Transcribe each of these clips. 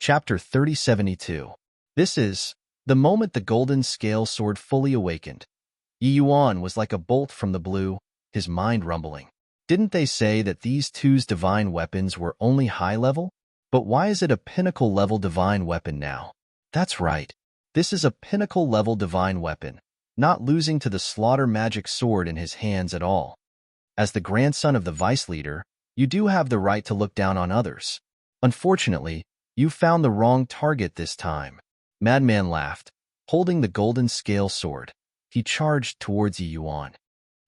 Chapter 3072. This is the moment the golden scale sword fully awakened. Yi Yuan was like a bolt from the blue, his mind rumbling. Didn't they say that these two's divine weapons were only high level? But why is it a pinnacle level divine weapon now? That's right. This is a pinnacle level divine weapon, not losing to the slaughter magic sword in his hands at all. As the grandson of the vice leader, you do have the right to look down on others. Unfortunately, you found the wrong target this time. Madman laughed, holding the golden scale sword. He charged towards Yi Yuan.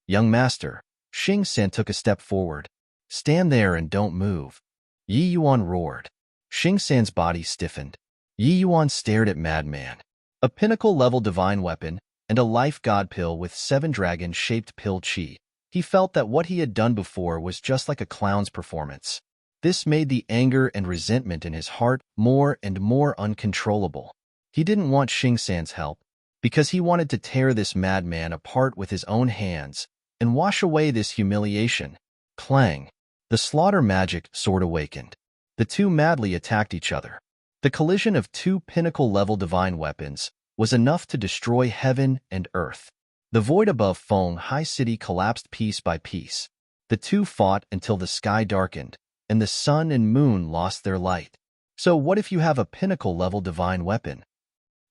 Young master, Xing San took a step forward. Stand there and don't move. Yi Yuan roared. Xing San's body stiffened. Yi Yuan stared at Madman. A pinnacle-level divine weapon and a life god pill with 7 dragon-shaped pill chi. He felt that what he had done before was just like a clown's performance. This made the anger and resentment in his heart more and more uncontrollable. He didn't want Xing San's help, because he wanted to tear this madman apart with his own hands and wash away this humiliation. Clang! The slaughter magic sword awakened. The two madly attacked each other. The collision of 2 pinnacle-level divine weapons was enough to destroy heaven and earth. The void above Feng Hai City collapsed piece by piece. The two fought until the sky darkened, and the sun and moon lost their light. So what if you have a pinnacle-level divine weapon?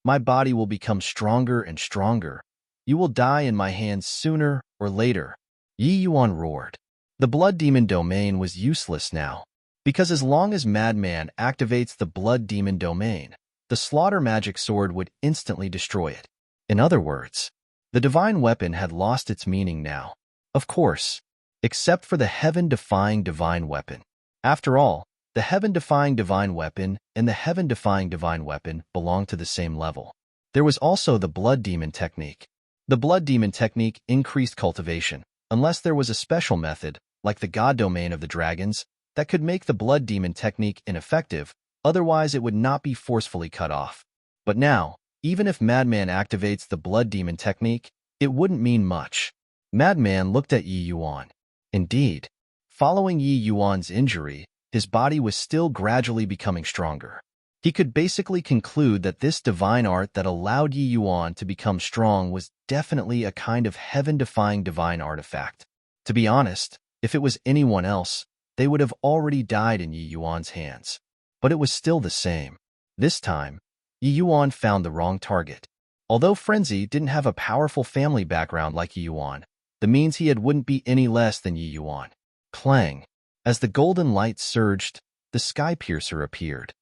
My body will become stronger and stronger. You will die in my hands sooner or later. Yi Yuan roared. The blood demon domain was useless now, because as long as Madman activates the blood demon domain, the slaughter magic sword would instantly destroy it. In other words, the divine weapon had lost its meaning now. Of course, except for the heaven-defying divine weapon. After all, the heaven-defying divine weapon and the heaven-defying divine weapon belong to the same level. There was also the blood demon technique. The blood demon technique increased cultivation, unless there was a special method, like the god domain of the dragons, that could make the blood demon technique ineffective, otherwise it would not be forcefully cut off. But now, even if Madman activates the blood demon technique, it wouldn't mean much. Madman looked at Yi Yuan. Indeed, following Yi Yuan's injury, his body was still gradually becoming stronger. He could basically conclude that this divine art that allowed Yi Yuan to become strong was definitely a kind of heaven-defying divine artifact. To be honest, if it was anyone else, they would have already died in Yi Yuan's hands. But it was still the same. This time, Yi Yuan found the wrong target. Although Frenzy didn't have a powerful family background like Yi Yuan, the means he had wouldn't be any less than Yi Yuan. Clang! As the golden light surged, the Sky Piercer appeared.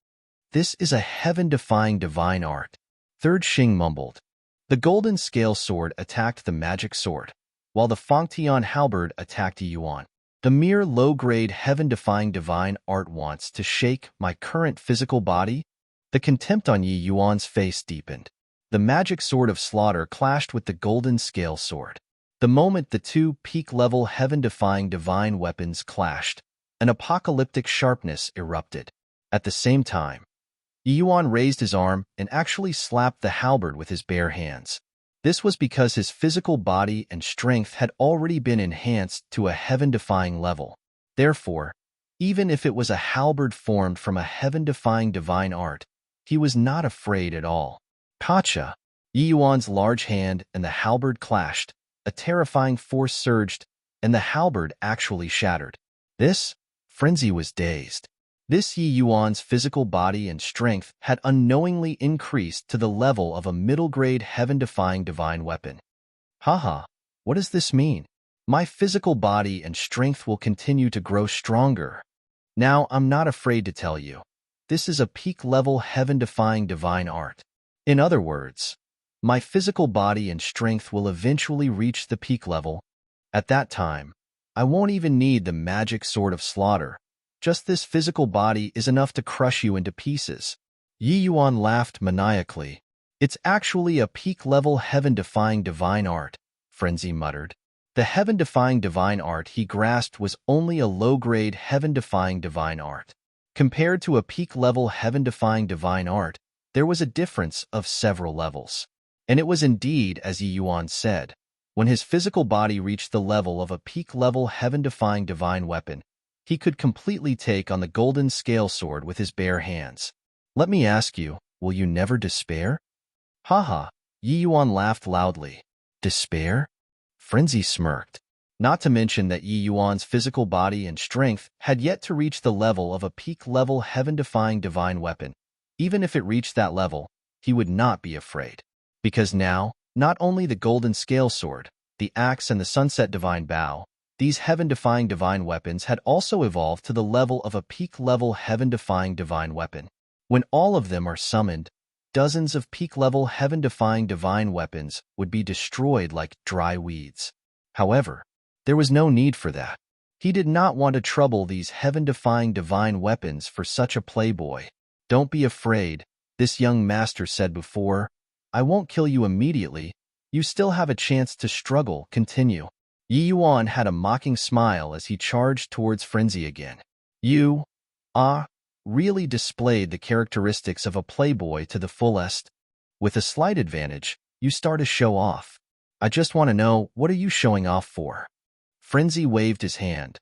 This is a heaven-defying divine art. Third Xing mumbled. The golden scale sword attacked the magic sword, while the Fangtian halberd attacked Yi Yuan. The mere low-grade heaven-defying divine art wants to shake my current physical body? The contempt on Yi Yuan's face deepened. The magic sword of slaughter clashed with the golden scale sword. The moment the two peak-level heaven-defying divine weapons clashed, an apocalyptic sharpness erupted. At the same time, Yi Yuan raised his arm and actually slapped the halberd with his bare hands. This was because his physical body and strength had already been enhanced to a heaven-defying level. Therefore, even if it was a halberd formed from a heaven-defying divine art, he was not afraid at all. Kacha! Yi Yuan's large hand and the halberd clashed, a terrifying force surged, and the halberd actually shattered. This? Frenzy was dazed. This Yi Yuan's physical body and strength had unknowingly increased to the level of a middle-grade heaven-defying divine weapon. Haha, what does this mean? My physical body and strength will continue to grow stronger. Now, I'm not afraid to tell you. This is a peak-level heaven-defying divine art. In other words, my physical body and strength will eventually reach the peak level. At that time, I won't even need the magic sword of slaughter. Just this physical body is enough to crush you into pieces. Yi Yuan laughed maniacally. It's actually a peak-level heaven-defying divine art, Frenzy muttered. The heaven-defying divine art he grasped was only a low-grade heaven-defying divine art. Compared to a peak-level heaven-defying divine art, there was a difference of several levels. And it was indeed as Yi Yuan said. When his physical body reached the level of a peak-level heaven-defying divine weapon, he could completely take on the golden scale sword with his bare hands. Let me ask you, will you never despair? Haha, Yi Yuan laughed loudly. Despair? Frenzy smirked. Not to mention that Yi Yuan's physical body and strength had yet to reach the level of a peak-level heaven-defying divine weapon. Even if it reached that level, he would not be afraid. Because now, not only the golden scale sword, the axe and the sunset divine bow, these heaven-defying divine weapons had also evolved to the level of a peak-level heaven-defying divine weapon. When all of them are summoned, dozens of peak-level heaven-defying divine weapons would be destroyed like dry weeds. However, there was no need for that. He did not want to trouble these heaven-defying divine weapons for such a playboy. Don't be afraid, this young master said before. I won't kill you immediately. You still have a chance to struggle. Continue. Yi Yuan had a mocking smile as he charged towards Frenzy again. You, really displayed the characteristics of a playboy to the fullest. With a slight advantage, you start to show off. I just want to know, what are you showing off for? Frenzy waved his hand.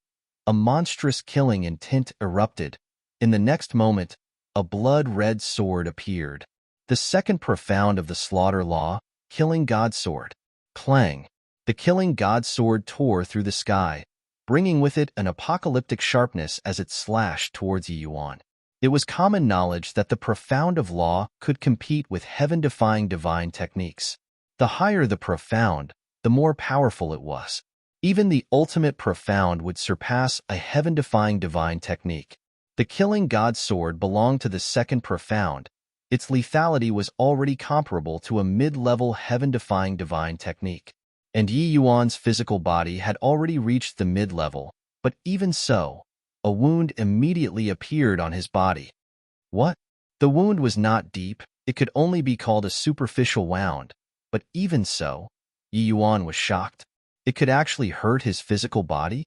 A monstrous killing intent erupted. In the next moment, a blood-red sword appeared. The second profound of the slaughter law, Killing God Sword. Clang. The Killing God Sword tore through the sky, bringing with it an apocalyptic sharpness as it slashed towards Yi Yuan. It was common knowledge that the profound of law could compete with heaven-defying divine techniques. The higher the profound, the more powerful it was. Even the ultimate profound would surpass a heaven-defying divine technique. The Killing God Sword belonged to the second profound. Its lethality was already comparable to a mid-level heaven-defying divine technique. And Yi Yuan's physical body had already reached the mid-level, but even so, a wound immediately appeared on his body. What? The wound was not deep, it could only be called a superficial wound, but even so, Yi Yuan was shocked. It could actually hurt his physical body?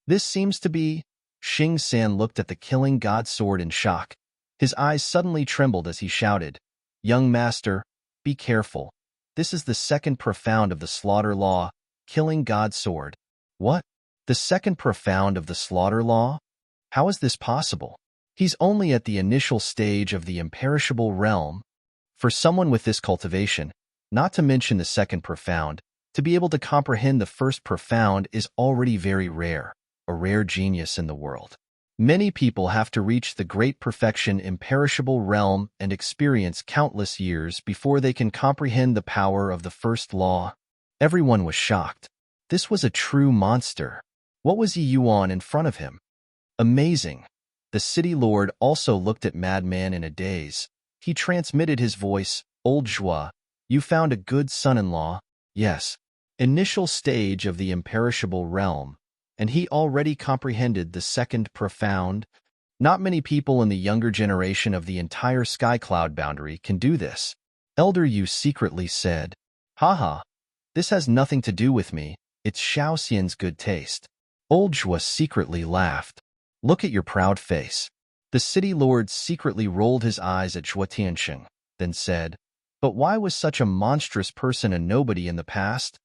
This seems to be... Xing San looked at the Killing God Sword in shock. His eyes suddenly trembled as he shouted, Young master, be careful. This is the second profound of the slaughter law, Killing God Sword. What? The second profound of the slaughter law? How is this possible? He's only at the initial stage of the imperishable realm. For someone with this cultivation, not to mention the second profound, to be able to comprehend the first profound is already very rare, a rare genius in the world. Many people have to reach the great perfection imperishable realm and experience countless years before they can comprehend the power of the first law. Everyone was shocked. This was a true monster. What was Yi Yuan in front of him? Amazing. The city lord also looked at Madman in a daze. He transmitted his voice, Old Zhua, you found a good son-in-law, yes. Initial stage of the imperishable realm. And he already comprehended the second profound. Not many people in the younger generation of the entire sky cloud boundary can do this. Elder Yu secretly said, Haha, this has nothing to do with me, it's Xiao Xian's good taste. Old Zhua secretly laughed. Look at your proud face. The city lord secretly rolled his eyes at Zhua Tiansheng, then said, But why was such a monstrous person a nobody in the past?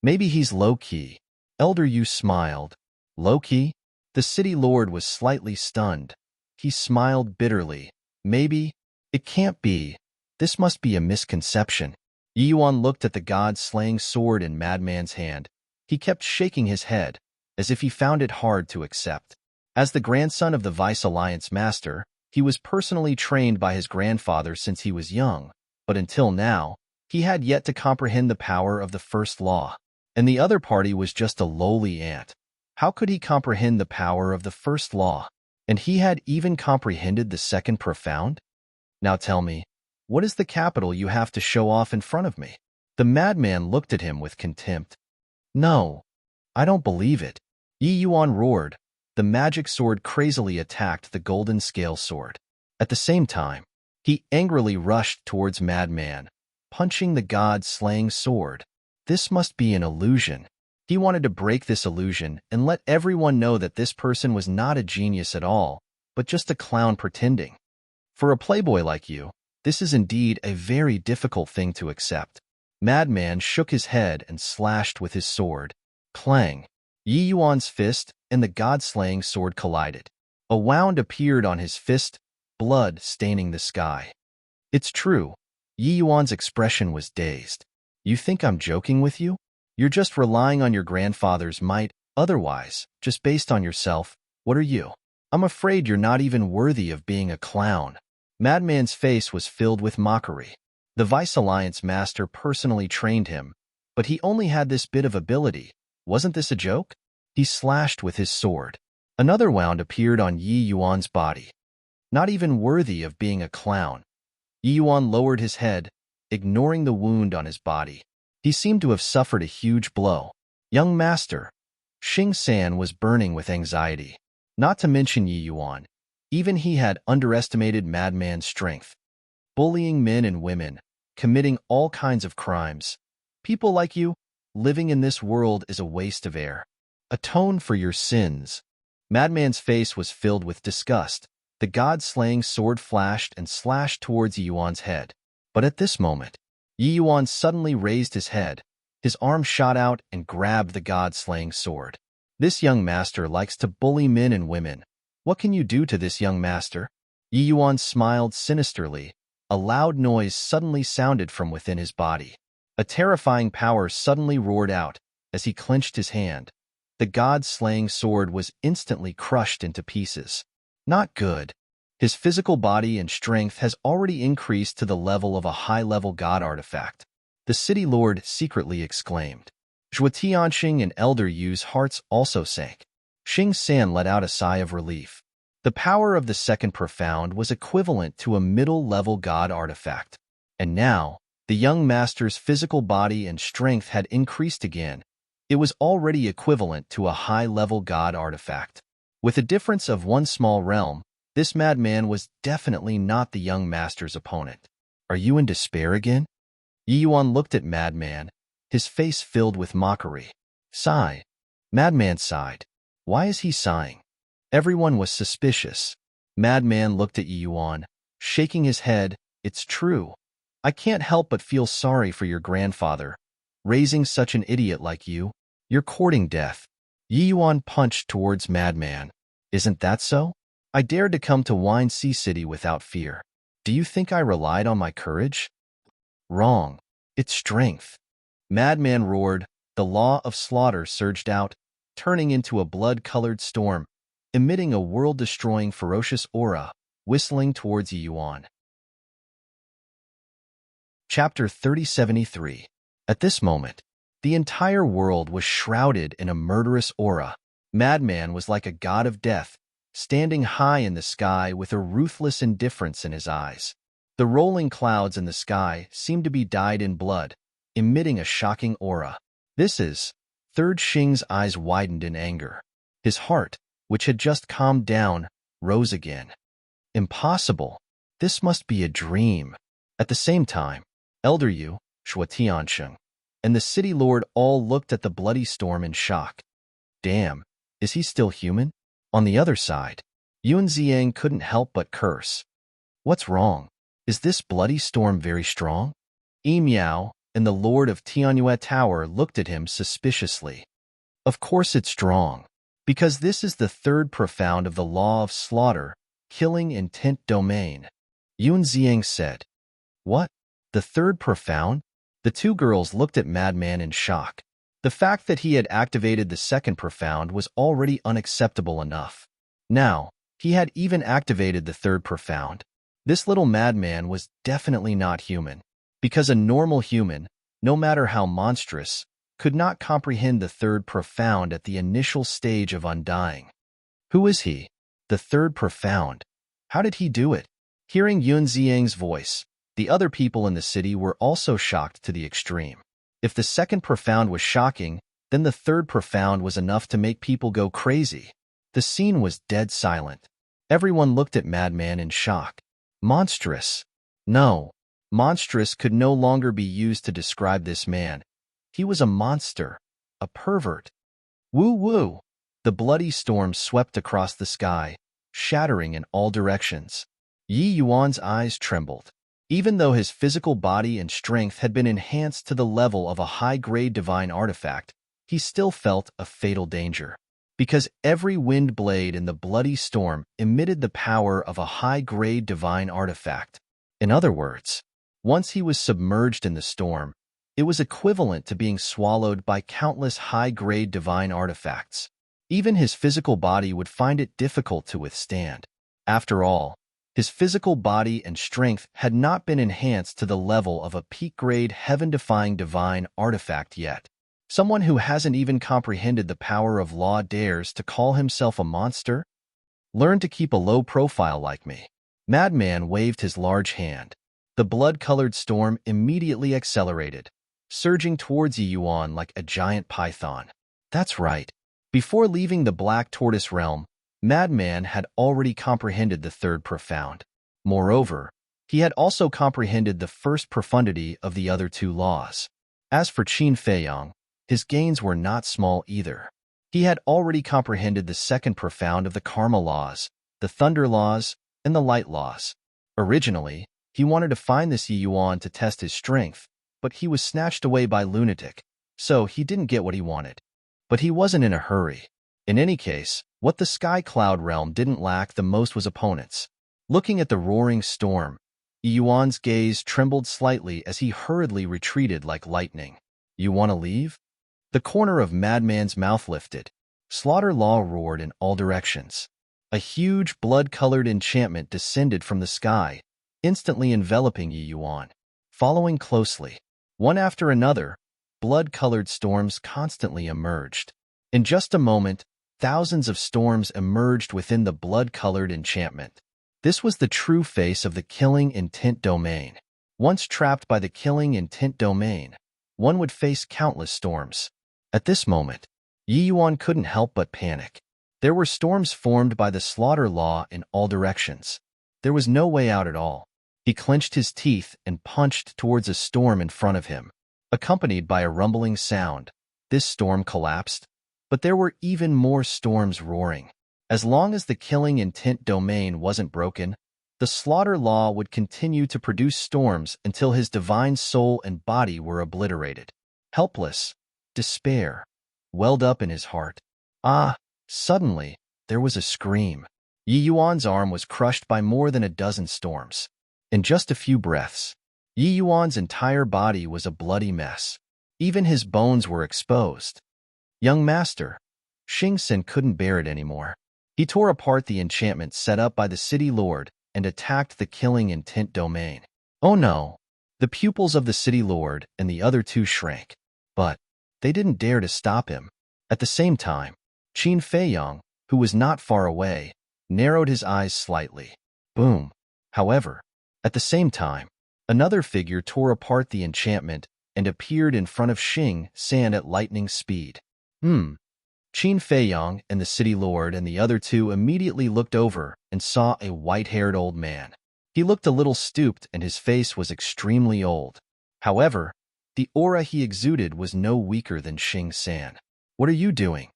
Maybe he's low-key. Elder Yu smiled. Low-key? The city lord was slightly stunned. He smiled bitterly. Maybe? It can't be. This must be a misconception. Yi Yuan looked at the god-slaying sword in Madman's hand. He kept shaking his head, as if he found it hard to accept. As the grandson of the Vice Alliance Master, he was personally trained by his grandfather since he was young, but until now, he had yet to comprehend the power of the first law. And the other party was just a lowly ant. How could he comprehend the power of the first law? And he had even comprehended the second profound? Now tell me, what is the capital you have to show off in front of me? The madman looked at him with contempt. No, I don't believe it. Yi Yuan roared. The magic sword crazily attacked the golden scale sword. At the same time, he angrily rushed towards Madman, punching the god-slaying sword. This must be an illusion. He wanted to break this illusion and let everyone know that this person was not a genius at all, but just a clown pretending. For a playboy like you, this is indeed a very difficult thing to accept. Madman shook his head and slashed with his sword. Clang! Yi Yuan's fist and the god-slaying sword collided. A wound appeared on his fist, blood staining the sky. It's true. Yi Yuan's expression was dazed. You think I'm joking with you? You're just relying on your grandfather's might. Otherwise, just based on yourself, what are you? I'm afraid you're not even worthy of being a clown. Madman's face was filled with mockery. The Vice Alliance master personally trained him, but he only had this bit of ability. Wasn't this a joke? He slashed with his sword. Another wound appeared on Yi Yuan's body. Not even worthy of being a clown. Yi Yuan lowered his head, ignoring the wound on his body. He seemed to have suffered a huge blow. Young master. Xing San was burning with anxiety. Not to mention Yi Yuan. Even he had underestimated Madman's strength. Bullying men and women, committing all kinds of crimes. People like you, living in this world is a waste of air. Atone for your sins. Madman's face was filled with disgust. The god-slaying sword flashed and slashed towards Yi Yuan's head. But at this moment, Yi Yuan suddenly raised his head. His arm shot out and grabbed the god-slaying sword. This young master likes to bully men and women. What can you do to this young master? Yi Yuan smiled sinisterly. A loud noise suddenly sounded from within his body. A terrifying power suddenly roared out as he clenched his hand. The god-slaying sword was instantly crushed into pieces. Not good. His physical body and strength has already increased to the level of a high-level god artifact. The city lord secretly exclaimed. Zhuo Tianxing and Elder Yu's hearts also sank. Xing San let out a sigh of relief. The power of the second profound was equivalent to a middle-level god artifact. And now, the young master's physical body and strength had increased again. It was already equivalent to a high-level god artifact. With a difference of one small realm, this madman was definitely not the young master's opponent. Are you in despair again? Yi Yuan looked at Madman, his face filled with mockery. Sigh. Madman sighed. Why is he sighing? Everyone was suspicious. Madman looked at Yi Yuan, shaking his head. It's true. I can't help but feel sorry for your grandfather. Raising such an idiot like you, you're courting death. Yi Yuan punched towards Madman. Isn't that so? I dared to come to Wine Sea City without fear. Do you think I relied on my courage? Wrong. It's strength. Madman roared. The law of slaughter surged out, turning into a blood-colored storm, emitting a world-destroying ferocious aura, whistling towards Yi Yuan. Chapter 3073. At this moment, the entire world was shrouded in a murderous aura. Madman was like a god of death, standing high in the sky with a ruthless indifference in his eyes. The rolling clouds in the sky seemed to be dyed in blood, emitting a shocking aura. This is... Third Xing's eyes widened in anger. His heart, which had just calmed down, rose again. Impossible. This must be a dream. At the same time, Elder Yu, Zhuo Tianxing, and the city lord all looked at the bloody storm in shock. Damn, is he still human? On the other side, Yun Ziang couldn't help but curse. What's wrong? Is this bloody storm very strong? Yi Miao and the lord of Tianyue Tower looked at him suspiciously. Of course it's strong, because this is the third profound of the law of slaughter, killing intent domain. Yun Ziang said. What? The third profound? The two girls looked at Madman in shock. The fact that he had activated the second profound was already unacceptable enough. Now, he had even activated the third profound. This little madman was definitely not human, because a normal human, no matter how monstrous, could not comprehend the third profound at the initial stage of undying. Who is he? The third profound. How did he do it? Hearing Yun Ziang's voice, the other people in the city were also shocked to the extreme. If the second profound was shocking, then the third profound was enough to make people go crazy. The scene was dead silent. Everyone looked at Madman in shock. Monstrous. No, monstrous could no longer be used to describe this man. He was a monster, a pervert. Woo-woo! The bloody storm swept across the sky, shattering in all directions. Yi Yuan's eyes trembled. Even though his physical body and strength had been enhanced to the level of a high-grade divine artifact, he still felt a fatal danger. because every wind blade in the bloody storm emitted the power of a high-grade divine artifact. In other words, once he was submerged in the storm, it was equivalent to being swallowed by countless high-grade divine artifacts. Even his physical body would find it difficult to withstand. After all, his physical body and strength had not been enhanced to the level of a peak-grade, heaven-defying divine artifact yet. Someone who hasn't even comprehended the power of law dares to call himself a monster? Learn to keep a low profile like me. Madman waved his large hand. The blood-colored storm immediately accelerated, surging towards Yuan like a giant python. That's right. Before leaving the Black Tortoise realm, Madman had already comprehended the third profound. Moreover, he had also comprehended the first profundity of the other two laws. As for Qin Feiyang, his gains were not small either. He had already comprehended the second profound of the karma laws, the thunder laws, and the light laws. Originally, he wanted to find this Yuan to test his strength, but he was snatched away by lunatic, so he didn't get what he wanted. But he wasn't in a hurry. In any case, what the Sky Cloud realm didn't lack the most was opponents. Looking at the roaring storm, Yuan's gaze trembled slightly as he hurriedly retreated like lightning. You want to leave? The corner of Madman's mouth lifted. Slaughter Law roared in all directions. A huge blood-colored enchantment descended from the sky, instantly enveloping Yuan. Following closely, one after another, blood-colored storms constantly emerged. In just a moment, thousands of storms emerged within the blood-colored enchantment. This was the true face of the killing intent domain. Once trapped by the killing intent domain, one would face countless storms. At this moment, Yuan couldn't help but panic. There were storms formed by the slaughter law in all directions. There was no way out at all. He clenched his teeth and punched towards a storm in front of him. Accompanied by a rumbling sound, this storm collapsed, but there were even more storms roaring. As long as the killing intent domain wasn't broken, the slaughter law would continue to produce storms until his divine soul and body were obliterated. Helpless, despair welled up in his heart. Suddenly, there was a scream. Yuan's arm was crushed by more than a dozen storms. In just a few breaths, Yuan's entire body was a bloody mess. Even his bones were exposed. Young master, Xingsen couldn't bear it anymore. He tore apart the enchantment set up by the city lord and attacked the killing intent domain. Oh no! The pupils of the city lord and the other two shrank. But they didn't dare to stop him. At the same time, Qin Feiyang, who was not far away, narrowed his eyes slightly. Boom! However, at the same time, another figure tore apart the enchantment and appeared in front of Xingsen at lightning speed. Qin Feiyang and the city lord and the other two immediately looked over and saw a white-haired old man. He looked a little stooped and his face was extremely old. However, the aura he exuded was no weaker than Xingsen. What are you doing?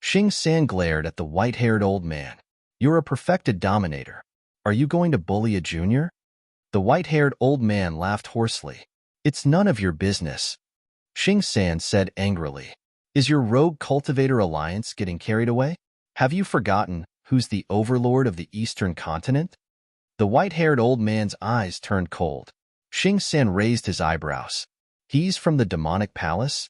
Xingsen glared at the white-haired old man. You're a perfected dominator. Are you going to bully a junior? The white-haired old man laughed hoarsely. It's none of your business, Xingsen said angrily. Is your rogue cultivator alliance getting carried away? Have you forgotten who's the overlord of the eastern continent? The white-haired old man's eyes turned cold. Xingsen raised his eyebrows. He's from the demonic palace?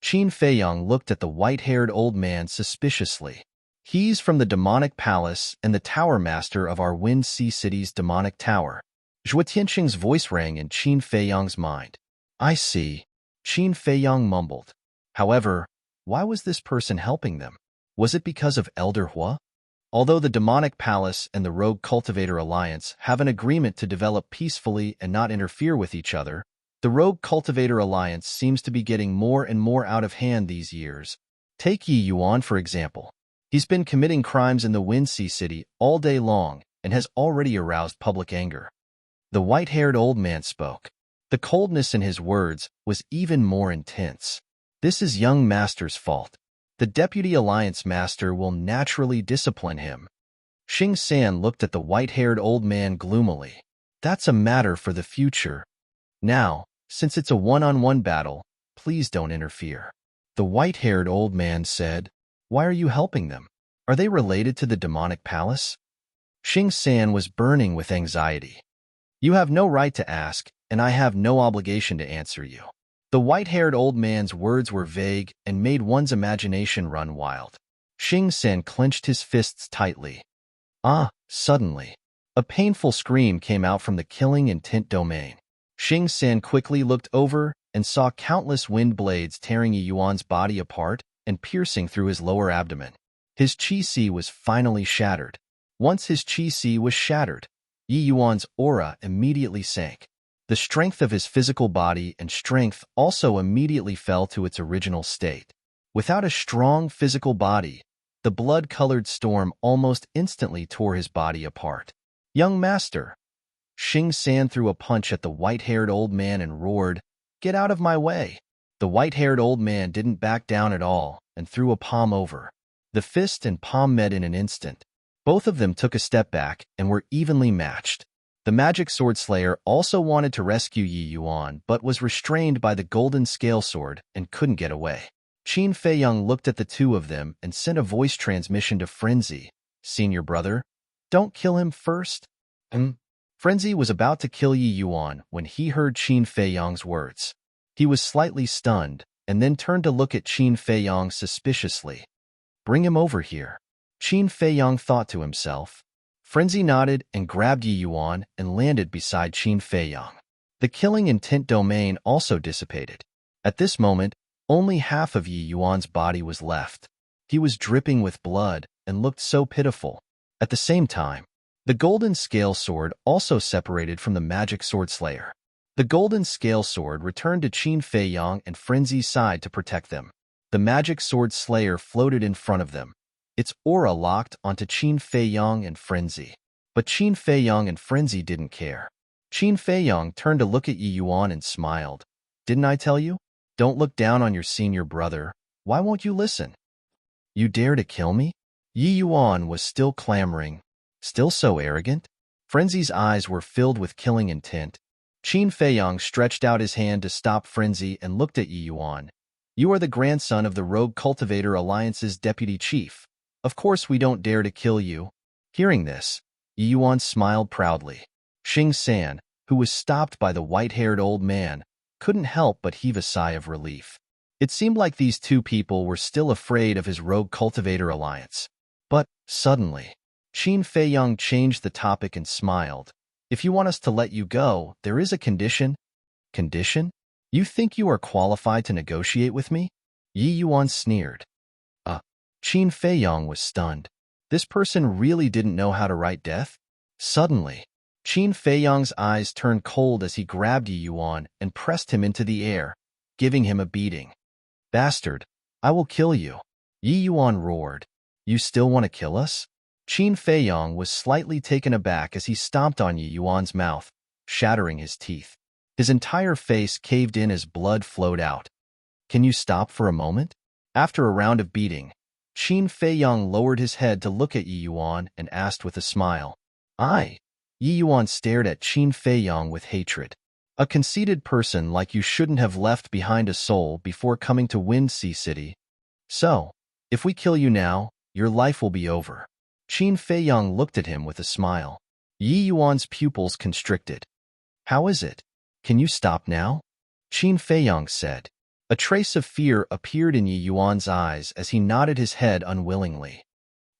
Qin Feiyang looked at the white-haired old man suspiciously. He's from the demonic palace and the tower master of our Wind Sea City's demonic tower. Zhuo Tianqing's voice rang in Qin Feiyang's mind. I see, Qin Feiyang mumbled. However, why was this person helping them? Was it because of Elder Hua? Although the demonic palace and the rogue cultivator alliance have an agreement to develop peacefully and not interfere with each other, the rogue cultivator alliance seems to be getting more and more out of hand these years. Take Yuan, for example. He's been committing crimes in the Wind Sea City all day long and has already aroused public anger. The white-haired old man spoke. The coldness in his words was even more intense. This is young master's fault. The deputy alliance master will naturally discipline him. Xingsen looked at the white-haired old man gloomily. That's a matter for the future. Now, since it's a one-on-one battle, please don't interfere. The white-haired old man said. Why are you helping them? Are they related to the demonic palace? Xing San was burning with anxiety. You have no right to ask, and I have no obligation to answer you. The white-haired old man's words were vague and made one's imagination run wild. Xing San clenched his fists tightly. Suddenly, a painful scream came out from the killing intent domain. Xing San quickly looked over and saw countless wind blades tearing Yi Yuan's body apart and piercing through his lower abdomen. His qi was finally shattered. Once his qi was shattered, Yi Yuan's aura immediately sank. The strength of his physical body and strength also immediately fell to its original state. Without a strong physical body, the blood-colored storm almost instantly tore his body apart. Young master! Xing San threw a punch at the white-haired old man and roared, "Get out of my way!" The white-haired old man didn't back down at all and threw a palm over. The fist and palm met in an instant. Both of them took a step back and were evenly matched. The magic sword slayer also wanted to rescue Yi Yuan but was restrained by the golden scale sword and couldn't get away. Qin Feiyang looked at the two of them and sent a voice transmission to Frenzy. "Senior brother, don't kill him first." Frenzy was about to kill Yi Yuan when he heard Qin Feiyang's words. He was slightly stunned and then turned to look at Qin Feiyang suspiciously. "Bring him over here," Qin Feiyang thought to himself. Frenzy nodded and grabbed Yi Yuan and landed beside Qin Feiyang. The killing intent domain also dissipated. At this moment, only half of Yi Yuan's body was left. He was dripping with blood and looked so pitiful. At the same time, the golden scale sword also separated from the magic sword slayer. The golden scale sword returned to Qin Feiyang and Frenzy's side to protect them. The magic sword slayer floated in front of them. Its aura locked onto Qin Feiyang and Frenzy. But Qin Feiyang and Frenzy didn't care. Qin Feiyang turned to look at Yi Yuan and smiled. "Didn't I tell you? Don't look down on your senior brother. Why won't you listen? You dare to kill me?" Yi Yuan was still clamoring. Still so arrogant? Frenzy's eyes were filled with killing intent. Qin Feiyang stretched out his hand to stop Frenzy and looked at Yi Yuan. "You are the grandson of the Rogue Cultivator Alliance's deputy chief. Of course we don't dare to kill you." Hearing this, Yi Yuan smiled proudly. Xing San, who was stopped by the white-haired old man, couldn't help but heave a sigh of relief. It seemed like these two people were still afraid of his Rogue Cultivator Alliance. But, suddenly, Qin Feiyang changed the topic and smiled. "If you want us to let you go, there is a condition." "Condition? You think you are qualified to negotiate with me?" Yi Yuan sneered. Qin Feiyang was stunned. This person really didn't know how to write death? Suddenly, Qin Feiyang's eyes turned cold as he grabbed Yi Yuan and pressed him into the air, giving him a beating. "Bastard, I will kill you." Yi Yuan roared. "You still want to kill us?" Qin Feiyang was slightly taken aback as he stomped on Yi Yuan's mouth, shattering his teeth. His entire face caved in as blood flowed out. "Can you stop for a moment?" After a round of beating, Qin Feiyang lowered his head to look at Yi Yuan and asked with a smile. "I?" Yi Yuan stared at Qin Feiyang with hatred. "A conceited person like you shouldn't have left behind a soul before coming to Wind Sea City. So, if we kill you now, your life will be over." Qin Feiyang looked at him with a smile. Yi Yuan's pupils constricted. "How is it? Can you stop now?" Qin Feiyang said. A trace of fear appeared in Yi Yuan's eyes as he nodded his head unwillingly.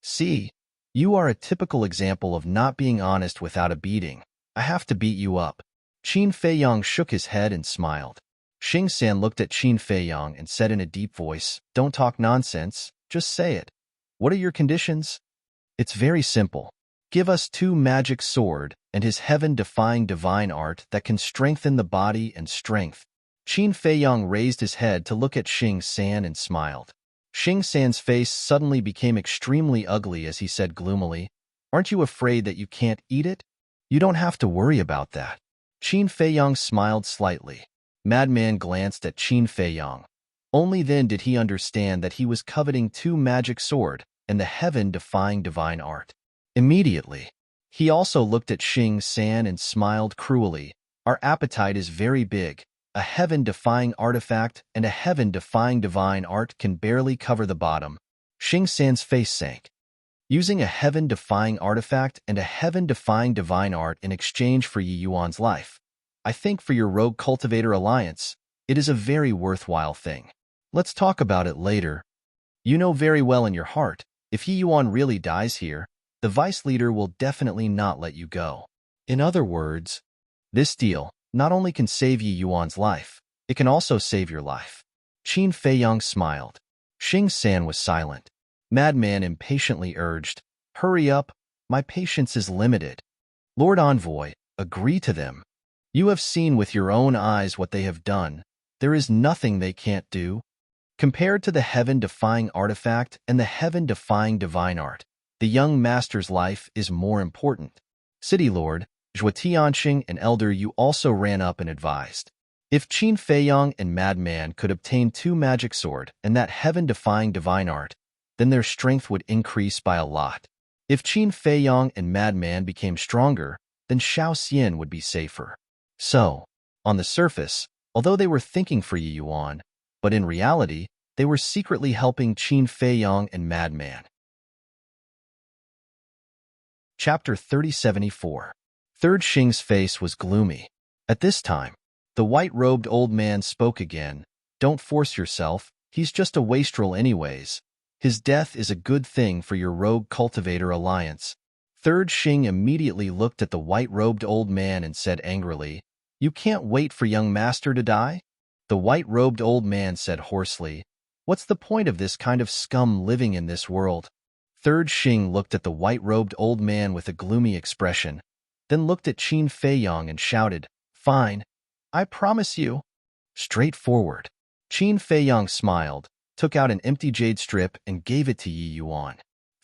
"See, you are a typical example of not being honest without a beating. I have to beat you up." Qin Feiyang shook his head and smiled. Xing San looked at Qin Feiyang and said in a deep voice, "Don't talk nonsense, just say it. What are your conditions?" "It's very simple. Give us 2 magic sword and his heaven-defying divine art that can strengthen the body and strength." Qin Feiyang raised his head to look at Xing San and smiled. Xing San's face suddenly became extremely ugly as he said gloomily, "Aren't you afraid that you can't eat it? You don't have to worry about that." Qin Feiyang smiled slightly. Madman glanced at Qin Feiyang. Only then did he understand that he was coveting 2 magic sword and the heaven-defying divine art. Immediately, he also looked at Xing San and smiled cruelly. "Our appetite is very big. A heaven-defying artifact and a heaven-defying divine art can barely cover the bottom. Xing San's face sank. Using a heaven-defying artifact and a heaven-defying divine art in exchange for Yi Yuan's life. I think for your rogue cultivator alliance, it is a very worthwhile thing. Let's talk about it later. You know very well in your heart, if Yi Yuan really dies here, the vice leader will definitely not let you go. In other words, this deal not only can save Yi Yuan's life, it can also save your life. Qin Feiyang smiled. Xing San was silent. Madman impatiently urged, "Hurry up, my patience is limited." Lord Envoy, agree to them. You have seen with your own eyes what they have done. There is nothing they can't do. Compared to the heaven-defying artifact and the heaven-defying divine art, the young master's life is more important. City Lord, Zhuo Tianxing and Elder Yu also ran up and advised. If Qin Feiyang and Madman could obtain 2 magic sword and that heaven-defying divine art, then their strength would increase by a lot. If Qin Feiyang and Madman became stronger, then Xiao Xian would be safer. So, on the surface, although they were thinking for Yi Yuan, but in reality, they were secretly helping Qin Feiyang and Madman. Chapter 3074. Third Xing's face was gloomy. At this time, the white-robed old man spoke again. Don't force yourself, he's just a wastrel anyways. His death is a good thing for your rogue cultivator alliance. Third Xing immediately looked at the white-robed old man and said angrily, "You can't wait for young master to die?" The white-robed old man said hoarsely, "What's the point of this kind of scum living in this world?" Third Xing looked at the white-robed old man with a gloomy expression, then looked at Qin Feiyang and shouted, "Fine, I promise you." Straightforward. Qin Feiyang smiled, took out an empty jade strip and gave it to Yi Yuan.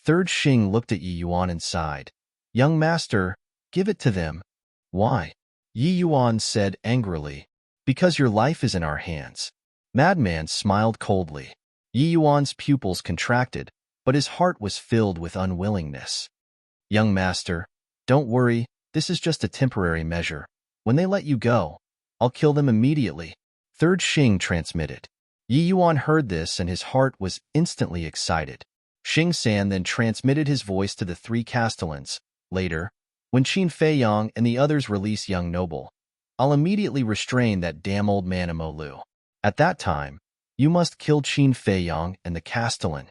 Third Xing looked at Yi Yuan and sighed. "Young master, give it to them." "Why?" Yi Yuan said angrily. "Because your life is in our hands." Madman smiled coldly. Yi Yuan's pupils contracted, but his heart was filled with unwillingness. "Young master, don't worry, this is just a temporary measure. When they let you go, I'll kill them immediately." Third Xing transmitted. Yi Yuan heard this and his heart was instantly excited. Xing San then transmitted his voice to the 3 castellans. Later, when Qin Feiyang and the others release young noble, I'll immediately restrain that damn old man Amolu. At that time, you must kill Qin Feiyang and the castellan.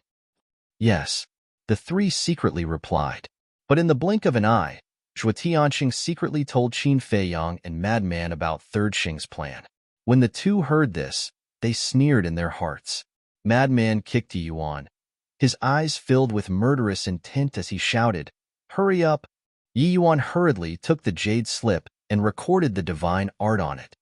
Yes, the 3 secretly replied. But in the blink of an eye, Zhuo Tianxing secretly told Qin Feiyang and Madman about Third Xing's plan. When the 2 heard this, they sneered in their hearts. Madman kicked Yi Yuan. His eyes filled with murderous intent as he shouted, "Hurry up!" Yi Yuan hurriedly took the jade slip and recorded the divine art on it.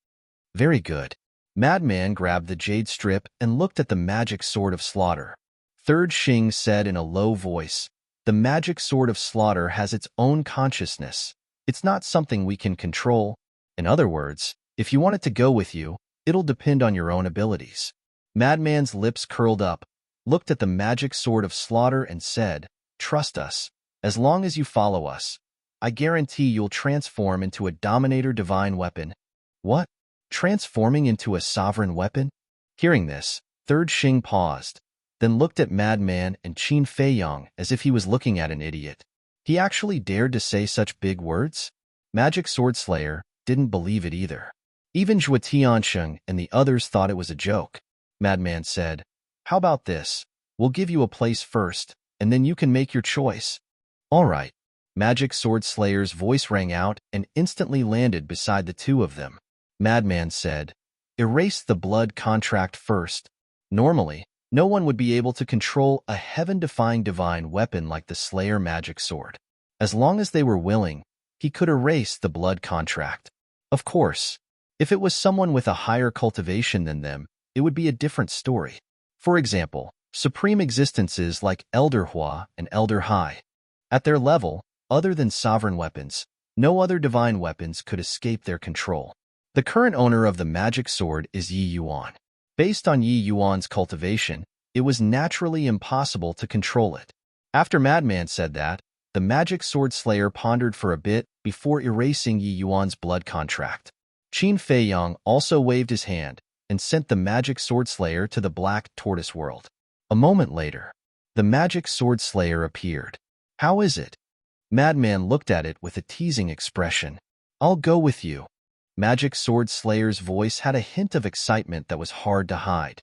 Very good. Madman grabbed the jade strip and looked at the magic sword of slaughter. Third Xing said in a low voice, "The magic sword of slaughter has its own consciousness. It's not something we can control. In other words, if you want it to go with you, it'll depend on your own abilities." Madman's lips curled up, looked at the magic sword of slaughter and said, "Trust us. As long as you follow us, I guarantee you'll transform into a dominator divine weapon." What? Transforming into a sovereign weapon? Hearing this, Third Xing paused, then looked at Madman and Qin Feiyang as if he was looking at an idiot. He actually dared to say such big words? Magic Sword Slayer didn't believe it either. Even Zhuo Tianxing and the others thought it was a joke. Madman said, "How about this? We'll give you a place first, and then you can make your choice." "All right." Magic Sword Slayer's voice rang out and instantly landed beside the 2 of them. Madman said, "Erase the blood contract first. Normally, no one would be able to control a heaven-defying divine weapon like the Slayer magic sword. As long as they were willing, he could erase the blood contract. Of course, if it was someone with a higher cultivation than them, it would be a different story. For example, supreme existences like Elder Hua and Elder Hai. At their level, other than sovereign weapons, no other divine weapons could escape their control. The current owner of the magic sword is Yi Yuan. Based on Yi Yuan's cultivation, it was naturally impossible to control it. After Madman said that, the magic sword slayer pondered for a bit before erasing Yi Yuan's blood contract. Qin Feiyang also waved his hand and sent the magic sword slayer to the black tortoise world. A moment later, the magic sword slayer appeared. How is it? Madman looked at it with a teasing expression. I'll go with you. Magic sword slayer's voice had a hint of excitement that was hard to hide.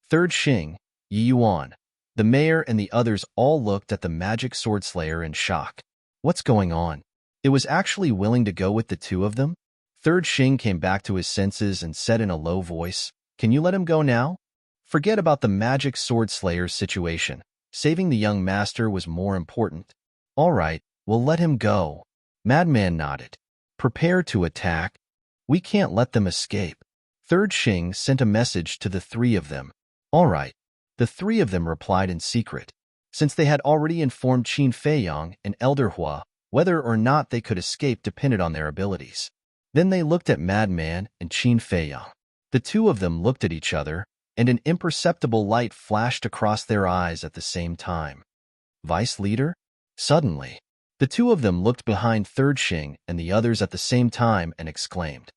Third Xing, Yi Yuan. The mayor and the others all looked at the magic sword slayer in shock. What's going on? It was actually willing to go with the two of them? Third Xing came back to his senses and said in a low voice, Can you let him go now? Forget about the magic sword slayer's situation. Saving the young master was more important. All right, we'll let him go. Madman nodded. Prepare to attack. We can't let them escape. Third Xing sent a message to the three of them. All right. The three of them replied in secret, since they had already informed Qin Feiyang and Elder Hua whether or not they could escape depended on their abilities. Then they looked at Madman and Qin Feiyang. The two of them looked at each other, and an imperceptible light flashed across their eyes at the same time. Vice leader? Suddenly, the two of them looked behind Third Xing and the others at the same time and exclaimed,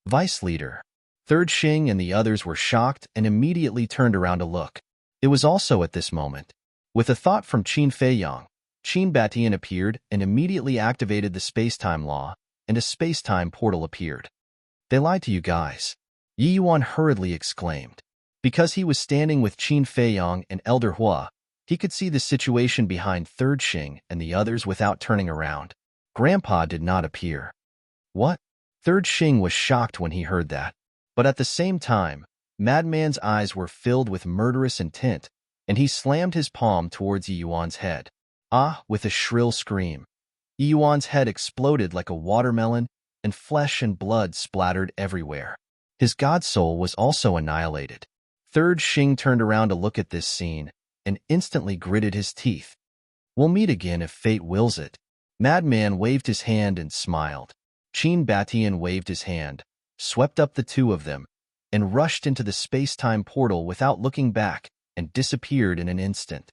Vice leader. Third Xing and the others were shocked and immediately turned around to look. It was also at this moment. With a thought from Qin Feiyang, Qin Batian appeared and immediately activated the space-time law, and a space-time portal appeared. They lied to you guys, Yi Yuan hurriedly exclaimed. Because he was standing with Qin Feiyang and Elder Hua, he could see the situation behind Third Xing and the others without turning around. Grandpa did not appear. What? Third Xing was shocked when he heard that. But at the same time, Madman's eyes were filled with murderous intent, and he slammed his palm towards Yi Yuan's head. With a shrill scream. Yi Yuan's head exploded like a watermelon, and flesh and blood splattered everywhere. His god soul was also annihilated. Third Xing turned around to look at this scene, and instantly gritted his teeth. We'll meet again if fate wills it. Madman waved his hand and smiled. Qin Batian waved his hand, swept up the two of them, and rushed into the space-time portal without looking back and disappeared in an instant.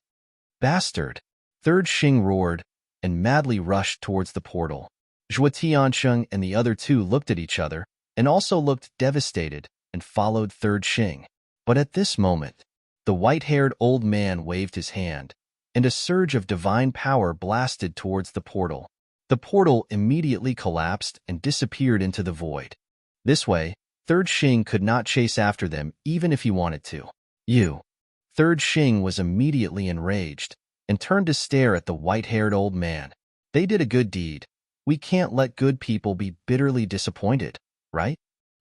Bastard! Third Xing roared and madly rushed towards the portal. Zhuo Tiansheng and the other two looked at each other and also looked devastated and followed Third Xing. But at this moment, the white-haired old man waved his hand, and a surge of divine power blasted towards the portal. The portal immediately collapsed and disappeared into the void. This way, Third Xing could not chase after them even if he wanted to. Third Xing was immediately enraged and turned to stare at the white-haired old man. They did a good deed. We can't let good people be bitterly disappointed, right?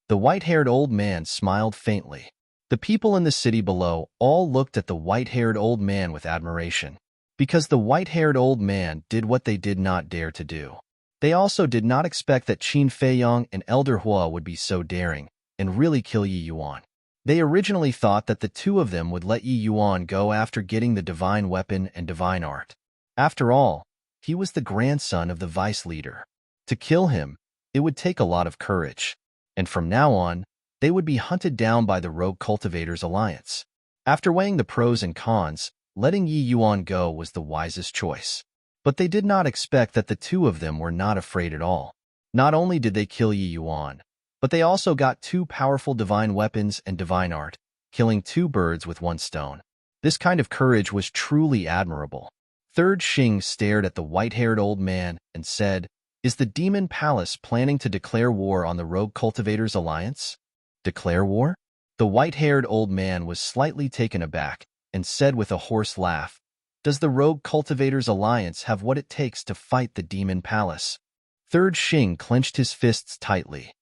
The white-haired old man smiled faintly. The people in the city below all looked at the white-haired old man with admiration, because the white-haired old man did what they did not dare to do. They also did not expect that Qin Feiyang and Elder Hua would be so daring and really kill Yi Yuan. They originally thought that the two of them would let Yi Yuan go after getting the divine weapon and divine art. After all, he was the grandson of the vice leader. To kill him, it would take a lot of courage, and from now on, they would be hunted down by the Rogue Cultivators Alliance. After weighing the pros and cons, letting Yi Yuan go was the wisest choice. But they did not expect that the two of them were not afraid at all. Not only did they kill Yi Yuan, but they also got two powerful divine weapons and divine art, killing two birds with one stone. This kind of courage was truly admirable. Third Xing stared at the white-haired old man and said, Is the Demon Palace planning to declare war on the Rogue Cultivators Alliance? Declare war? The white-haired old man was slightly taken aback and said with a hoarse laugh, Does the Rogue Cultivators Alliance have what it takes to fight the Demon Palace? Third Xing clenched his fists tightly.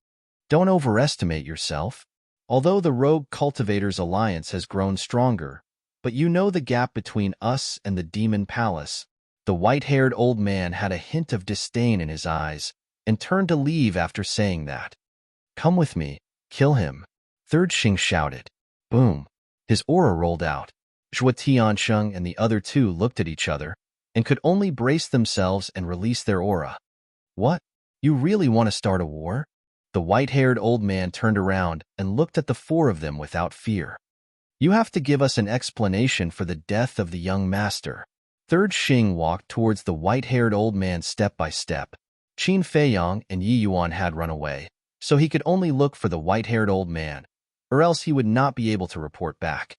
Don't overestimate yourself. Although the Rogue Cultivators Alliance has grown stronger, but you know the gap between us and the Demon Palace. The white-haired old man had a hint of disdain in his eyes and turned to leave after saying that. Come with me. Kill him. Third Xing shouted. Boom. His aura rolled out. Zhuo Tiansheng and the other two looked at each other and could only brace themselves and release their aura. What? You really want to start a war? The white-haired old man turned around and looked at the four of them without fear. You have to give us an explanation for the death of the young master. Third Xing walked towards the white-haired old man step by step. Qin Feiyang and Yi Yuan had run away, so he could only look for the white-haired old man, or else he would not be able to report back.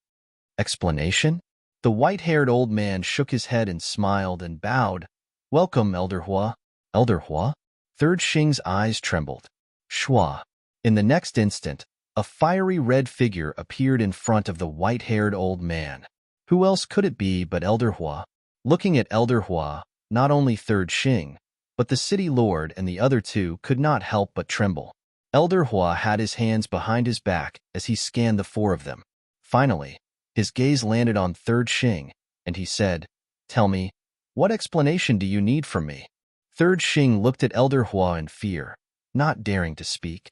Explanation? The white-haired old man shook his head and smiled and bowed. Welcome, Elder Hua. Elder Hua? Third Xing's eyes trembled. Shua. In the next instant, a fiery red figure appeared in front of the white-haired old man. Who else could it be but Elder Hua? Looking at Elder Hua, not only Third Xing, but the city lord and the other two could not help but tremble. Elder Hua had his hands behind his back as he scanned the four of them. Finally, his gaze landed on Third Xing, and he said, "Tell me, what explanation do you need from me?" Third Xing looked at Elder Hua in fear, not daring to speak.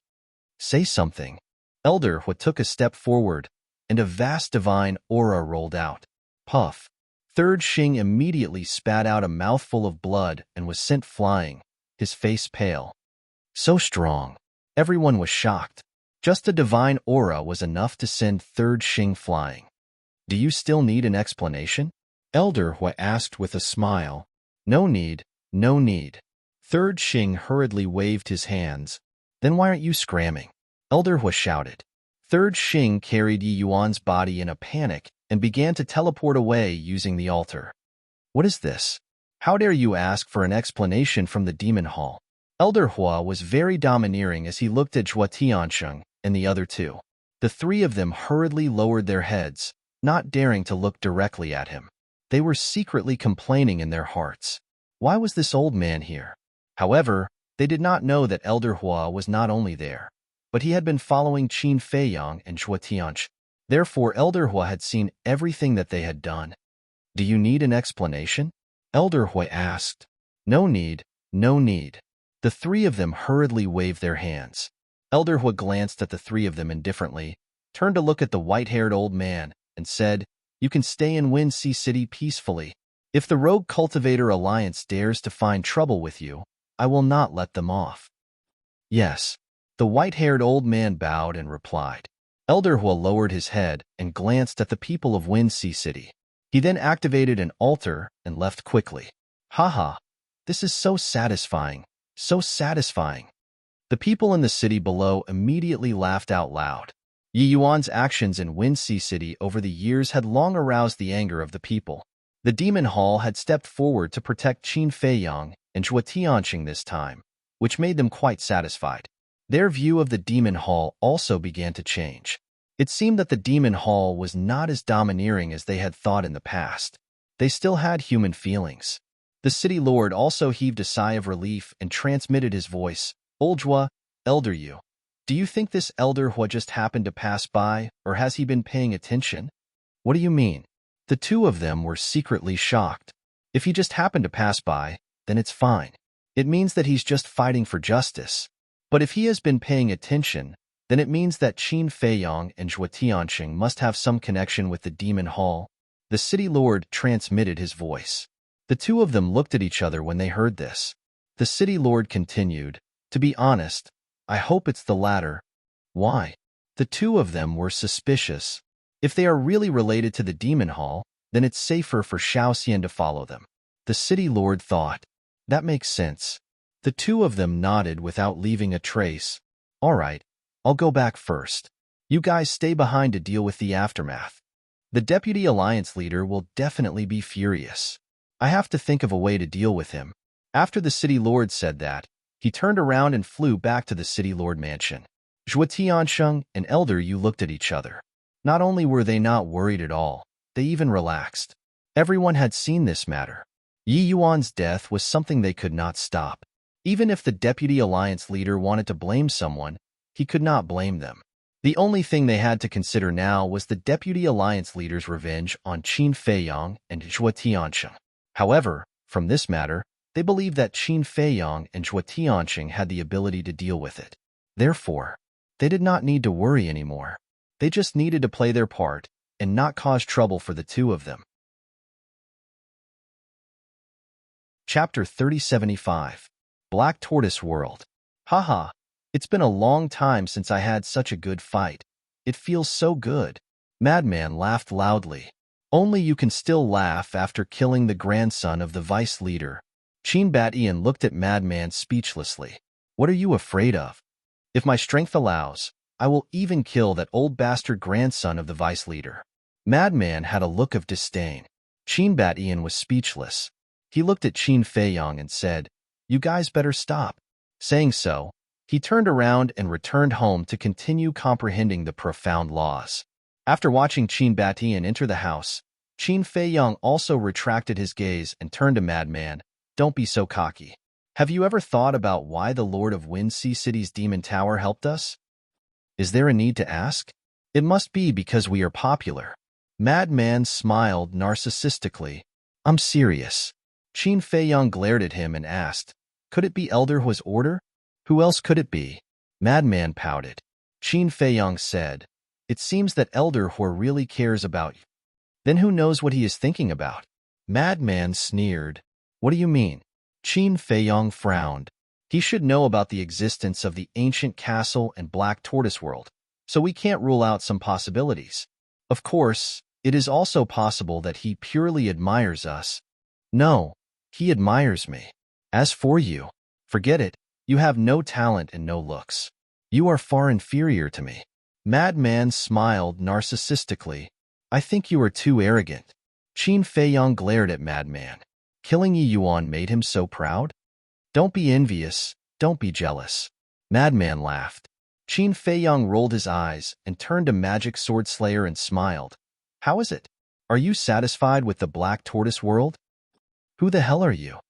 "Say something." Elder Hua took a step forward, and a vast divine aura rolled out. Puff. Third Xing immediately spat out a mouthful of blood and was sent flying, his face pale. So strong. Everyone was shocked. Just a divine aura was enough to send Third Xing flying. "Do you still need an explanation?" Elder Hua asked with a smile. "No need, no need." Third Xing hurriedly waved his hands. "Then why aren't you scramming?" Elder Hua shouted. Third Xing carried Yi Yuan's body in a panic and began to teleport away using the altar. "What is this? How dare you ask for an explanation from the demon hall?" Elder Hua was very domineering as he looked at Zhuo Tiansheng and the other two. The three of them hurriedly lowered their heads, not daring to look directly at him. They were secretly complaining in their hearts. Why was this old man here? However, they did not know that Elder Hua was not only there, but he had been following Qin Feiyang and Zhuo Tiansh. Therefore, Elder Hua had seen everything that they had done. "Do you need an explanation?" Elder Hua asked. "No need, no need." The three of them hurriedly waved their hands. Elder Hua glanced at the three of them indifferently, turned to look at the white-haired old man, and said, "You can stay in Winxi City peacefully. If the Rogue Cultivator Alliance dares to find trouble with you, I will not let them off." "Yes." The white-haired old man bowed and replied. Elder Hua lowered his head and glanced at the people of Winxi City. He then activated an altar and left quickly. "Haha, this is so satisfying, so satisfying." The people in the city below immediately laughed out loud. Yi Yuan's actions in Winxi City over the years had long aroused the anger of the people. The Demon Hall had stepped forward to protect Qin Feiyang and Zhuo Tianxing this time, which made them quite satisfied. Their view of the Demon Hall also began to change. It seemed that the Demon Hall was not as domineering as they had thought in the past. They still had human feelings. The city lord also heaved a sigh of relief and transmitted his voice. "Old Zhuo, Elder Yu, do you think this Elder Hua just happened to pass by, or has he been paying attention?" "What do you mean?" The two of them were secretly shocked. If he just happened to pass by, then it's fine. It means that he's just fighting for justice. But if he has been paying attention, then it means that Qin Feiyang and Zhuo Tianxing must have some connection with the Demon Hall. The city lord transmitted his voice. The two of them looked at each other when they heard this. The city lord continued, "To be honest, I hope it's the latter." "Why?" The two of them were suspicious. If they are really related to the Demon Hall, then it's safer for Shaoxian to follow them. The city lord thought. That makes sense. The two of them nodded without leaving a trace. "All right, I'll go back first. You guys stay behind to deal with the aftermath. The Deputy Alliance leader will definitely be furious. I have to think of a way to deal with him." After the city lord said that, he turned around and flew back to the city lord mansion. Zhuo Tiansheng and Elder Yu looked at each other. Not only were they not worried at all, they even relaxed. Everyone had seen this matter. Yi Yuan's death was something they could not stop. Even if the Deputy Alliance leader wanted to blame someone, he could not blame them. The only thing they had to consider now was the Deputy Alliance leader's revenge on Qin Feiyang and Zhuo Tiansheng. However, from this matter, they believed that Qin Feiyang and Zhuo Tianxing had the ability to deal with it. Therefore, they did not need to worry anymore. They just needed to play their part and not cause trouble for the two of them. Chapter 3075. Black Tortoise World. Haha, it's been a long time since I had such a good fight. It feels so good. Madman laughed loudly. Only you can still laugh after killing the grandson of the vice leader. Qin Batian looked at Madman speechlessly. What are you afraid of? If my strength allows, I will even kill that old bastard grandson of the vice leader. Madman had a look of disdain. Qin Bat Ian was speechless. He looked at Qin Feiyong and said, "You guys better stop." Saying so, he turned around and returned home to continue comprehending the profound laws. After watching Qin Bat Ian enter the house, Qin Feiyong also retracted his gaze and turned to Madman. "Don't be so cocky. Have you ever thought about why the Lord of Wind Sea City's Demon Tower helped us? Is there a need to ask? It must be because we are popular." Madman smiled narcissistically. "I'm serious." Qin Feiyong glared at him and asked, "Could it be Elder Hua's order? Who else could it be?" Madman pouted. Qin Feiyong said, "It seems that Elder Hua really cares about you. Then who knows what he is thinking about?" Madman sneered. "What do you mean?" Qin Feiyong frowned. "He should know about the existence of the ancient castle and Black Tortoise World, so we can't rule out some possibilities. Of course, it is also possible that he purely admires us." "No, he admires me. As for you, forget it. You have no talent and no looks. You are far inferior to me." Madman smiled narcissistically. "I think you are too arrogant." Qin Feiyong glared at Madman. Killing Yi Yuan made him so proud? "Don't be envious, don't be jealous." Madman laughed. Qin Feiyong rolled his eyes and turned to Magic Sword Slayer and smiled. "How is it? Are you satisfied with the Black Tortoise World?" "Who the hell are you?"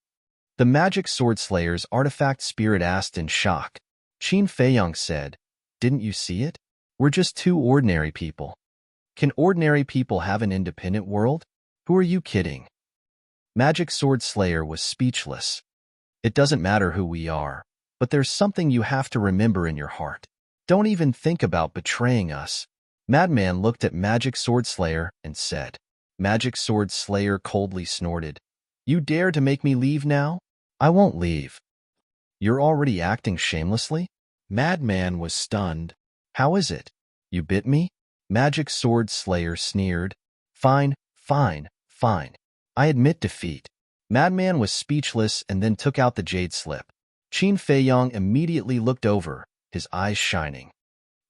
The Magic Sword Slayer's artifact spirit asked in shock. Qin Feiyong said, "Didn't you see it? We're just two ordinary people. Can ordinary people have an independent world? Who are you kidding?" Magic Sword Slayer was speechless. "It doesn't matter who we are, but there's something you have to remember in your heart. Don't even think about betraying us." Madman looked at Magic Sword Slayer and said. Magic Sword Slayer coldly snorted. "You dare to make me leave now? I won't leave." "You're already acting shamelessly?" Madman was stunned. "How is it? You bit me?" Magic Sword Slayer sneered. Fine, fine, fine. I admit defeat." Madman was speechless and then took out the jade slip. Qin Feiyong immediately looked over, his eyes shining.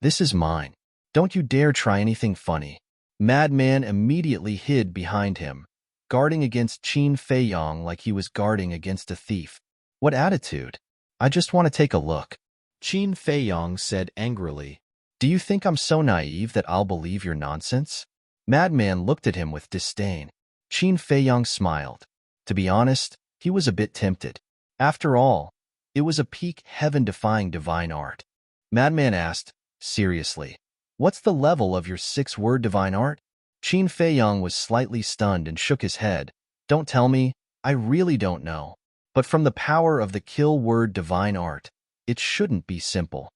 "This is mine. Don't you dare try anything funny." Madman immediately hid behind him, guarding against Qin Feiyong like he was guarding against a thief. "What attitude? I just want to take a look." Qin Feiyong said angrily. "Do you think I'm so naive that I'll believe your nonsense?" Madman looked at him with disdain. Qin Feiyong smiled. To be honest, he was a bit tempted. After all, it was a peak heaven-defying divine art. Madman asked, seriously, "What's the level of your 6-word divine art?" Qin Feiyong was slightly stunned and shook his head. "Don't tell me, I really don't know. But from the power of the kill word divine art, it shouldn't be simple."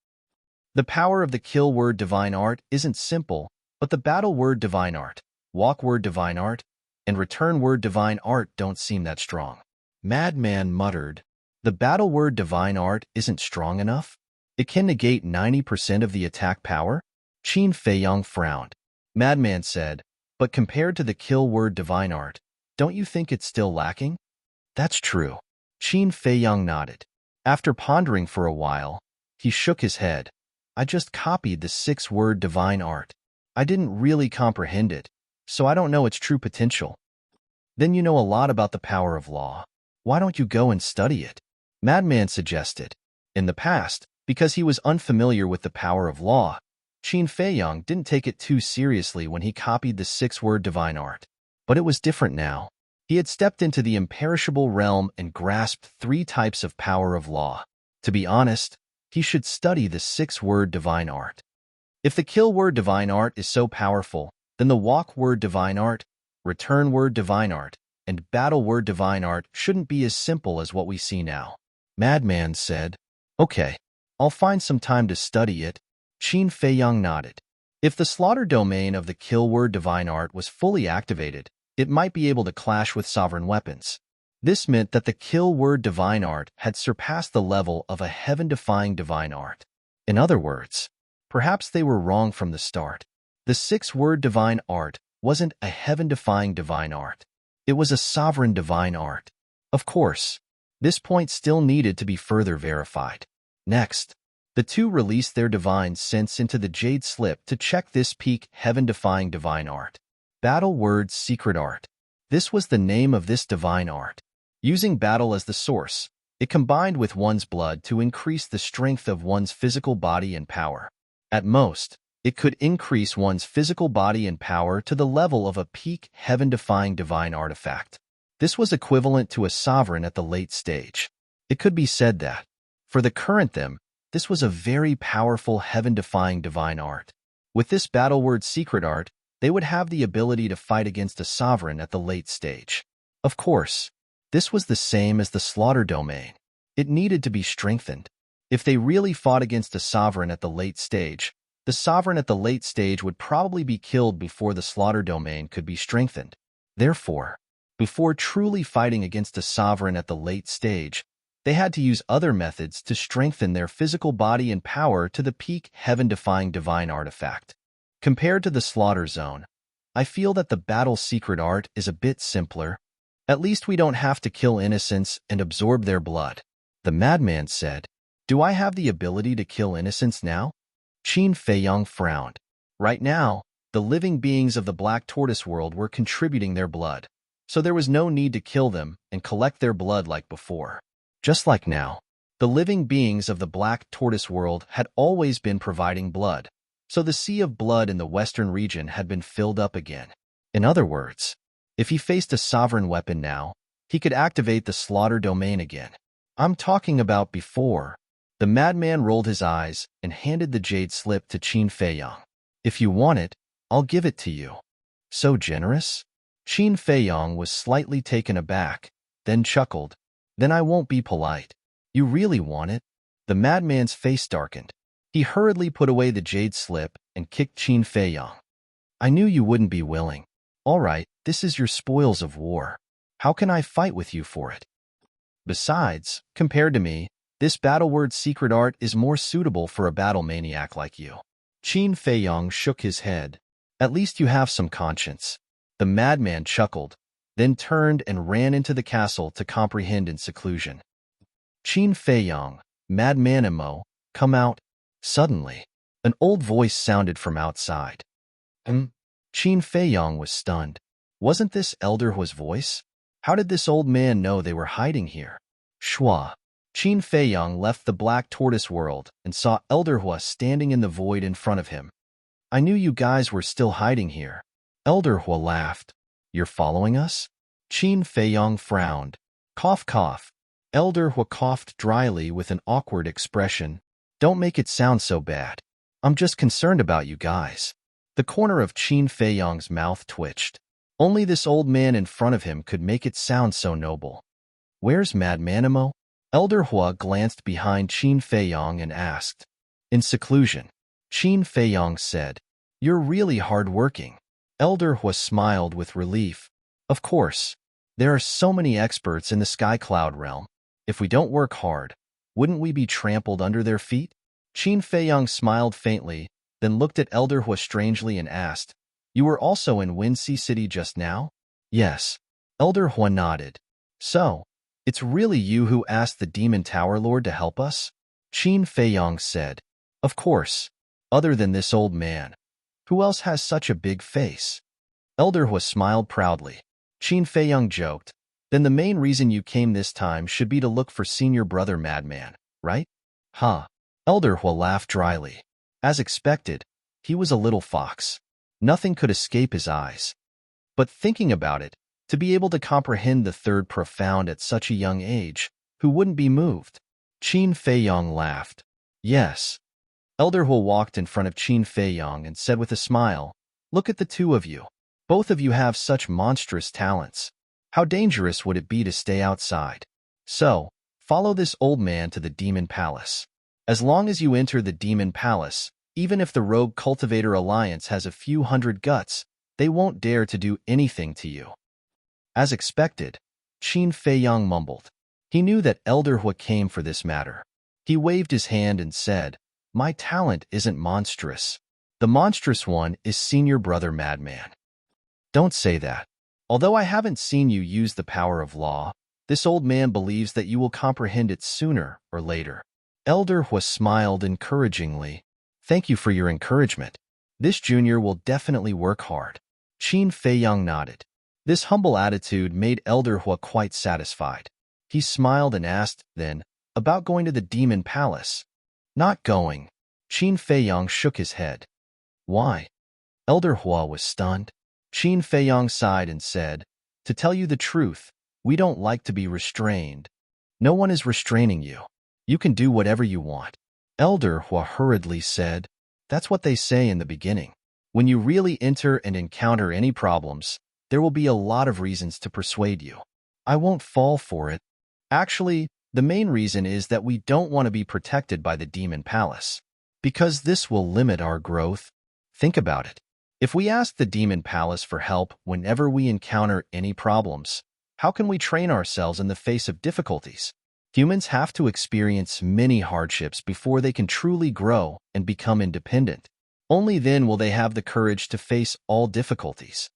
The power of the kill word divine art isn't simple, but the battle word divine art, walk word divine art, and return word divine art don't seem that strong. Madman muttered. "The battle word divine art isn't strong enough? It can negate 90% of the attack power?" Qin Feiyong frowned. Madman said, "But compared to the kill word divine art, don't you think it's still lacking?" "That's true." Qin Feiyong nodded. After pondering for a while, he shook his head. "I just copied the 6-word divine art. I didn't really comprehend it, so I don't know its true potential." "Then you know a lot about the power of law. Why don't you go and study it?" Madman suggested. In the past, because he was unfamiliar with the power of law, Qin Feiyong didn't take it too seriously when he copied the 6-word divine art. But it was different now. He had stepped into the imperishable realm and grasped 3 types of power of law. To be honest, he should study the 6-word divine art. If the kill word divine art is so powerful, then the walk word divine art, return word divine art, and battle word divine art shouldn't be as simple as what we see now. Madman said, "Okay, I'll find some time to study it." Qin Feiyong nodded. If the slaughter domain of the kill word divine art was fully activated, it might be able to clash with sovereign weapons. This meant that the kill word divine art had surpassed the level of a heaven-defying divine art. In other words, perhaps they were wrong from the start. The 6-word divine art wasn't a heaven-defying divine art. It was a sovereign divine art. Of course, this point still needed to be further verified. Next, the two released their divine sense into the jade slip to check this peak heaven-defying divine art. Battle Word's Secret Art. This was the name of this divine art. Using battle as the source, it combined with one's blood to increase the strength of one's physical body and power. At most, it could increase one's physical body and power to the level of a peak heaven-defying divine artifact. This was equivalent to a sovereign at the late stage. It could be said that, for the current them, this was a very powerful heaven-defying divine art. With this battle word secret art, they would have the ability to fight against a sovereign at the late stage. Of course, this was the same as the slaughter domain. It needed to be strengthened. If they really fought against a sovereign at the late stage, the sovereign at the late stage would probably be killed before the slaughter domain could be strengthened. Therefore, before truly fighting against a sovereign at the late stage, they had to use other methods to strengthen their physical body and power to the peak heaven-defying divine artifact. Compared to the slaughter zone, I feel that the battle secret art is a bit simpler. At least we don't have to kill innocents and absorb their blood. The madman said, "Do I have the ability to kill innocents now?" Qin Feiyang frowned. Right now, the living beings of the Black Tortoise world were contributing their blood, so there was no need to kill them and collect their blood like before. Just like now, the living beings of the Black Tortoise world had always been providing blood, so the sea of blood in the western region had been filled up again. In other words, if he faced a sovereign weapon now, he could activate the slaughter domain again. I'm talking about before. The madman rolled his eyes and handed the jade slip to Qin Feiyang. "If you want it, I'll give it to you." "So generous?" Qin Feiyang was slightly taken aback, then chuckled. "Then I won't be polite. You really want it?" The madman's face darkened. He hurriedly put away the jade slip and kicked Qin Feiyang. "I knew you wouldn't be willing. All right, this is your spoils of war. How can I fight with you for it? Besides, compared to me, this battle word secret art is more suitable for a battle maniac like you." Qin Feiyang shook his head. "At least you have some conscience." The madman chuckled, then turned and ran into the castle to comprehend in seclusion. "Qin Feiyang, madmanimo, come out." Suddenly, an old voice sounded from outside. Qin Feiyang was stunned. Wasn't this Elder Hua's voice? How did this old man know they were hiding here? Shua. Qin Feiyang left the Black Tortoise world and saw Elder Hua standing in the void in front of him. "I knew you guys were still hiding here." Elder Hua laughed. "You're following us?" Qin Feiyang frowned. Cough, cough. Elder Hua coughed dryly with an awkward expression. "Don't make it sound so bad. I'm just concerned about you guys." The corner of Qin Feiyang's mouth twitched. Only this old man in front of him could make it sound so noble. "Where's Madmanimo?" Elder Hua glanced behind Qin Feiyang and asked. "In seclusion." Qin Feiyang said, "You're really hard-working." Elder Hua smiled with relief. "Of course. There are so many experts in the Sky Cloud realm. If we don't work hard, wouldn't we be trampled under their feet?" Qin Feiyang smiled faintly, then looked at Elder Hua strangely and asked, "You were also in Windsea City just now?" "Yes." Elder Hua nodded. "So, it's really you who asked the Demon Tower Lord to help us?" Qin Feiyang said. "Of course. Other than this old man. Who else has such a big face?" Elder Hua smiled proudly. Qin Feiyang joked, "Then the main reason you came this time should be to look for Senior Brother Madman, right?" "Huh." Elder Hua laughed dryly. As expected, he was a little fox. Nothing could escape his eyes. But thinking about it, to be able to comprehend the third profound at such a young age, who wouldn't be moved? Qin Feiyang laughed. "Yes." Elder Hua walked in front of Qin Feiyang and said with a smile, "Look at the two of you. Both of you have such monstrous talents. How dangerous would it be to stay outside? So, follow this old man to the Demon Palace. As long as you enter the Demon Palace, even if the Rogue Cultivator Alliance has a few hundred guts, they won't dare to do anything to you." As expected, Qin Feiyang mumbled. He knew that Elder Hua came for this matter. He waved his hand and said, "My talent isn't monstrous. The monstrous one is Senior Brother Madman." "Don't say that. Although I haven't seen you use the power of law, this old man believes that you will comprehend it sooner or later." Elder Hua smiled encouragingly. "Thank you for your encouragement. This junior will definitely work hard." Qin Feiyang nodded. This humble attitude made Elder Hua quite satisfied. He smiled and asked, then, about going to the Demon Palace. Not going. Qin Feiyang shook his head. Why? Elder Hua was stunned. Qin Feiyang sighed and said, to tell you the truth, we don't like to be restrained. No one is restraining you. You can do whatever you want. Elder Hua hurriedly said, that's what they say in the beginning. When you really enter and encounter any problems, there will be a lot of reasons to persuade you. I won't fall for it. Actually, the main reason is that we don't want to be protected by the Demon Palace. Because this will limit our growth. Think about it. If we ask the Demon Palace for help whenever we encounter any problems, how can we train ourselves in the face of difficulties? Humans have to experience many hardships before they can truly grow and become independent. Only then will they have the courage to face all difficulties.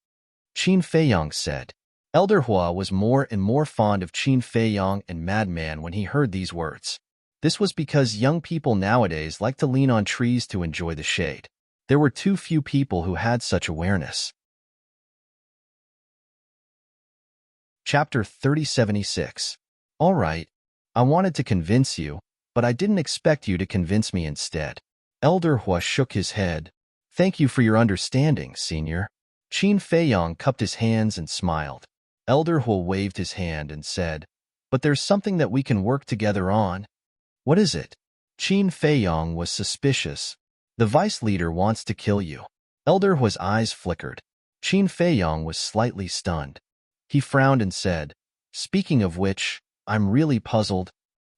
Qin Feiyang said. Elder Hua was more and more fond of Qin Feiyang and Madman when he heard these words. This was because young people nowadays like to lean on trees to enjoy the shade. There were too few people who had such awareness. Chapter 3076. All right, I wanted to convince you, but I didn't expect you to convince me instead. Elder Hua shook his head. Thank you for your understanding, Senior. Qin Feiyang cupped his hands and smiled. Elder Hua waved his hand and said, but there's something that we can work together on. What is it? Qin Feiyang was suspicious. The vice leader wants to kill you. Elder Hua's eyes flickered. Qin Feiyang was slightly stunned. He frowned and said, speaking of which, I'm really puzzled.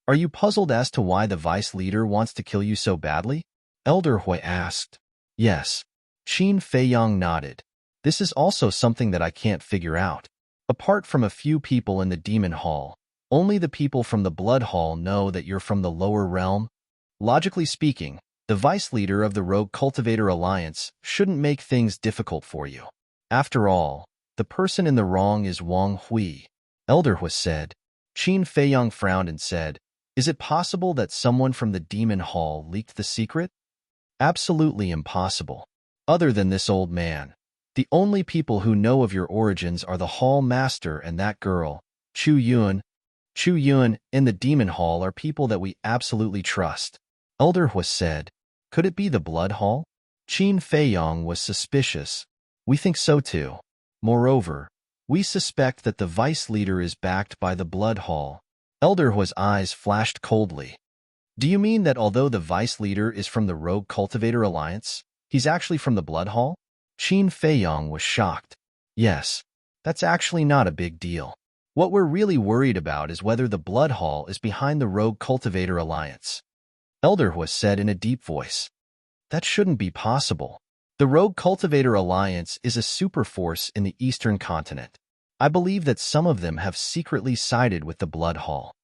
Are you puzzled as to why the vice leader wants to kill you so badly? Elder Hua asked. Yes. Qin Feiyang nodded. This is also something that I can't figure out. Apart from a few people in the Demon Hall, only the people from the Blood Hall know that you're from the lower realm. Logically speaking, the vice leader of the Rogue Cultivator Alliance shouldn't make things difficult for you. After all, the person in the wrong is Wang Hui. Elder Hua said. Qin Feiyang frowned and said, is it possible that someone from the Demon Hall leaked the secret? Absolutely impossible. Other than this old man, the only people who know of your origins are the Hall Master and that girl, Chu Yuan. Chu Yuan and the Demon Hall are people that we absolutely trust. Elder Hua said, could it be the Blood Hall? Qin Feiyang was suspicious. We think so too. Moreover, we suspect that the vice leader is backed by the Blood Hall. Elder Hua's eyes flashed coldly. Do you mean that although the vice leader is from the Rogue Cultivator Alliance, he's actually from the Blood Hall? Qin Feiyang was shocked. Yes, that's actually not a big deal. What we're really worried about is whether the Blood Hall is behind the Rogue Cultivator Alliance. Elder Hua said in a deep voice. That shouldn't be possible. The Rogue Cultivator Alliance is a superforce in the Eastern continent. I believe that some of them have secretly sided with the Blood Hall.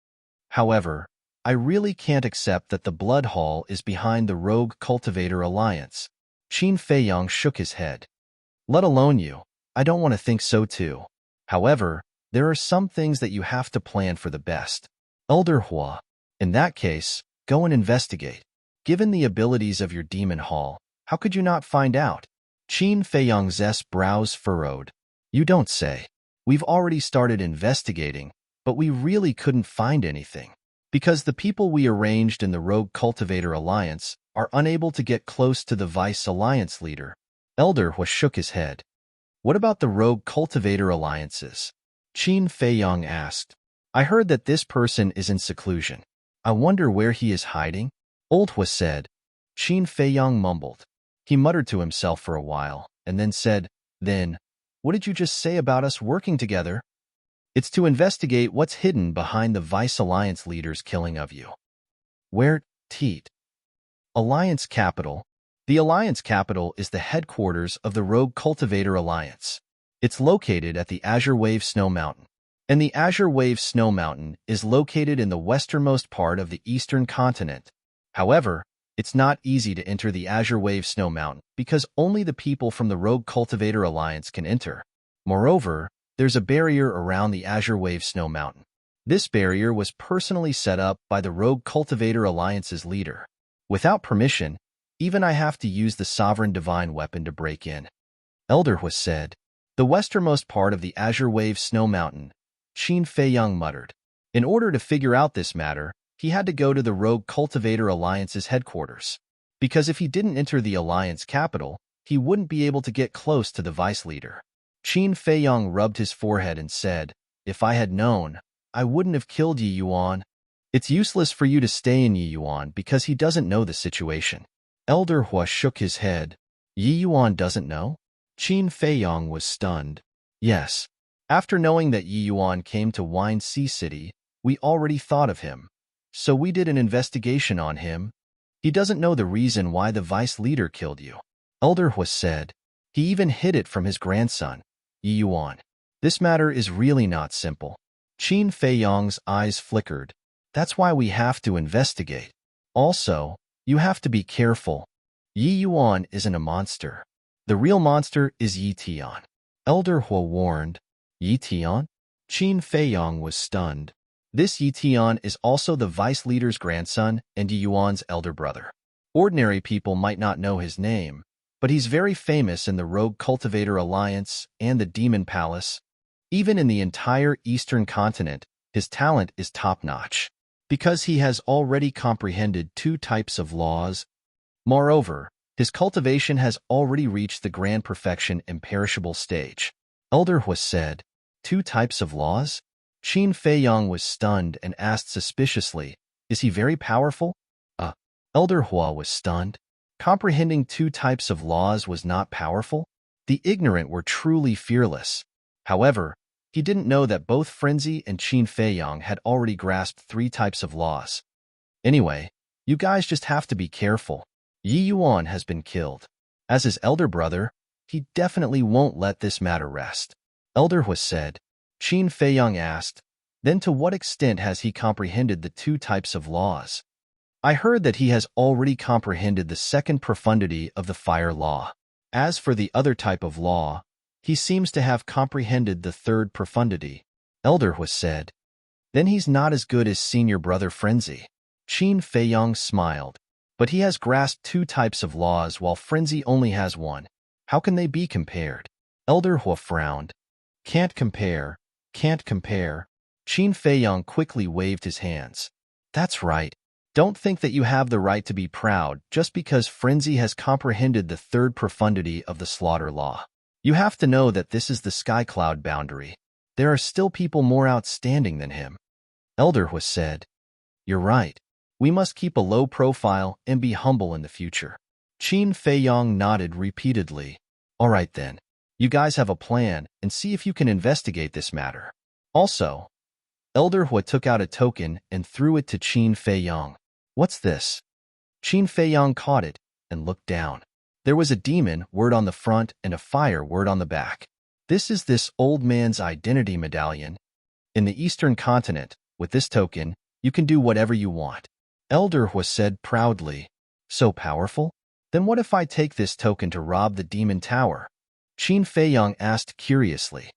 However, I really can't accept that the Blood Hall is behind the Rogue Cultivator Alliance. Qin Feiyang shook his head. Let alone you, I don't want to think so too. However, there are some things that you have to plan for the best. Elder Hua, in that case, go and investigate. Given the abilities of your Demon Hall, how could you not find out? Qin Feiyang's brows furrowed. You don't say. We've already started investigating, but we really couldn't find anything. Because the people we arranged in the Rogue Cultivator Alliance are unable to get close to the Vice Alliance leader. Elder Hua shook his head. What about the Rogue Cultivator Alliances? Qin Feiyang asked. I heard that this person is in seclusion. I wonder where he is hiding? Old Hua said. Qin Feiyang mumbled. He muttered to himself for a while, and then said, then, what did you just say about us working together? It's to investigate what's hidden behind the Vice Alliance leader's killing of you. Where, Teat? Alliance Capital. The Alliance Capital is the headquarters of the Rogue Cultivator Alliance. It's located at the Azure Wave Snow Mountain. And the Azure Wave Snow Mountain is located in the westernmost part of the eastern continent. However, it's not easy to enter the Azure Wave Snow Mountain because only the people from the Rogue Cultivator Alliance can enter. Moreover, there's a barrier around the Azure Wave Snow Mountain. This barrier was personally set up by the Rogue Cultivator Alliance's leader. Without permission, even I have to use the Sovereign Divine Weapon to break in. Elder Hua said. The westernmost part of the Azure Wave Snow Mountain, Qin Feiyang muttered. In order to figure out this matter, he had to go to the Rogue Cultivator Alliance's headquarters. Because if he didn't enter the Alliance capital, he wouldn't be able to get close to the vice leader. Qin Feiyang rubbed his forehead and said, "If I had known, I wouldn't have killed Yi Yuan. It's useless for you to stay in Yi Yuan because he doesn't know the situation." Elder Hua shook his head. Yi Yuan doesn't know? Qin Feiyang was stunned. Yes. After knowing that Yi Yuan came to Wine Sea City, we already thought of him. So we did an investigation on him. He doesn't know the reason why the vice leader killed you. Elder Hua said. He even hid it from his grandson, Yi Yuan. This matter is really not simple. Qin Feiyang's eyes flickered. That's why we have to investigate. Also, you have to be careful. Yi Yuan isn't a monster. The real monster is Yi Tian. Elder Hua warned. Yi Tian? Qin Feiyang was stunned. This Yi Tian is also the vice leader's grandson and Yi Yuan's elder brother. Ordinary people might not know his name, but he's very famous in the Rogue Cultivator Alliance and the Demon Palace. Even in the entire Eastern continent, his talent is top-notch, because he has already comprehended 2 types of laws. Moreover, his cultivation has already reached the grand perfection imperishable stage. Elder Hua said, 2 types of laws? Qin Feiyang was stunned and asked suspiciously, is he very powerful? Elder Hua was stunned. Comprehending 2 types of laws was not powerful? The ignorant were truly fearless. However, he didn't know that both Frenzy and Qin Feiyang had already grasped 3 types of laws. Anyway, you guys just have to be careful. Yi Yuan has been killed. As his elder brother, he definitely won't let this matter rest. Elder Hua said. Qin Feiyang asked, then to what extent has he comprehended the 2 types of laws? I heard that he has already comprehended the 2nd profundity of the fire law. As for the other type of law, he seems to have comprehended the 3rd profundity. Elder Hua said. Then he's not as good as senior brother Frenzy. Qin Feiyang smiled. But he has grasped 2 types of laws while Frenzy only has 1. How can they be compared? Elder Hua frowned. Can't compare. Can't compare. Qin Feiyang quickly waved his hands. That's right. Don't think that you have the right to be proud just because Frenzy has comprehended the 3rd profundity of the slaughter law. You have to know that this is the sky cloud boundary. There are still people more outstanding than him. Elder Hua said. You're right. We must keep a low profile and be humble in the future. Qin Feiyang nodded repeatedly. All right then. You guys have a plan and see if you can investigate this matter. Also, Elder Hua took out a token and threw it to Qin Feiyang. What's this? Qin Feiyang caught it and looked down. There was a demon word on the front and a fire word on the back. This is this old man's identity medallion. In the Eastern continent, with this token, you can do whatever you want. Elder Hua said proudly. So powerful? Then what if I take this token to rob the demon tower? Qin Feiyang asked curiously.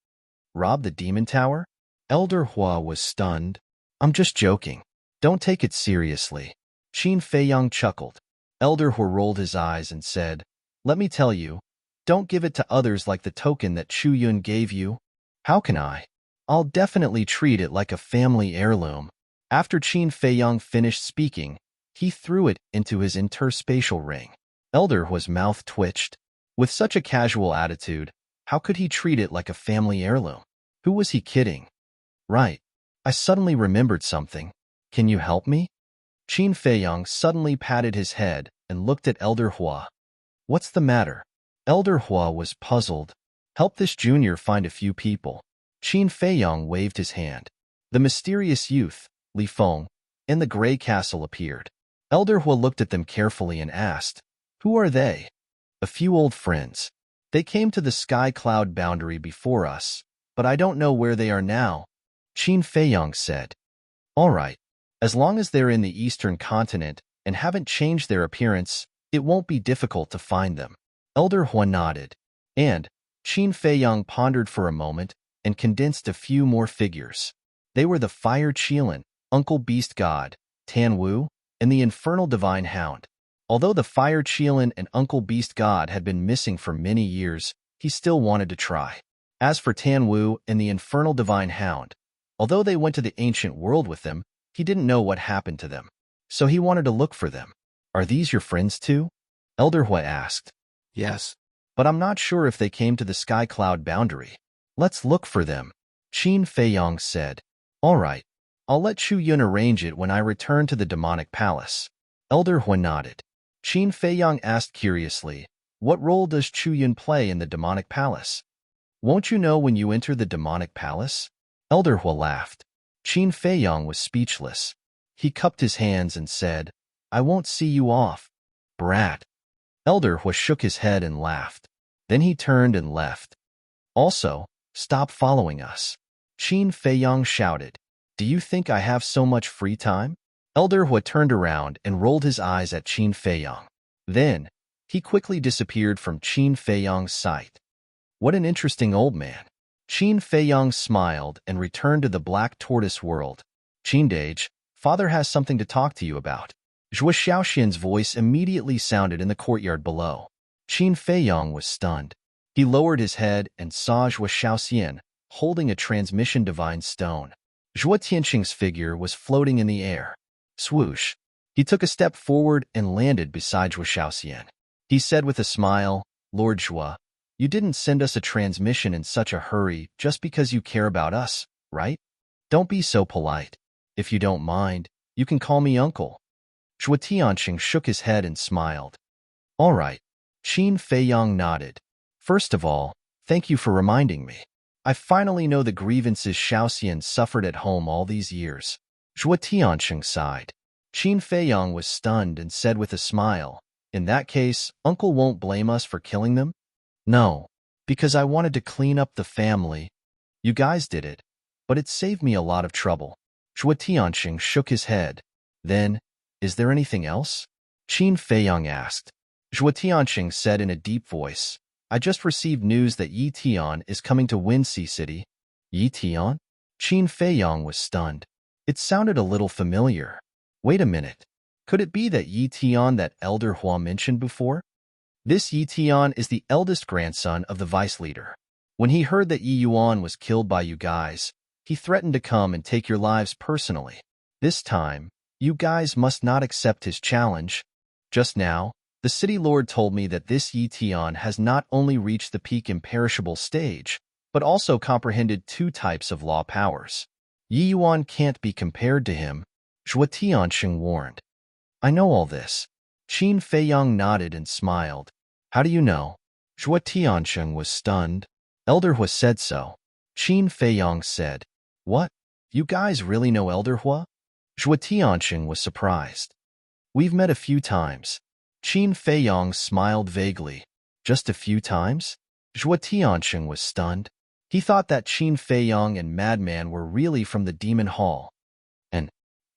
Rob the demon tower? Elder Hua was stunned. I'm just joking. Don't take it seriously. Qin Feiyang chuckled. Elder Hua rolled his eyes and said, let me tell you, don't give it to others like the token that Chu Yun gave you. How can I? I'll definitely treat it like a family heirloom. After Qin Feiyang finished speaking, he threw it into his interspatial ring. Elder Hua's mouth twitched. With such a casual attitude, how could he treat it like a family heirloom? Who was he kidding? Right. I suddenly remembered something. Can you help me? Qin Feiyang suddenly patted his head and looked at Elder Hua. What's the matter? Elder Hua was puzzled. Help this junior find a few people. Qin Feiyang waved his hand. The mysterious youth, Li Feng, and the gray castle appeared. Elder Hua looked at them carefully and asked, who are they? A few old friends. They came to the sky cloud boundary before us, but I don't know where they are now. Qin Feiyang said. All right. As long as they're in the Eastern continent and haven't changed their appearance, it won't be difficult to find them. Elder Hua nodded, and Qin Feiyang pondered for a moment and condensed a few more figures. They were the Fire Qilin, Uncle Beast God, Tan Wu, and the Infernal Divine Hound. Although the Fire Qilin and Uncle Beast God had been missing for many years, he still wanted to try. As for Tan Wu and the infernal divine hound, although they went to the ancient world with them, he didn't know what happened to them. So he wanted to look for them. Are these your friends too? Elder Hua asked. Yes. But I'm not sure if they came to the sky cloud boundary. Let's look for them, Qin Feiyong said. All right, I'll let Chu Yun arrange it when I return to the demonic palace. Elder Hua nodded. Qin Feiyong asked curiously, what role does Chu Yun play in the demonic palace? Won't you know when you enter the demonic palace? Elder Hua laughed. Qin Feiyong was speechless. He cupped his hands and said, I won't see you off, brat. Elder Hua shook his head and laughed. Then he turned and left. Also, stop following us. Qin Feiyong shouted. Do you think I have so much free time? Elder Hua turned around and rolled his eyes at Qin Feiyong. Then, he quickly disappeared from Qin Feiyong's sight. What an interesting old man. Qin Feiyong smiled and returned to the black tortoise world. Qindage, father has something to talk to you about. Zhuo Xiaoxian's voice immediately sounded in the courtyard below. Qin Feiyong was stunned. He lowered his head and saw Zhuo Xiaoxian holding a transmission divine stone. Zhuo Tianqing's figure was floating in the air. Swoosh. He took a step forward and landed beside Zhuo Xiaoxian. He said with a smile, Lord Zhuo, you didn't send us a transmission in such a hurry just because you care about us, right? Don't be so polite. If you don't mind, you can call me uncle. Zhuo Tianqing shook his head and smiled. All right. Qin Feiyong nodded. First of all, thank you for reminding me. I finally know the grievances Xiaoxian suffered at home all these years. Zhuo Tianqing sighed. Qin Feiyong was stunned and said with a smile, in that case, uncle won't blame us for killing them? No, because I wanted to clean up the family. You guys did it, but it saved me a lot of trouble. Zhuo Tianqing shook his head. Then, is there anything else? Qin Feiyong asked. Zhuo Tianqing said in a deep voice, I just received news that Yi Tian is coming to Winxi City. Yi Tian? Qin Feiyong was stunned. It sounded a little familiar. Wait a minute. Could it be that Yi Tian that Elder Hua mentioned before? This Yi Tian is the eldest grandson of the vice leader. When he heard that Yi Yuan was killed by you guys, he threatened to come and take your lives personally. This time, you guys must not accept his challenge. Just now, the city lord told me that this Yi Tian has not only reached the peak imperishable stage, but also comprehended 2 types of law powers. Yi Yuan can't be compared to him, Zhuo Tianqing warned. I know all this. Qin Feiyong nodded and smiled. How do you know? Zhuo Tianqing was stunned. Elder Hua said so. Qin Feiyong said, What? You guys really know Elder Hua? Zhuo Tianqing was surprised. We've met a few times. Qin Feiyong smiled vaguely. Just a few times? Zhuo Tianqing was stunned. He thought that Qin Feiyong and Madman were really from the Demon Hall. And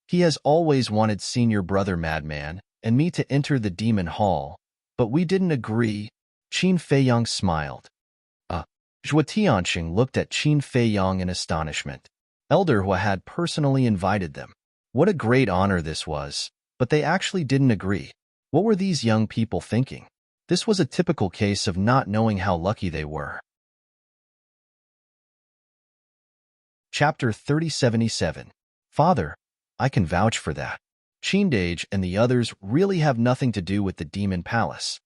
he has always wanted senior brother Madman and me to enter the Demon Hall, but we didn't agree. Qin Feiyong smiled. Zhuo Tianqing looked at Qin Feiyong in astonishment. Elder Hua had personally invited them. What a great honor this was, but they actually didn't agree. What were these young people thinking? This was a typical case of not knowing how lucky they were. Chapter 3077. Father, I can vouch for that. Qindage and the others really have nothing to do with the Demon Palace.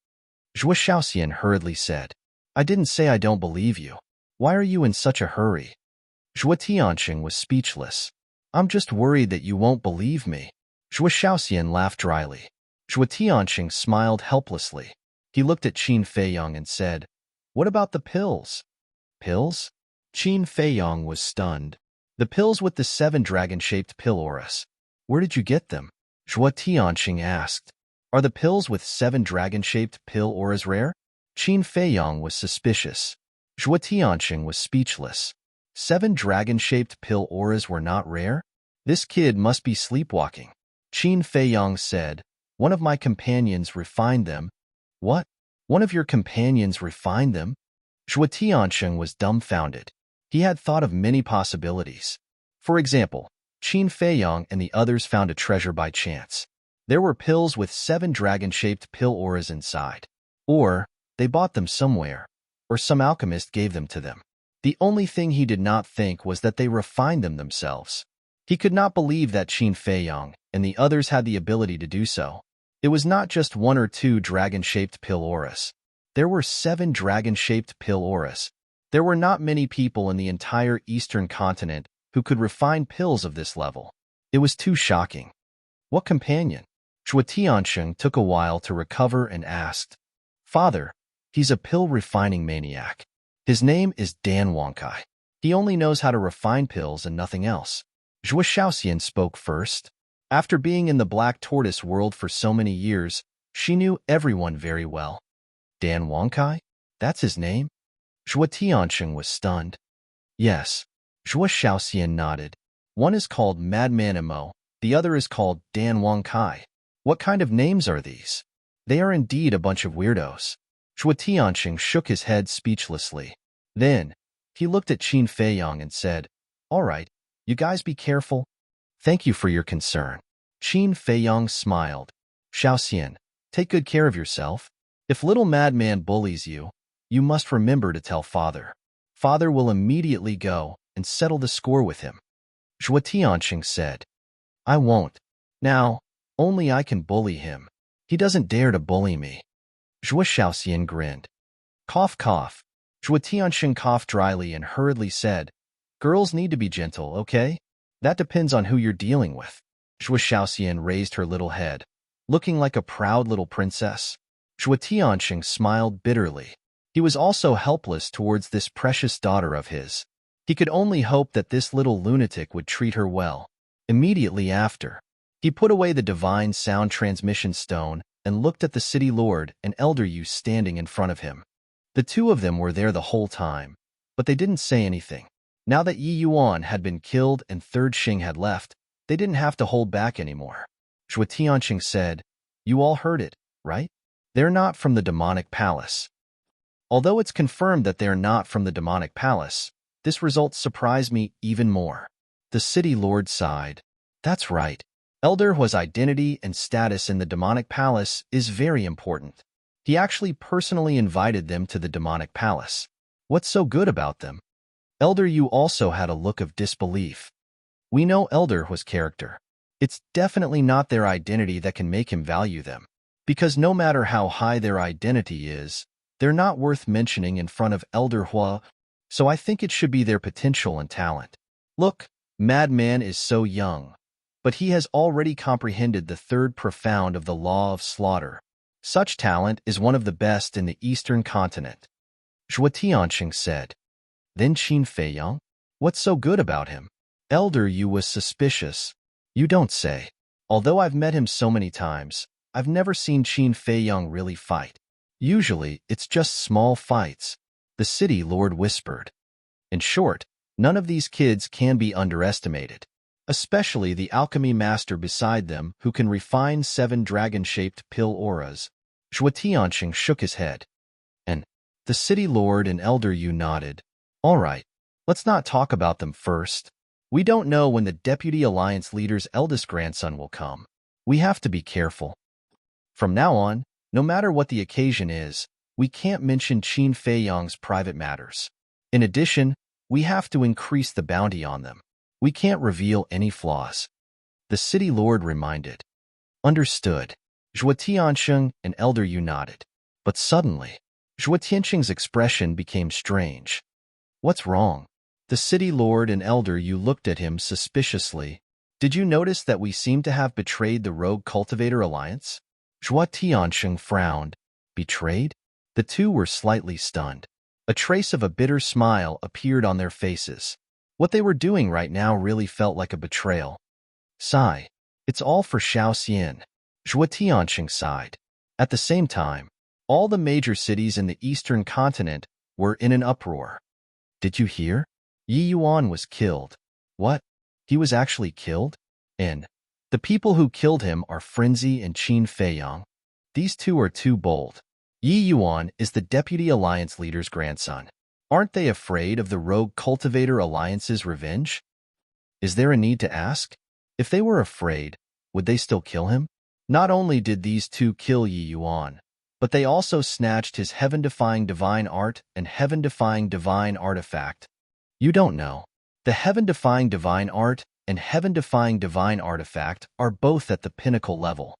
Zhuo Xiaoxian hurriedly said, I didn't say I don't believe you. Why are you in such a hurry? Zhuo Tianqing was speechless. I'm just worried that you won't believe me. Zhuo Xiaoxian laughed dryly. Zhuo Tianqing smiled helplessly. He looked at Qin Feiyong and said, What about the pills? Pills? Qin Feiyong was stunned. The pills with the 7 dragon-shaped pill auras. Where did you get them? Zhuo Tianqing asked. Are the pills with 7 dragon-shaped pill auras rare? Qin Feiyong was suspicious. Zhuo Tianqing was speechless. 7 dragon-shaped pill auras were not rare? This kid must be sleepwalking. Qin Feiyong said, One of my companions refined them. What? One of your companions refined them? Zhuo Tianqing was dumbfounded. He had thought of many possibilities. For example, Qin Feiyong and the others found a treasure by chance. There were pills with 7 dragon-shaped pill auras inside. Or, they bought them somewhere, or some alchemist gave them to them. The only thing he did not think was that they refined them themselves. He could not believe that Qin Feiyang and the others had the ability to do so. It was not just one or two dragon-shaped pill auras. There were 7 dragon-shaped pill auras. There were not many people in the entire eastern continent who could refine pills of this level. It was too shocking. What companion? Zhuo Tiansheng took a while to recover and asked, Father, he's a pill-refining maniac. His name is Dan Wangkai. He only knows how to refine pills and nothing else. Zhuo Shaoxian spoke first. After being in the Black Tortoise world for so many years, she knew everyone very well. Dan Wangkai? That's his name? Zhuo Tiansheng was stunned. Yes. Zhuo Shaoxian nodded. One is called Madman Imo, the other is called Dan Wangkai. What kind of names are these? They are indeed a bunch of weirdos. Zhuo Tiansheng shook his head speechlessly. Then, he looked at Qin Feiyang and said, All right, you guys be careful. Thank you for your concern. Qin Feiyang smiled. Shaoxian, take good care of yourself. If little madman bullies you, you must remember to tell father. Father will immediately go and settle the score with him. Zhuo Tiansheng said, I won't. Now, only I can bully him. He doesn't dare to bully me. Zhuo Shaoxian grinned. Cough, cough. Zhuo Tiansheng coughed dryly and hurriedly said, Girls need to be gentle, okay? That depends on who you're dealing with. Zhuo Shaoxian raised her little head, looking like a proud little princess. Zhuo Tiansheng smiled bitterly. He was also helpless towards this precious daughter of his. He could only hope that this little lunatic would treat her well. Immediately after, he put away the divine sound transmission stone and looked at the city lord and elder youth standing in front of him. The two of them were there the whole time, but they didn't say anything. Now that Yi Yuan had been killed and Third Xing had left, they didn't have to hold back anymore. Zhuo Tianqing said, You all heard it, right? They're not from the demonic palace. Although it's confirmed that they're not from the demonic palace, this result surprised me even more. The city lord sighed. That's right. Elder Hua's identity and status in the demonic palace is very important. He actually personally invited them to the demonic palace. What's so good about them? Elder Yu also had a look of disbelief. We know Elder Hua's character. It's definitely not their identity that can make him value them. Because no matter how high their identity is, they're not worth mentioning in front of Elder Hua, so I think it should be their potential and talent. Look, Madman is so young, but he has already comprehended the third profound of the law of slaughter. Such talent is one of the best in the eastern continent. Zhuo Tianqing said. Then Qin Feiyang? What's so good about him? Elder Yu was suspicious. You don't say. Although I've met him so many times, I've never seen Qin Feiyang really fight. Usually, it's just small fights. The city lord whispered. In short, none of these kids can be underestimated. Especially the alchemy master beside them who can refine 7 dragon-shaped pill auras. Zhuo Tianqing shook his head. And the city lord and elder Yu nodded. All right, let's not talk about them first. We don't know when the Deputy Alliance leader's eldest grandson will come. We have to be careful. From now on, no matter what the occasion is, we can't mention Qin Feiyang's private matters. In addition, we have to increase the bounty on them. We can't reveal any flaws. The city lord reminded. Understood. Zhuo Tiansheng and elder Yu nodded. But suddenly, Zhuo Tianqing's expression became strange. What's wrong? The city lord and elder Yu looked at him suspiciously. Did you notice that we seem to have betrayed the rogue cultivator alliance? Zhuo Tiansheng frowned. Betrayed? The two were slightly stunned. A trace of a bitter smile appeared on their faces. What they were doing right now really felt like a betrayal. Sigh. It's all for Shaoxian. Zhuo Tianqing sighed. At the same time, all the major cities in the eastern continent were in an uproar. Did you hear? Yi Yuan was killed. What? He was actually killed? And the people who killed him are Frenzy and Qin Feiyang. These two are too bold. Yi Yuan is the Deputy Alliance leader's grandson. Aren't they afraid of the rogue cultivator alliance's revenge? Is there a need to ask? If they were afraid, would they still kill him? Not only did these two kill Yi Yuan, but they also snatched his heaven-defying divine art and heaven-defying divine artifact, You don't know. The heaven-defying divine art and heaven-defying divine artifact are both at the pinnacle level.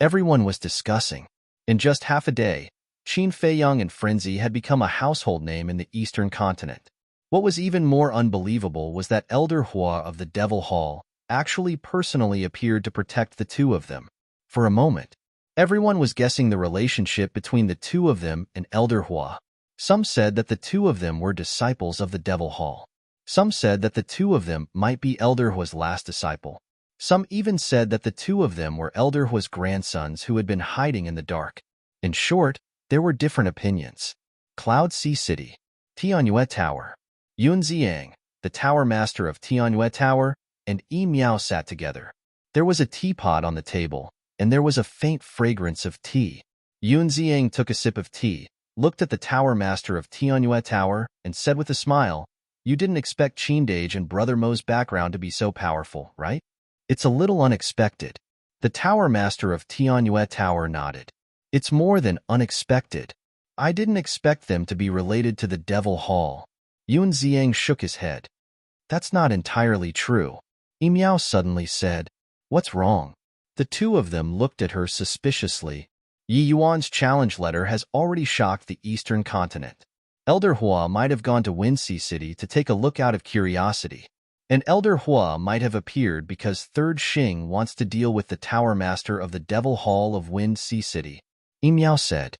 Everyone was discussing. In just half a day, Qin Feiyang and Frenzy had become a household name in the Eastern continent. What was even more unbelievable was that Elder Hua of the Devil Hall actually personally appeared to protect the two of them. For a moment, everyone was guessing the relationship between the two of them and Elder Hua. Some said that the two of them were disciples of the Devil Hall. Some said that the two of them might be Elder Hua's last disciple. Some even said that the two of them were Elder Hua's grandsons who had been hiding in the dark. In short, there were different opinions. Cloud Sea City, Tianyue Tower. Yun Ziang, the tower master of Tianyue Tower, and Yi Miao sat together. There was a teapot on the table, and there was a faint fragrance of tea. Yun Ziang took a sip of tea, looked at the tower master of Tianyue Tower, and said with a smile, "You didn't expect Qindage and Brother Mo's background to be so powerful, right?" "It's a little unexpected." The tower master of Tianyue Tower nodded. "It's more than unexpected. I didn't expect them to be related to the Devil Hall." Yun Ziang shook his head. "That's not entirely true." Yi Miao suddenly said, "What's wrong?" The two of them looked at her suspiciously. Yi Yuan's challenge letter has already shocked the Eastern continent. Elder Hua might have gone to Windsea City to take a look out of curiosity. And Elder Hua might have appeared because Third Xing wants to deal with the Tower Master of the Devil Hall of Windsea City. Yi Miao said,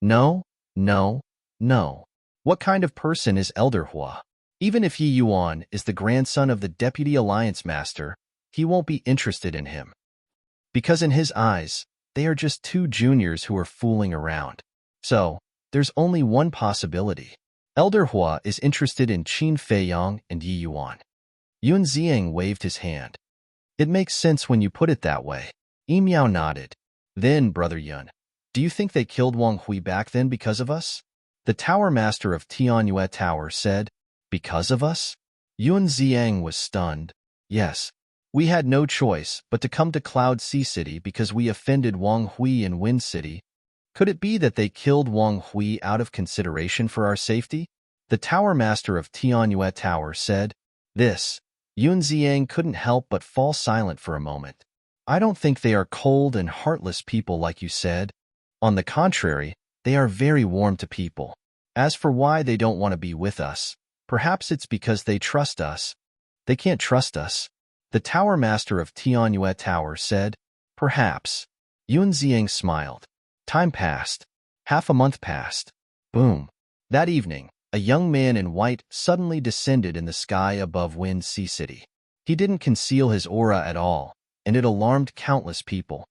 "No, no, no. What kind of person is Elder Hua? Even if Yi Yuan is the grandson of the Deputy Alliance Master, he won't be interested in him. Because in his eyes, they are just two juniors who are fooling around. So, there's only one possibility. Elder Hua is interested in Qin Feiyang and Yi Yuan." Yun Ziang waved his hand. "It makes sense when you put it that way." Yi Miao nodded. "Then, Brother Yun, do you think they killed Wang Hui back then because of us?" The Tower Master of Tianyue Tower said, "Because of us?" Yun Ziang was stunned. "Yes. We had no choice but to come to Cloud Sea City because we offended Wang Hui in Wind City. Could it be that they killed Wang Hui out of consideration for our safety?" The Tower Master of Tianyue Tower said. This. Yun Ziang couldn't help but fall silent for a moment. "I don't think they are cold and heartless people like you said. On the contrary, they are very warm to people. As for why they don't want to be with us, perhaps it's because they trust us." "They can't trust us." The Tower Master of Tianyue Tower said. "Perhaps." Yun Ziang smiled. Time passed. Half a month passed. Boom. That evening, a young man in white suddenly descended in the sky above Windsea City. He didn't conceal his aura at all, and it alarmed countless people.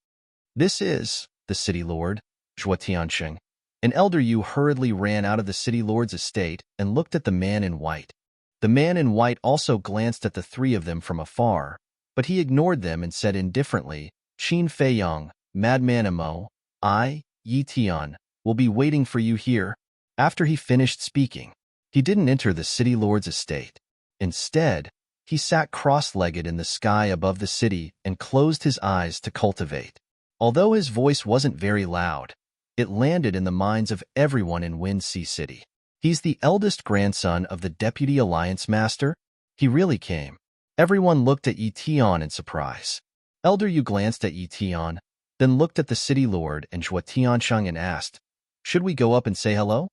"This is the City Lord, Zhuo Tianxing." An elder Yu hurriedly ran out of the City Lord's estate and looked at the man in white. The man in white also glanced at the three of them from afar, but he ignored them and said indifferently, "Qin Feiyang, Madman Amo, I, Yi Tian, will be waiting for you here." After he finished speaking, he didn't enter the City Lord's estate. Instead, he sat cross-legged in the sky above the city and closed his eyes to cultivate. Although his voice wasn't very loud, it landed in the minds of everyone in Windsea City. "He's the eldest grandson of the Deputy Alliance Master? He really came." Everyone looked at Yi Tian in surprise. Elder Yu glanced at Yi Tian, then looked at the City Lord and Zhuo Tiansheng and asked, "Should we go up and say hello?"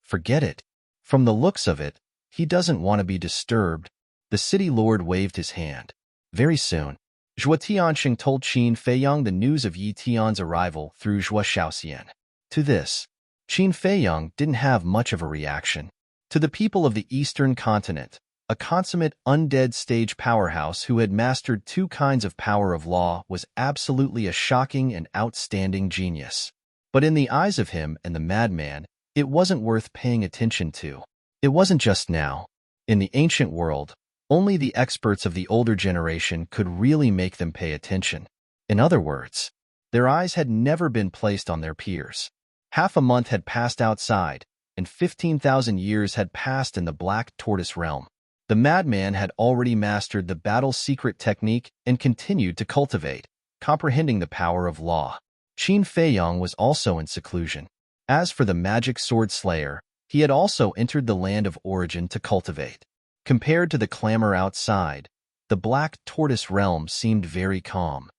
"Forget it. From the looks of it, he doesn't want to be disturbed." The City Lord waved his hand. Very soon, Zhuo Tianxing told Qin Feiyang the news of Yi Tian's arrival through Zhuo Shaoxian. To this, Qin Feiyang didn't have much of a reaction. To the people of the Eastern continent, a consummate undead stage powerhouse who had mastered two kinds of power of law was absolutely a shocking and outstanding genius. But in the eyes of him and the madman, it wasn't worth paying attention to. It wasn't just now. In the ancient world, only the experts of the older generation could really make them pay attention. In other words, their eyes had never been placed on their peers. Half a month had passed outside, and 15,000 years had passed in the Black Tortoise realm. The madman had already mastered the battle secret technique and continued to cultivate, comprehending the power of law. Qin Feiyang was also in seclusion. As for the magic sword slayer, he had also entered the land of origin to cultivate. Compared to the clamor outside, the Black Tortoise realm seemed very calm.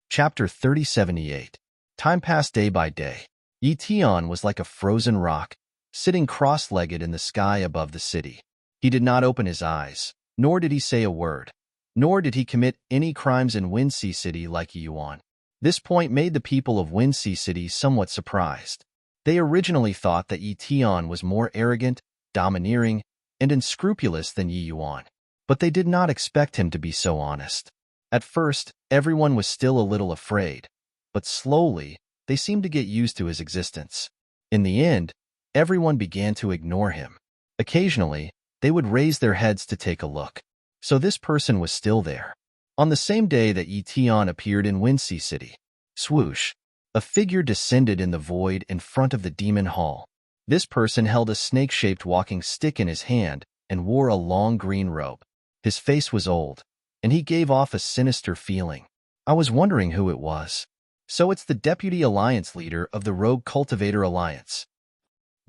Chapter 3078. Time passed day by day. Yi Tian was like a frozen rock, sitting cross-legged in the sky above the city. He did not open his eyes, nor did he say a word, nor did he commit any crimes in Windsea City like Yuan. This point made the people of Windsea City somewhat surprised. They originally thought that Yi Tian was more arrogant, domineering, and unscrupulous than Yi Yuan, but they did not expect him to be so honest. At first, everyone was still a little afraid, but slowly, they seemed to get used to his existence. In the end, everyone began to ignore him. Occasionally, they would raise their heads to take a look. So this person was still there. On the same day that Yi Tian appeared in Windsea City, swoosh, a figure descended in the void in front of the demon hall. This person held a snake-shaped walking stick in his hand and wore a long green robe. His face was old, and he gave off a sinister feeling. I was wondering who it was. So it's the Deputy Alliance Leader of the Rogue Cultivator Alliance.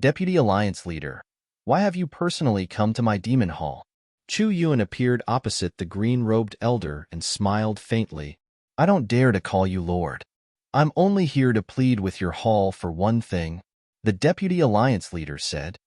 Deputy Alliance Leader, why have you personally come to my demon hall? Chu Yuan appeared opposite the green-robed elder and smiled faintly. I don't dare to call you Lord. I'm only here to plead with your hall for one thing, the Deputy Alliance Leader said.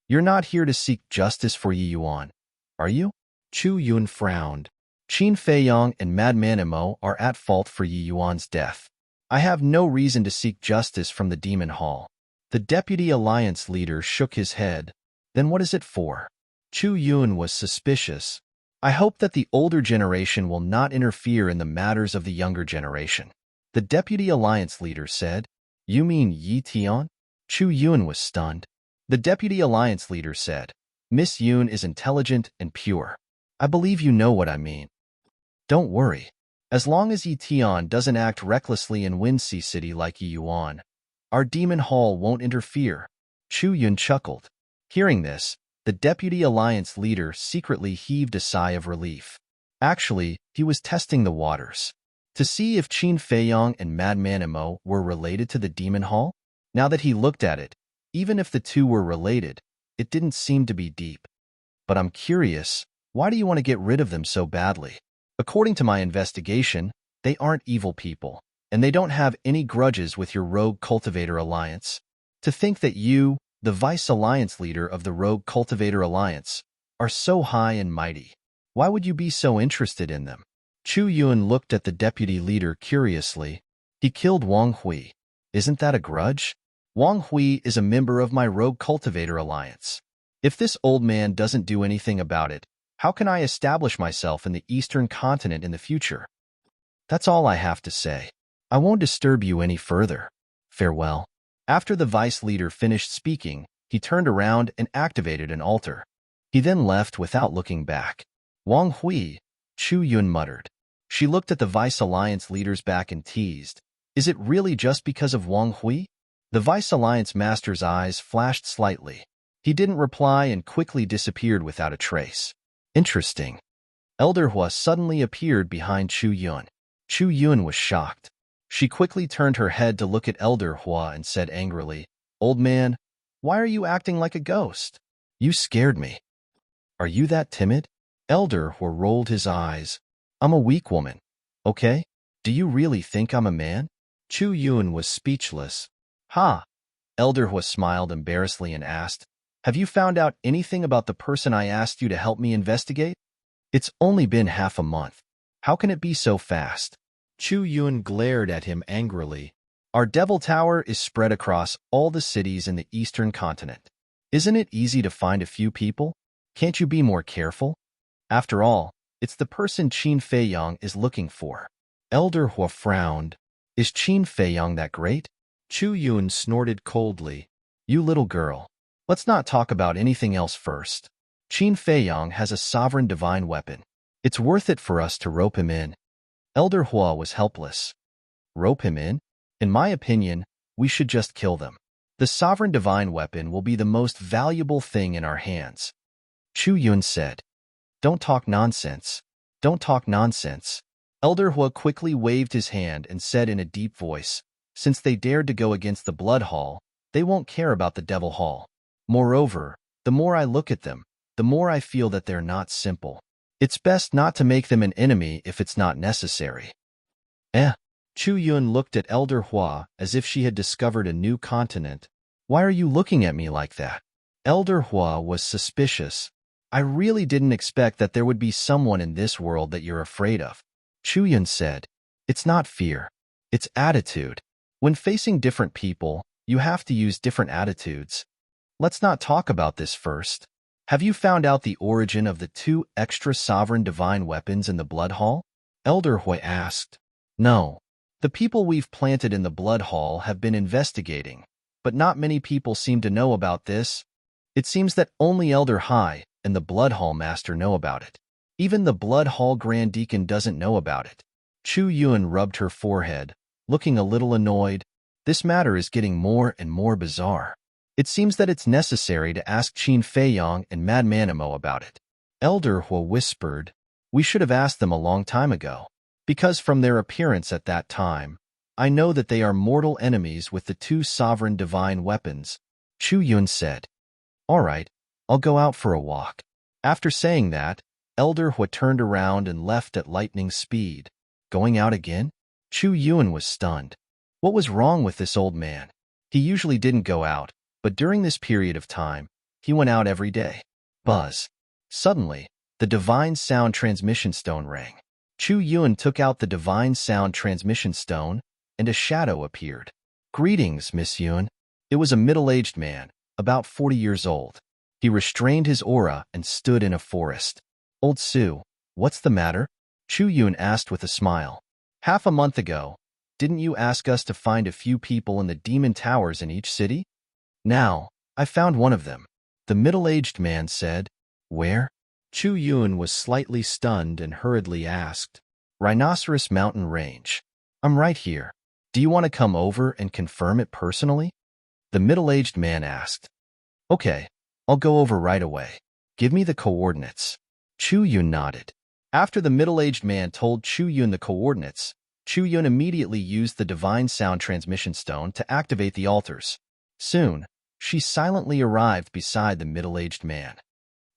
You're not here to seek justice for Yi Yuan, are you? Chu Yuan frowned. Qin Feiyang and Madman Imo are at fault for Yi Yuan's death. I have no reason to seek justice from the demon hall. The Deputy Alliance Leader shook his head. Then what is it for? Chu Yuan was suspicious. I hope that the older generation will not interfere in the matters of the younger generation. The Deputy Alliance Leader said. You mean Yi Tian? Chu Yuan was stunned. The Deputy Alliance Leader said. Miss Yun is intelligent and pure. I believe you know what I mean. Don't worry. As long as Yi Tian doesn't act recklessly in Windsea City like Yi Yuan, our demon hall won't interfere. Chu Yuan chuckled. Hearing this, the Deputy Alliance Leader secretly heaved a sigh of relief. Actually, he was testing the waters to see if Qin Feiyang and Madman Imo were related to the demon hall. Now that he looked at it, even if the two were related, it didn't seem to be deep. But I'm curious, why do you want to get rid of them so badly? According to my investigation, they aren't evil people, and they don't have any grudges with your Rogue Cultivator Alliance. To think that you, the Vice Alliance Leader of the Rogue Cultivator Alliance, are so high and mighty. Why would you be so interested in them? Chu Yuan looked at the Deputy Leader curiously. He killed Wang Hui. Isn't that a grudge? Wang Hui is a member of my Rogue Cultivator Alliance. If this old man doesn't do anything about it, how can I establish myself in the Eastern continent in the future? That's all I have to say. I won't disturb you any further. Farewell. After the Vice Leader finished speaking, he turned around and activated an altar. He then left without looking back. Wang Hui, Chu Yuan muttered. She looked at the Vice Alliance Leader's back and teased. Is it really just because of Wang Hui? The Vice Alliance Master's eyes flashed slightly. He didn't reply and quickly disappeared without a trace. Interesting. Elder Hua suddenly appeared behind Chu Yuan. Chu Yuan was shocked. She quickly turned her head to look at Elder Hua and said angrily, Old man, why are you acting like a ghost? You scared me. Are you that timid? Elder Hua rolled his eyes. I'm a weak woman. Okay? Do you really think I'm a man? Chu Yuan was speechless. Ha! Elder Hua smiled embarrassedly and asked, Have you found out anything about the person I asked you to help me investigate? It's only been half a month. How can it be so fast? Chu Yuan glared at him angrily. Our Devil Tower is spread across all the cities in the Eastern continent. Isn't it easy to find a few people? Can't you be more careful? After all, it's the person Qin Feiyang is looking for. Elder Hua frowned. Is Qin Feiyang that great? Chu Yuan snorted coldly. You little girl. Let's not talk about anything else first. Qin Feiyang has a sovereign divine weapon. It's worth it for us to rope him in. Elder Hua was helpless. Rope him in? In my opinion, we should just kill them. The sovereign divine weapon will be the most valuable thing in our hands. Chu Yuan said. Don't talk nonsense. Don't talk nonsense. Elder Hua quickly waved his hand and said in a deep voice, Since they dared to go against the Blood Hall, they won't care about the Devil Hall. Moreover, the more I look at them, the more I feel that they're not simple. It's best not to make them an enemy if it's not necessary. Eh? Chu Yun looked at Elder Hua as if she had discovered a new continent. Why are you looking at me like that? Elder Hua was suspicious. I really didn't expect that there would be someone in this world that you're afraid of. Chu Yun said, it's not fear. It's attitude. When facing different people, you have to use different attitudes. Let's not talk about this first. Have you found out the origin of the 2 extra sovereign divine weapons in the Blood Hall? Elder Hua asked. No. The people we've planted in the Blood Hall have been investigating, but not many people seem to know about this. It seems that only Elder Hai and the Blood Hall Master know about it. Even the Blood Hall Grand Deacon doesn't know about it. Chu Yun rubbed her forehead, looking a little annoyed. This matter is getting more and more bizarre. It seems that it's necessary to ask Qin Feiyong and Madman Imo about it. Elder Hua whispered, we should have asked them a long time ago. Because from their appearance at that time, I know that they are mortal enemies with the 2 sovereign divine weapons. Chu Yun said, all right, I'll go out for a walk. After saying that, Elder Hua turned around and left at lightning speed. Going out again? Chu Yun was stunned. What was wrong with this old man? He usually didn't go out, but during this period of time, he went out every day. Buzz. Suddenly, the divine sound transmission stone rang. Chu Yun took out the divine sound transmission stone, and a shadow appeared. Greetings, Miss Yun. It was a middle-aged man, about 40 years old. He restrained his aura and stood in a forest. Old Su, what's the matter? Chu Yun asked with a smile. Half a month ago, didn't you ask us to find a few people in the demon towers in each city? Now, I found one of them. The middle-aged man said. Where? Chu Yun was slightly stunned and hurriedly asked. Rhinoceros Mountain Range. I'm right here. Do you want to come over and confirm it personally? The middle-aged man asked. Okay, I'll go over right away. Give me the coordinates. Chu Yun nodded. After the middle-aged man told Chu Yun the coordinates, Chu Yun immediately used the divine sound transmission stone to activate the altars. Soon, she silently arrived beside the middle-aged man.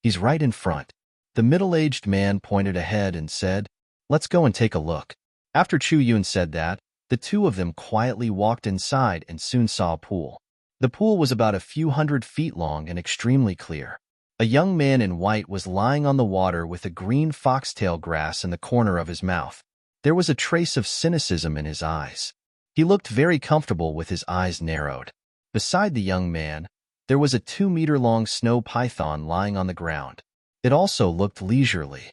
He's right in front. The middle-aged man pointed ahead and said, let's go and take a look. After Chu Yun said that, the 2 of them quietly walked inside and soon saw a pool. The pool was about a few 100 feet long and extremely clear. A young man in white was lying on the water with a green foxtail grass in the corner of his mouth. There was a trace of cynicism in his eyes. He looked very comfortable with his eyes narrowed. Beside the young man, there was a 2-meter-long snow python lying on the ground. It also looked leisurely.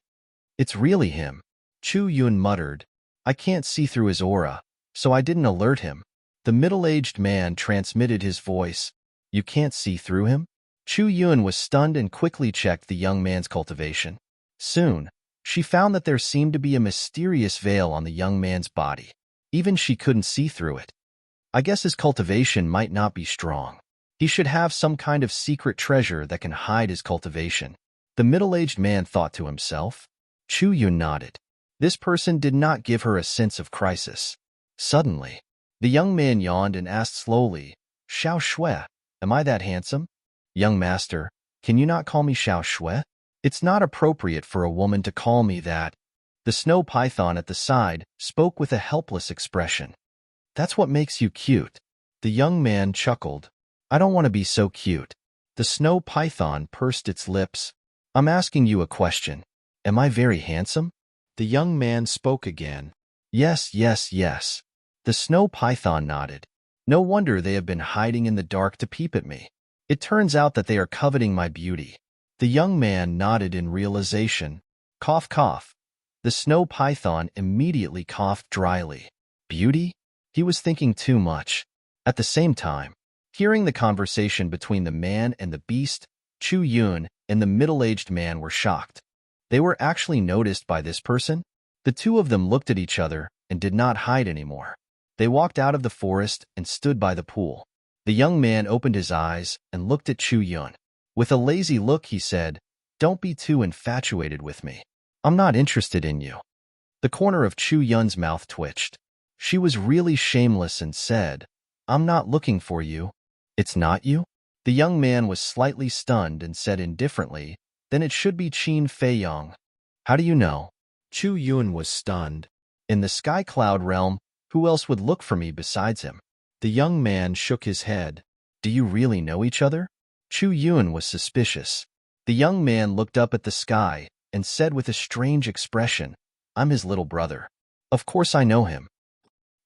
It's really him. Chu Yun muttered. I can't see through his aura, so I didn't alert him. The middle-aged man transmitted his voice. You can't see through him? Chu Yun was stunned and quickly checked the young man's cultivation. Soon, she found that there seemed to be a mysterious veil on the young man's body. Even she couldn't see through it. I guess his cultivation might not be strong. He should have some kind of secret treasure that can hide his cultivation. The middle-aged man thought to himself. Chu Yun nodded. This person did not give her a sense of crisis. Suddenly, the young man yawned and asked slowly, Xiao Shui, am I that handsome? Young master, can you not call me Xiao Shui? It's not appropriate for a woman to call me that. The snow python at the side spoke with a helpless expression. That's what makes you cute. The young man chuckled. I don't want to be so cute. The snow python pursed its lips. I'm asking you a question. Am I very handsome? The young man spoke again. Yes, yes, yes. The snow python nodded. No wonder they have been hiding in the dark to peep at me. It turns out that they are coveting my beauty. The young man nodded in realization. Cough, cough. The snow python immediately coughed dryly. Beauty? He was thinking too much. At the same time, hearing the conversation between the man and the beast, Chu Yun and the middle-aged man were shocked. They were actually noticed by this person? The 2 of them looked at each other and did not hide anymore. They walked out of the forest and stood by the pool. The young man opened his eyes and looked at Chu Yun. With a lazy look, he said, Don't be too infatuated with me. I'm not interested in you. The corner of Chu Yun's mouth twitched. She was really shameless and said, I'm not looking for you. It's not you? The young man was slightly stunned and said indifferently, "Then it should be Qin Feiyong." "How do you know?" Chu Yun was stunned. "In the sky cloud realm, who else would look for me besides him?" The young man shook his head. "Do you really know each other?" Chu Yun was suspicious. The young man looked up at the sky and said with a strange expression, "I'm his little brother. Of course I know him."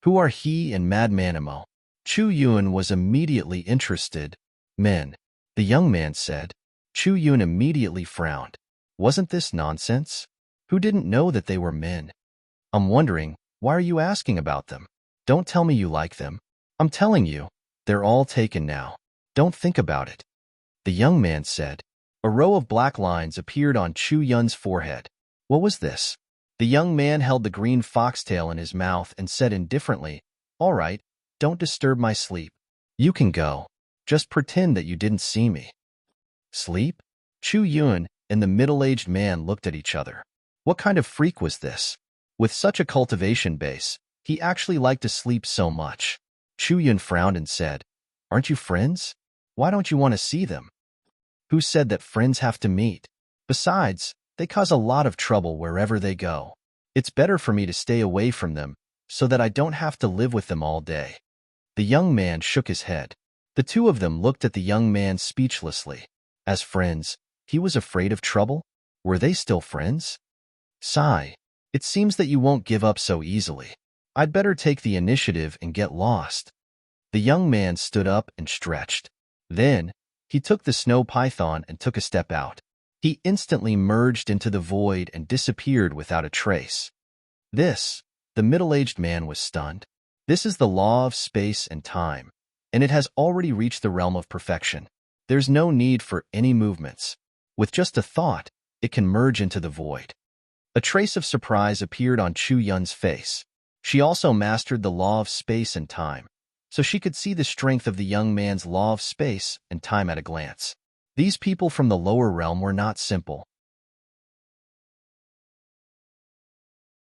"Who are he and Madman Imo?" Chu Yun was immediately interested. "Men," the young man said. Chu Yun immediately frowned. Wasn't this nonsense? Who didn't know that they were men? "I'm wondering, why are you asking about them? Don't tell me you like them. I'm telling you, they're all taken now. Don't think about it." The young man said. A row of black lines appeared on Chu Yun's forehead. What was this? The young man held the green foxtail in his mouth and said indifferently, "All right, don't disturb my sleep. You can go. Just pretend that you didn't see me." Sleep? Chu Yun and the middle-aged man looked at each other. What kind of freak was this? With such a cultivation base, he actually liked to sleep so much. Chu Yun frowned and said, "Aren't you friends? Why don't you want to see them?" "Who said that friends have to meet? Besides, they cause a lot of trouble wherever they go. It's better for me to stay away from them so that I don't have to live with them all day." The young man shook his head. The two of them looked at the young man speechlessly. As friends, he was afraid of trouble? Were they still friends? "Sigh, it seems that you won't give up so easily. I'd better take the initiative and get lost." The young man stood up and stretched. Then, he took the snow python and took a step out. He instantly merged into the void and disappeared without a trace. The middle-aged man was stunned. This is the law of space and time, and it has already reached the realm of perfection. There's no need for any movements. With just a thought, it can merge into the void. A trace of surprise appeared on Chu Yun's face. She also mastered the law of space and time, so she could see the strength of the young man's law of space and time at a glance. These people from the lower realm were not simple.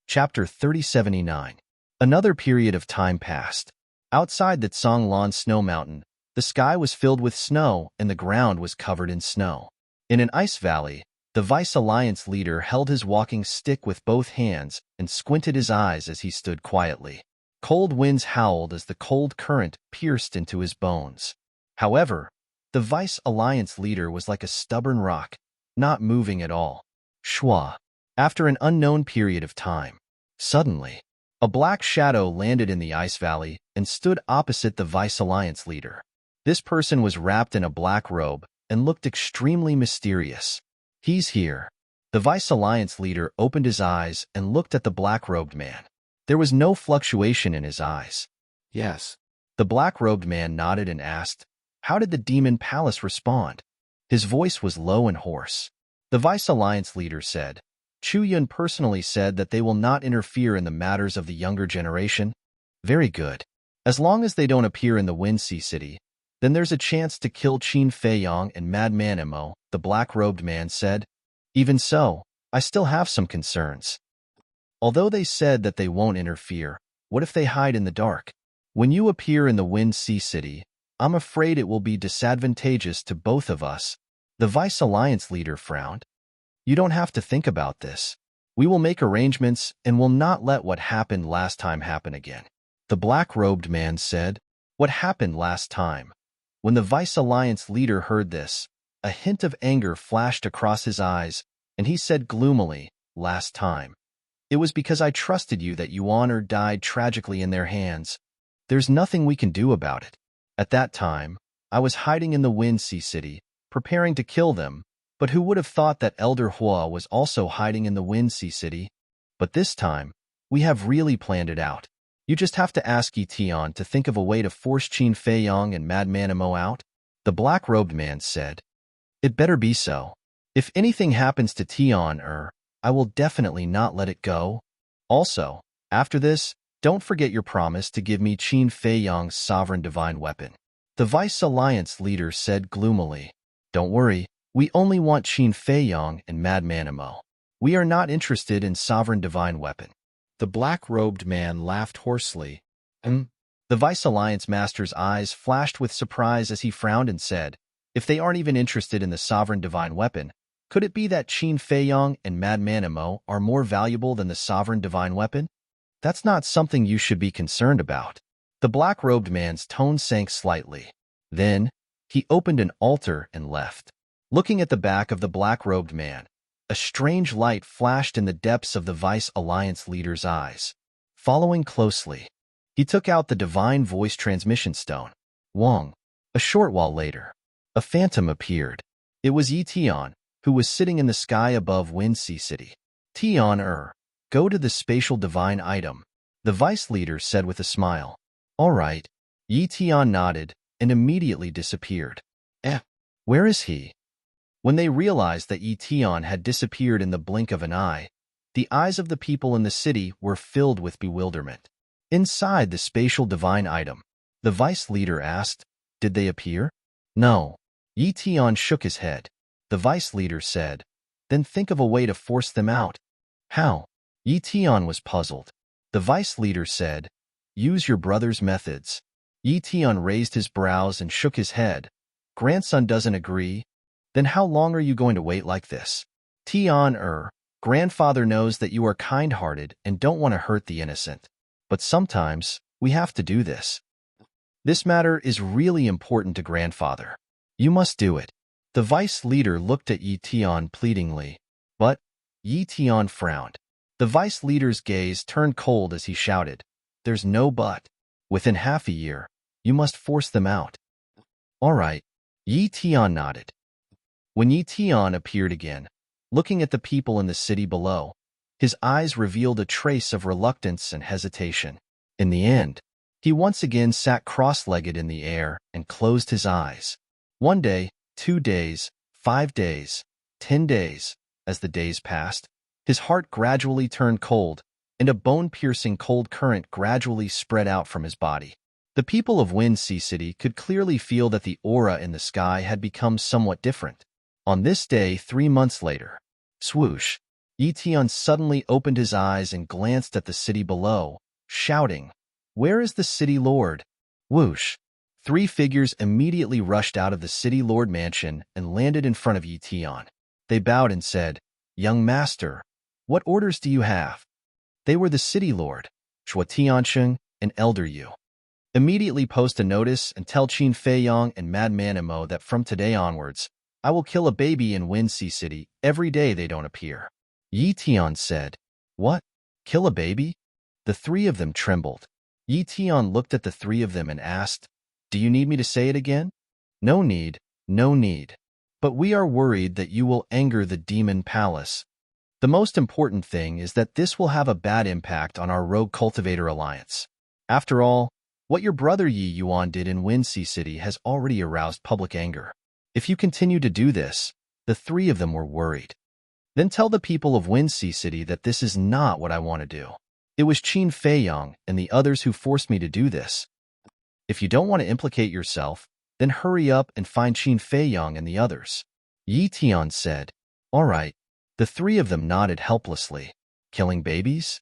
Chapter 3079. Another period of time passed. Outside the Tsonglan snow mountain, the sky was filled with snow and the ground was covered in snow. In an ice valley, the Vice Alliance leader held his walking stick with both hands and squinted his eyes as he stood quietly. Cold winds howled as the cold current pierced into his bones. However, the Vice Alliance leader was like a stubborn rock, not moving at all. Shwa. After an unknown period of time, suddenly, a black shadow landed in the ice valley and stood opposite the Vice Alliance leader. This person was wrapped in a black robe and looked extremely mysterious. "He's here." The Vice Alliance leader opened his eyes and looked at the black-robed man. There was no fluctuation in his eyes. "Yes." The black-robed man nodded and asked, "How did the Demon Palace respond?" His voice was low and hoarse. The Vice Alliance leader said, "Chu Yun personally said that they will not interfere in the matters of the younger generation." "Very good. As long as they don't appear in the Wind Sea City, then there's a chance to kill Qin Feiyong and Madman Imo," the black-robed man said. "Even so, I still have some concerns. Although they said that they won't interfere, what if they hide in the dark? When you appear in the Wind Sea City, I'm afraid it will be disadvantageous to both of us." The Vice Alliance leader frowned. "You don't have to think about this. We will make arrangements and will not let what happened last time happen again." The black-robed man said, "What happened last time?" When the Vice Alliance leader heard this, a hint of anger flashed across his eyes, and he said gloomily, "Last time. It was because I trusted you that Yuan died tragically in their hands. There's nothing we can do about it. At that time, I was hiding in the Wind Sea City, preparing to kill them, but who would have thought that Elder Hua was also hiding in the Wind Sea City? But this time, we have really planned it out. You just have to ask Yi Tian to think of a way to force Qin Feiyong and Madman Imo out." The black-robed man said, "It better be so. If anything happens to Tian, I will definitely not let it go. Also, after this, don't forget your promise to give me Qin Feiyong's sovereign divine weapon." The Vice Alliance leader said gloomily, "Don't worry, we only want Qin Feiyong and Madman Imo. We are not interested in sovereign divine weapon." The black-robed man laughed hoarsely. The Vice Alliance master's eyes flashed with surprise as he frowned and said, If they aren't even interested in the sovereign divine weapon, could it be that Qin Feiyong and Madman Emo are more valuable than the sovereign divine weapon? That's not something you should be concerned about. The black-robed man's tone sank slightly. Then, he opened an altar and left. Looking at the back of the black-robed man, a strange light flashed in the depths of the Vice Alliance leader's eyes. Following closely, he took out the divine voice transmission stone. Wong. A short while later, a phantom appeared. It was Yi Tian, who was sitting in the sky above Windsea City. Tian, go to the spatial divine item, the vice leader said with a smile. All right. Yi Tian nodded and immediately disappeared. Where is he? When they realized that Yi Tian had disappeared in the blink of an eye, the eyes of the people in the city were filled with bewilderment. Inside the spatial divine item, the vice leader asked, did they appear? No. Yi Tian shook his head. The vice leader said, then think of a way to force them out. How? Yi Tian was puzzled. The vice leader said, use your brother's methods. Yi Tian raised his brows and shook his head. Grandson doesn't agree? Then how long are you going to wait like this? Tian, grandfather knows that you are kind-hearted and don't want to hurt the innocent. But sometimes, we have to do this. This matter is really important to grandfather. You must do it. The vice leader looked at Yi Tian pleadingly, but Yi Tian frowned. The vice leader's gaze turned cold as he shouted, there's no but. Within half a year, you must force them out. All right. Yi Tian nodded. When Yi Tian appeared again, looking at the people in the city below, his eyes revealed a trace of reluctance and hesitation. In the end, he once again sat cross-legged in the air and closed his eyes. 1 day, 2 days, 5 days, 10 days. As the days passed, his heart gradually turned cold, and a bone-piercing cold current gradually spread out from his body. The people of Windsea City could clearly feel that the aura in the sky had become somewhat different. On this day, 3 months later, swoosh, Yi Tian suddenly opened his eyes and glanced at the city below, shouting, where is the city lord? Whoosh. 3 figures immediately rushed out of the city lord mansion and landed in front of Yi Tian. They bowed and said, young master, what orders do you have? They were the city lord, Shuo Tiansheng, and Elder Yu. Immediately post a notice and tell Qin Feiyong and Madman Emo that from today onwards, I will kill a baby in Windsea City every day they don't appear. Yi Tian said, what? Kill a baby? The 3 of them trembled. Yi Tian looked at the 3 of them and asked, do you need me to say it again? No need, no need. But we are worried that you will anger the demon palace. The most important thing is that this will have a bad impact on our Rogue Cultivator Alliance. After all, what your brother Yi Yuan did in Windsea City has already aroused public anger. If you continue to do this, the 3 of them were worried. Then tell the people of Windsea City that this is not what I want to do. It was Qin Feiyong and the others who forced me to do this. If you don't want to implicate yourself, then hurry up and find Qin Feiyong and the others. Yi Tian said, all right. The 3 of them nodded helplessly. Killing babies?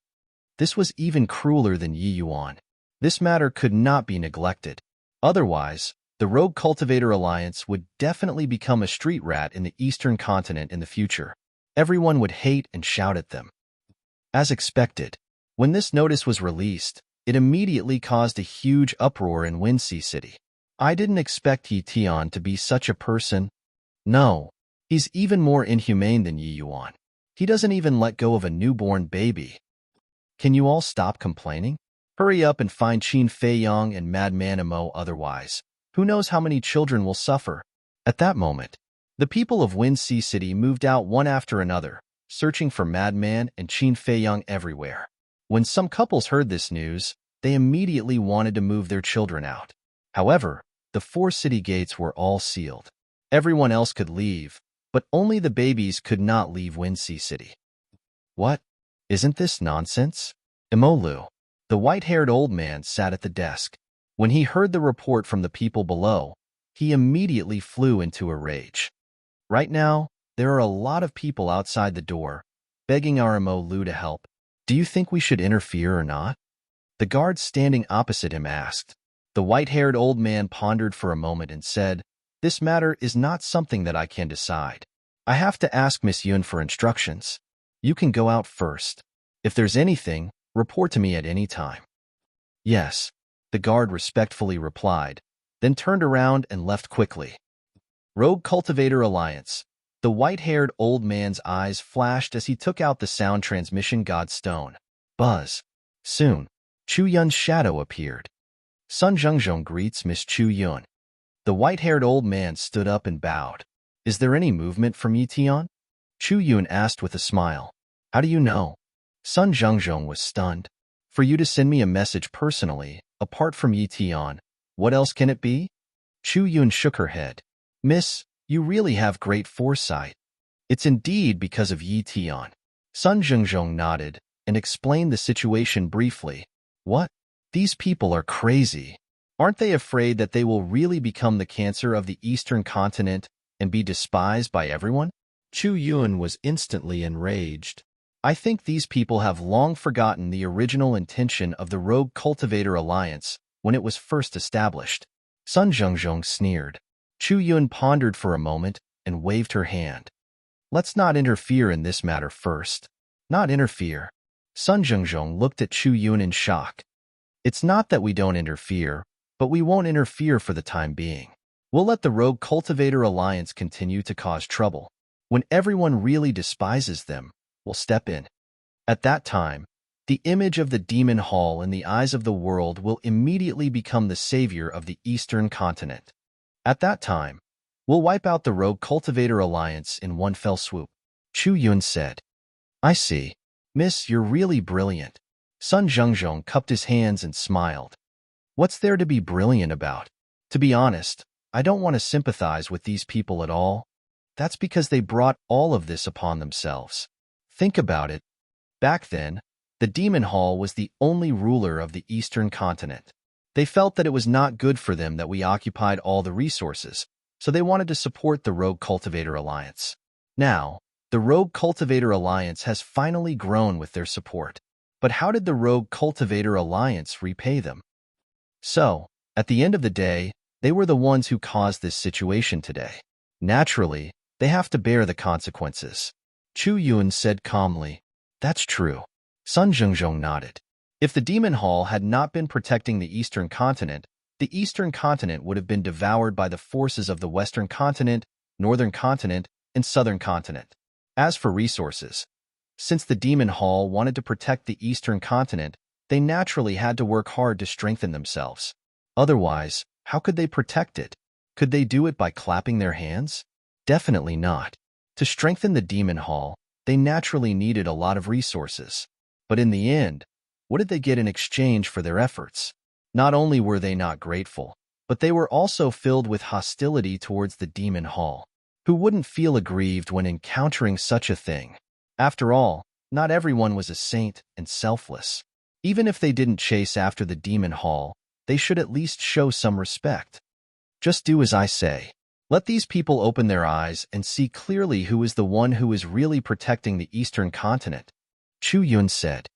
This was even crueler than Yi Yuan. This matter could not be neglected. Otherwise, the Rogue Cultivator Alliance would definitely become a street rat in the Eastern continent in the future. Everyone would hate and shout at them. As expected, when this notice was released, it immediately caused a huge uproar in Windsea City. I didn't expect Yi Tian to be such a person. No, he's even more inhumane than Yi Yuan. He doesn't even let go of a newborn baby. Can you all stop complaining? Hurry up and find Qin Feiyong and Madman Emo, otherwise. Who knows how many children will suffer? At that moment, the people of Windsea City moved out one after another, searching for Madman and Qin Feiyong everywhere. When some couples heard this news, they immediately wanted to move their children out. However, the 4 city gates were all sealed. Everyone else could leave, but only the babies could not leave Windsea City. What? Isn't this nonsense? Emolu, the white-haired old man, sat at the desk. When he heard the report from the people below, he immediately flew into a rage. Right now, there are a lot of people outside the door, begging our Emolu to help. Do you think we should interfere or not? The guard standing opposite him asked. The white-haired old man pondered for a moment and said, This matter is not something that I can decide. I have to ask Miss Yun for instructions. You can go out first. If there's anything, report to me at any time. Yes, the guard respectfully replied, then turned around and left quickly. Rogue Cultivator Alliance. The white-haired old man's eyes flashed as he took out the sound transmission godstone. Buzz. Soon, Chu Yun's shadow appeared. Sun Zhengzhong greets Miss Chu Yun. The white-haired old man stood up and bowed. Is there any movement from Yitian? Chu Yun asked with a smile. How do you know? Sun Zhengzhong was stunned. For you to send me a message personally, apart from Yitian, what else can it be? Chu Yun shook her head. Miss, you really have great foresight. It's indeed because of Yitian. Sun Zhengzhong nodded and explained the situation briefly. What? These people are crazy. Aren't they afraid that they will really become the cancer of the Eastern continent and be despised by everyone? Chu Yun was instantly enraged. I think these people have long forgotten the original intention of the Rogue Cultivator Alliance when it was first established. Sun Zhengzhong sneered. Chu Yun pondered for a moment and waved her hand. Let's not interfere in this matter first. Not interfere. Sun Zhengzhong looked at Chu Yun in shock. It's not that we don't interfere, but we won't interfere for the time being. We'll let the Rogue Cultivator Alliance continue to cause trouble. When everyone really despises them, we'll step in. At that time, the image of the Demon Hall in the eyes of the world will immediately become the savior of the Eastern continent. At that time, we'll wipe out the Rogue Cultivator Alliance in one fell swoop. Chu Yun said. I see. Miss, you're really brilliant. Sun Zhengzhong cupped his hands and smiled. What's there to be brilliant about? To be honest, I don't want to sympathize with these people at all. That's because they brought all of this upon themselves. Think about it. Back then, the Demon Hall was the only ruler of the Eastern continent. They felt that it was not good for them that we occupied all the resources, so they wanted to support the Rogue Cultivator Alliance. Now, the Rogue Cultivator Alliance has finally grown with their support. But how did the Rogue Cultivator Alliance repay them? So, at the end of the day, they were the ones who caused this situation today. Naturally, they have to bear the consequences. Chu Yun said calmly. That's true. Sun Zhengzhong nodded. If the Demon Hall had not been protecting the Eastern continent, the Eastern continent would have been devoured by the forces of the Western continent, Northern continent, and Southern continent. As for resources, since the Demon Hall wanted to protect the Eastern continent, they naturally had to work hard to strengthen themselves. Otherwise, how could they protect it? Could they do it by clapping their hands? Definitely not. To strengthen the Demon Hall, they naturally needed a lot of resources. But in the end, what did they get in exchange for their efforts? Not only were they not grateful, but they were also filled with hostility towards the Demon Hall. Who wouldn't feel aggrieved when encountering such a thing? After all, not everyone was a saint and selfless. Even if they didn't chase after the Demon Hall, they should at least show some respect. Just do as I say. Let these people open their eyes and see clearly who is the one who is really protecting the Eastern continent. Chu Yun said.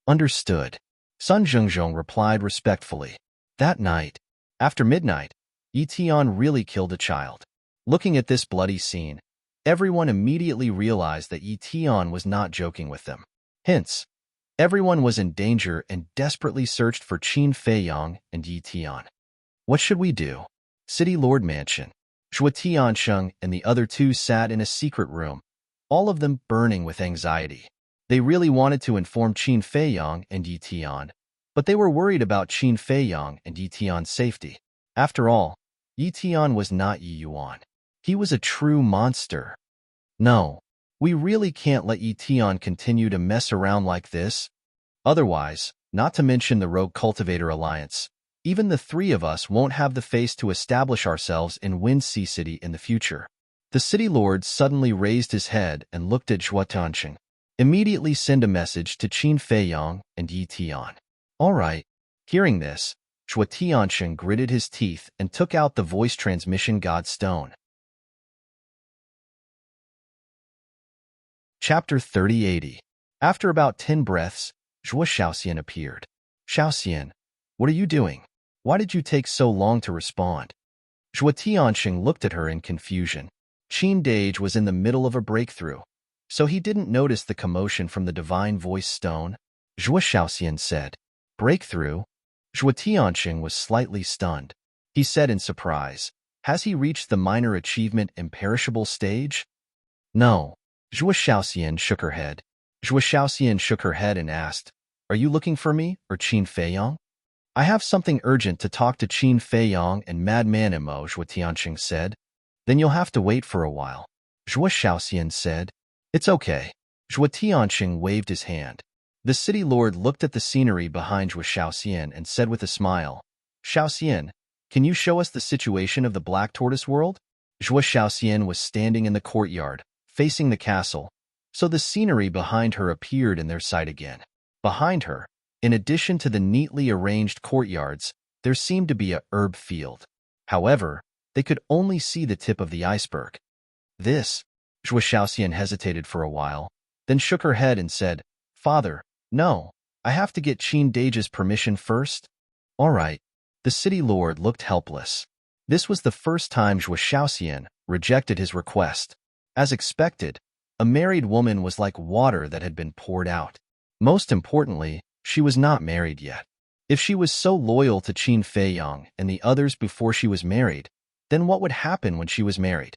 Understood. Sun Zhengzhong replied respectfully. That night, after midnight, Yitian really killed a child. Looking at this bloody scene, everyone immediately realized that Yitian was not joking with them. Hence, everyone was in danger and desperately searched for Qin Feiyang and Yitian. What should we do? City Lord Mansion. Zhuo Tiansheng and the other two sat in a secret room, all of them burning with anxiety. They really wanted to inform Qin Feiyang and Yitian, but they were worried about Qin Feiyang and Yitian's safety. After all, Yitian was not Yi Yuan. He was a true monster. No, we really can't let Yitian continue to mess around like this. Otherwise, not to mention the Rogue Cultivator Alliance, even the three of us won't have the face to establish ourselves in Wind Sea City in the future. The city lord suddenly raised his head and looked at Zhuo Tiansheng. Immediately send a message to Qin Feiyang and Yitian. All right. Hearing this, Zhuo Tiansheng gritted his teeth and took out the voice transmission godstone. Chapter 3080. After about 10 breaths, Zhuo Shaoxian appeared. Shaoxian, what are you doing? Why did you take so long to respond? Zhua Tianxing looked at her in confusion. Qin Dage was in the middle of a breakthrough, so he didn't notice the commotion from the divine voice stone. Zhua Shaoxian said, "Breakthrough?" Zhua Tianxing was slightly stunned. He said in surprise, "Has he reached the minor achievement imperishable stage?" "No." Zhua Shaoxian shook her head. Zhua Shaoxian shook her head and asked, "Are you looking for me or Qin Feiyang?" "I have something urgent to talk to Qin Feiyang and Madman Imo," Zhua Tianxing said. "Then you'll have to wait for a while." Zhua Shaoxian said, "It's okay." Zhua Tianxing waved his hand. The city lord looked at the scenery behind Zhua Shaoxian and said with a smile, "Shaoxian, can you show us the situation of the Black Tortoise world?" Zhua Shaoxian was standing in the courtyard, facing the castle, so the scenery behind her appeared in their sight again. Behind her, in addition to the neatly arranged courtyards, there seemed to be a herb field. However, they could only see the tip of the iceberg. "This?" Zhua Shaoxian hesitated for a while, then shook her head and said, "Father, no, I have to get Qin Dage's permission first." "All right." The city lord looked helpless. This was the first time Zhua Shaoxian rejected his request. As expected, a married woman was like water that had been poured out. Most importantly, she was not married yet. If she was so loyal to Qin Feiyang and the others before she was married, then what would happen when she was married?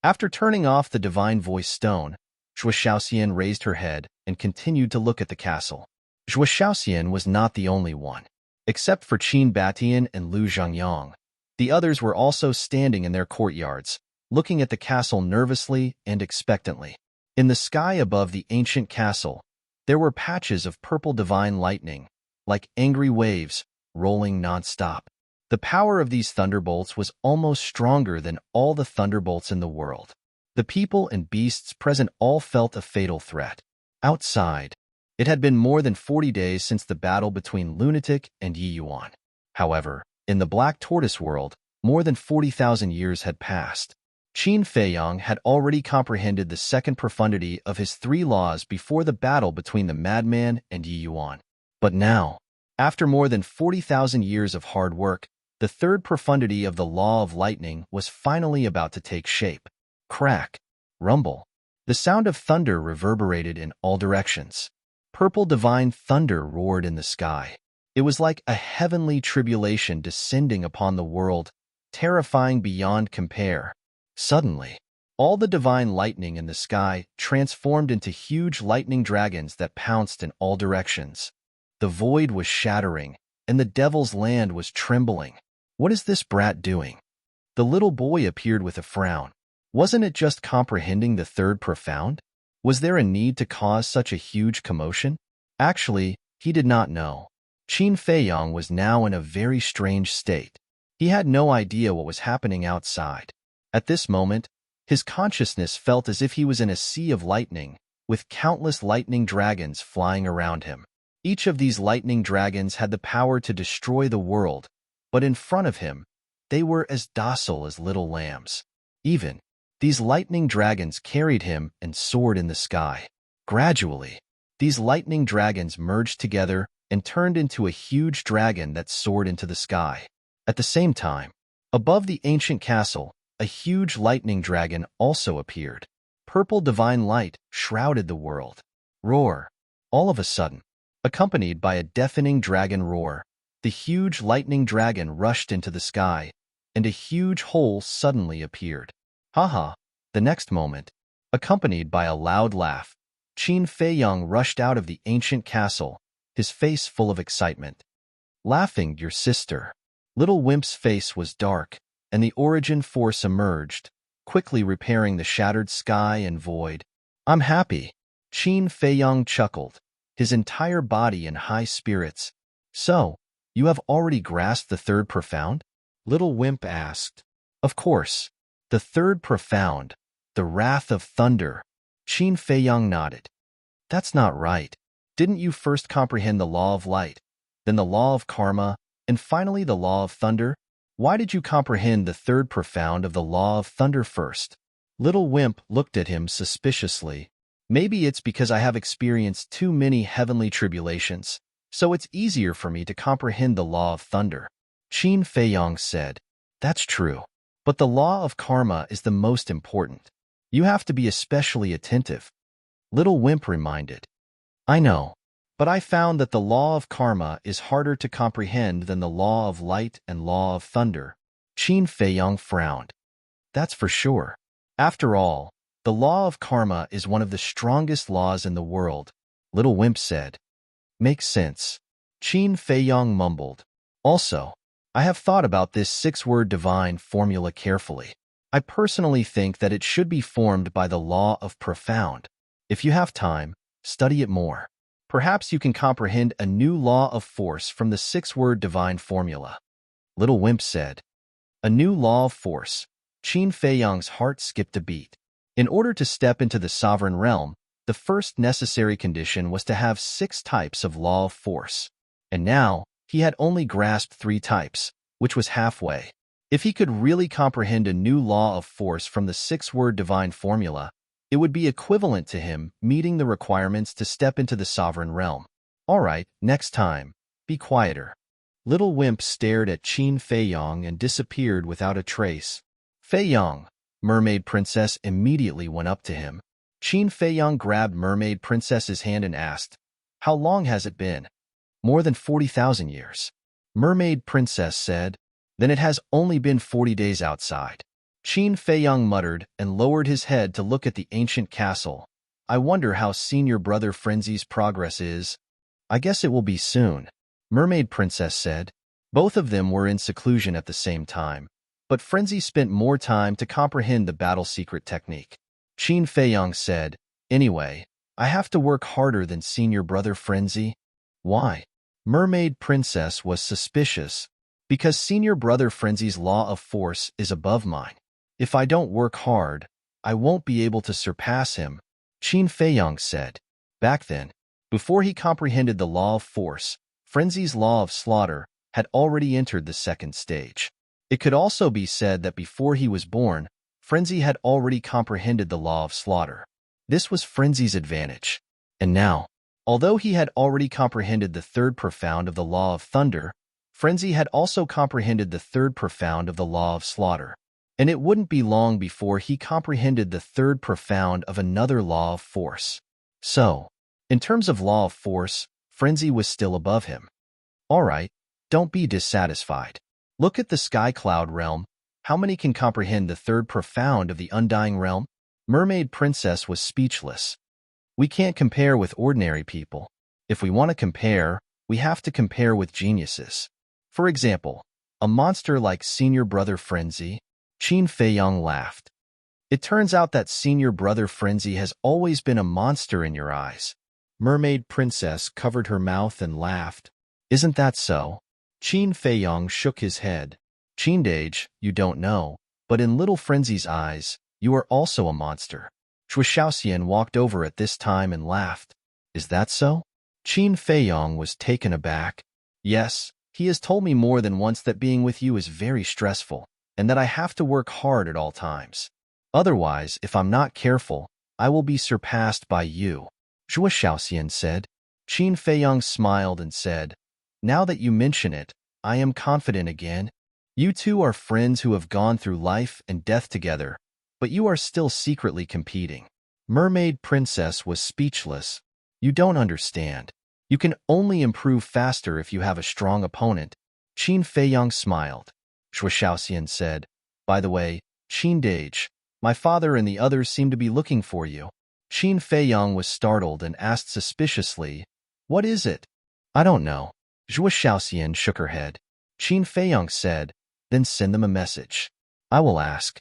After turning off the divine voice stone, Zhua Shaoxian raised her head and continued to look at the castle. Zhua Shaoxian was not the only one. Except for Qin Batian and Lu Zhangyang, the others were also standing in their courtyards, looking at the castle nervously and expectantly. In the sky above the ancient castle, there were patches of purple divine lightning, like angry waves, rolling non-stop. The power of these thunderbolts was almost stronger than all the thunderbolts in the world. The people and beasts present all felt a fatal threat. Outside, it had been more than 40 days since the battle between Lunatic and Yi Yuan. However, in the Black Tortoise world, more than 40,000 years had passed. Qin Feiyang had already comprehended the second profundity of his 3 laws before the battle between the madman and Yi Yuan. But now, after more than 40,000 years of hard work, the third profundity of the law of lightning was finally about to take shape. Crack, rumble. The sound of thunder reverberated in all directions. Purple divine thunder roared in the sky. It was like a heavenly tribulation descending upon the world, terrifying beyond compare. Suddenly, all the divine lightning in the sky transformed into huge lightning dragons that pounced in all directions. The void was shattering, and the devil's land was trembling. "What is this brat doing?" The little boy appeared with a frown. Wasn't it just comprehending the third profound? Was there a need to cause such a huge commotion? Actually, he did not know. Qin Feiyang was now in a very strange state. He had no idea what was happening outside. At this moment, his consciousness felt as if he was in a sea of lightning, with countless lightning dragons flying around him. Each of these lightning dragons had the power to destroy the world, but in front of him, they were as docile as little lambs. Even, these lightning dragons carried him and soared in the sky. Gradually, these lightning dragons merged together and turned into a huge dragon that soared into the sky. At the same time, above the ancient castle, a huge lightning dragon also appeared. Purple divine light shrouded the world. Roar! All of a sudden, accompanied by a deafening dragon roar, the huge lightning dragon rushed into the sky, and a huge hole suddenly appeared. Haha! The next moment, accompanied by a loud laugh, Qin Feiyang rushed out of the ancient castle, his face full of excitement. "Laughing, your sister." Little Wimp's face was dark, and the origin force emerged, quickly repairing the shattered sky and void. "I'm happy." Qin Feiyang chuckled, his entire body in high spirits. "So, you have already grasped the third profound?" Little Wimp asked. "Of course. The third profound, the wrath of thunder." Qin Feiyang nodded. "That's not right. Didn't you first comprehend the law of light, then the law of karma, and finally the law of thunder? Why did you comprehend the third profound of the law of thunder first?" Little Wimp looked at him suspiciously. "Maybe it's because I have experienced too many heavenly tribulations, so it's easier for me to comprehend the law of thunder," Qin Feiyang said. That's true. But the law of karma is the most important. You have to be especially attentive. Little Wimp reminded. I know. But I found that the law of karma is harder to comprehend than the law of light and law of thunder. Qin Feiyang frowned. That's for sure. After all, the law of karma is one of the strongest laws in the world, Little Wimp said. Makes sense. Qin Feiyang mumbled. Also, I have thought about this six-word divine formula carefully. I personally think that it should be formed by the law of profound. If you have time, study it more. Perhaps you can comprehend a new law of force from the six-word divine formula. Little Wimp said. A new law of force. Qin Feiyang's heart skipped a beat. In order to step into the sovereign realm, the first necessary condition was to have 6 types of law of force. And now, he had only grasped 3 types, which was halfway. If he could really comprehend a new law of force from the six-word divine formula, it would be equivalent to him meeting the requirements to step into the sovereign realm. All right, next time, be quieter. Little Wimp stared at Qin Feiyang and disappeared without a trace. Feiyang, Mermaid Princess immediately went up to him. Qin Feiyang grabbed Mermaid Princess's hand and asked, How long has it been? More than 40,000 years. Mermaid Princess said, Then it has only been 40 days outside. Qin Feiyang muttered and lowered his head to look at the ancient castle. I wonder how Senior Brother Frenzy's progress is. I guess it will be soon, Mermaid Princess said. Both of them were in seclusion at the same time, but Frenzy spent more time to comprehend the battle secret technique. Qin Feiyang said, Anyway, I have to work harder than Senior Brother Frenzy. Why? Mermaid Princess was suspicious. Because Senior Brother Frenzy's law of force is above mine. If I don't work hard, I won't be able to surpass him, Qin Feiyang said. Back then, before he comprehended the law of force, Frenzy's law of slaughter had already entered the second stage. It could also be said that before he was born, Frenzy had already comprehended the law of slaughter. This was Frenzy's advantage. And now, although he had already comprehended the third profound of the law of thunder, Frenzy had also comprehended the third profound of the law of slaughter. And it wouldn't be long before he comprehended the third profound of another law of force. So, in terms of law of force, Frenzy was still above him. All right, don't be dissatisfied. Look at the Sky Cloud realm. How many can comprehend the third profound of the Undying realm? Mermaid Princess was speechless. We can't compare with ordinary people. If we want to compare, we have to compare with geniuses. For example, a monster like Senior Brother Frenzy. Qin Feiyang laughed. It turns out that Senior Brother Frenzy has always been a monster in your eyes. Mermaid Princess covered her mouth and laughed. Isn't that so? Qin Feiyang shook his head. Qindage, you don't know, but in Little Frenzy's eyes, you are also a monster. Shuxiaoxian walked over at this time and laughed. Is that so? Qin Feiyang was taken aback. Yes, he has told me more than once that being with you is very stressful, and that I have to work hard at all times. Otherwise, if I'm not careful, I will be surpassed by you, Zhuo Shaoxian said. Qin Feiyang smiled and said, Now that you mention it, I am confident again. You two are friends who have gone through life and death together, but you are still secretly competing. Mermaid Princess was speechless. You don't understand. You can only improve faster if you have a strong opponent. Qin Feiyang smiled. Zhuo Shaoxian said, By the way, Qindage, my father and the others seem to be looking for you. Qin Feiyang was startled and asked suspiciously, What is it? I don't know. Zhuo Shaoxian shook her head. Qin Feiyang said, Then send them a message. I will ask.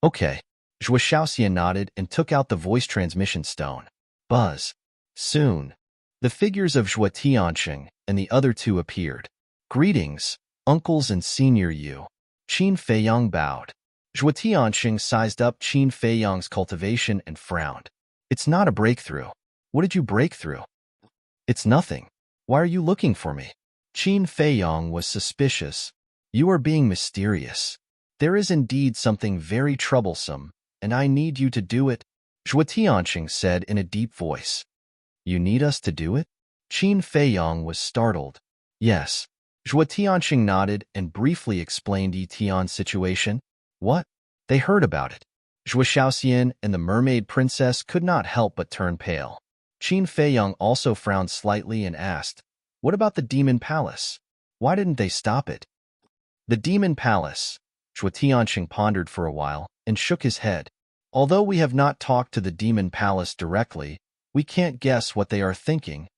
Okay. Zhuo Shaoxian nodded and took out the voice transmission stone. Buzz. Soon, the figures of Zhuo Tianxing and the other two appeared. Greetings, uncles and senior you. Qin Feiyang bowed. Zhuo Tianxing sized up Qin Feiyang's cultivation and frowned. It's not a breakthrough. What did you break through? It's nothing. Why are you looking for me? Qin Feiyang was suspicious. You are being mysterious. There is indeed something very troublesome, and I need you to do it, Zhuo Tianxing said in a deep voice. You need us to do it? Qin Feiyang was startled. Yes. Zhuo Tianxing nodded and briefly explained Yi Tian's situation. What? They heard about it. Zhuo Shaoxian and the mermaid princess could not help but turn pale. Qin Feiyang also frowned slightly and asked, what about the demon palace? Why didn't they stop it? The demon palace. Zhuo Tianxing pondered for a while and shook his head. Although we have not talked to the demon palace directly, we can't guess what they are thinking.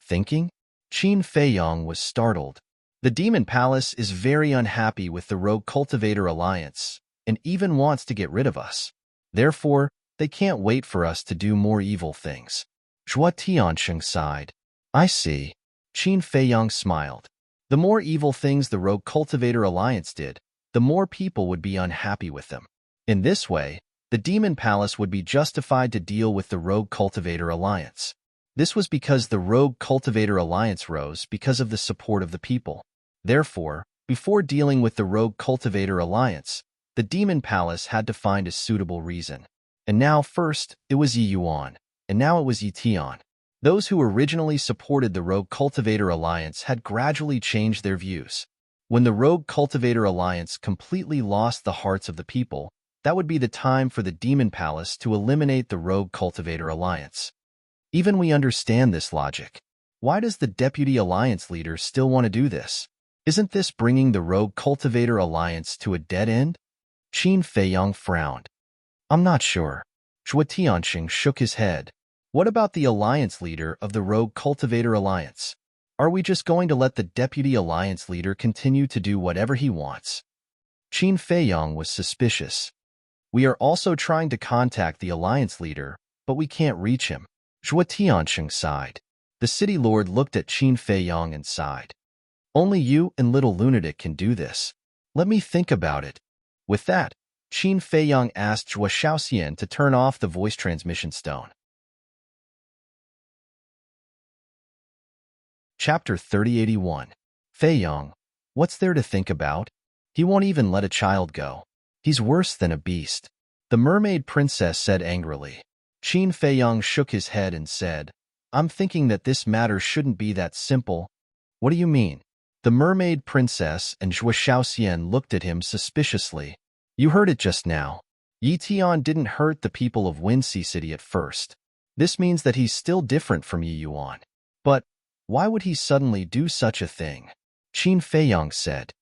Thinking? Qin Feiyang was startled. The demon palace is very unhappy with the rogue cultivator alliance and even wants to get rid of us. Therefore, they can't wait for us to do more evil things. Zhuo Tianxing sighed. I see. Qin Feiyang smiled. The more evil things the rogue cultivator alliance did, the more people would be unhappy with them. In this way, the demon palace would be justified to deal with the rogue cultivator alliance. This was because the rogue cultivator alliance rose because of the support of the people. Therefore, before dealing with the rogue cultivator alliance, the demon palace had to find a suitable reason. And now first, it was Yi Yuan, and now it was Yi Tian. Those who originally supported the rogue cultivator alliance had gradually changed their views. When the rogue cultivator alliance completely lost the hearts of the people, that would be the time for the demon palace to eliminate the rogue cultivator alliance. Even we understand this logic. Why does the deputy alliance leader still want to do this? Isn't this bringing the rogue cultivator alliance to a dead end? Qin Feiyang frowned. I'm not sure. Zhuo Tianxing shook his head. What about the alliance leader of the rogue cultivator alliance? Are we just going to let the deputy alliance leader continue to do whatever he wants? Qin Feiyang was suspicious. We are also trying to contact the alliance leader, but we can't reach him. Zhuo Tianxing sighed. The city lord looked at Qin Feiyang and sighed. Only you and little lunatic can do this. Let me think about it. With that, Qin Feiyang asked Zhuo Shaoxian to turn off the voice transmission stone. Chapter 3081. Feiyang, what's there to think about? He won't even let a child go. He's worse than a beast. The mermaid princess said angrily. Qin Feiyang shook his head and said, I'm thinking that this matter shouldn't be that simple. What do you mean? The mermaid princess and Zhuo Shaoxian looked at him suspiciously. You heard it just now. Yi Tian didn't hurt the people of Windsea City at first. This means that he's still different from Yi Yuan. But why would he suddenly do such a thing? Qin Feiyang said.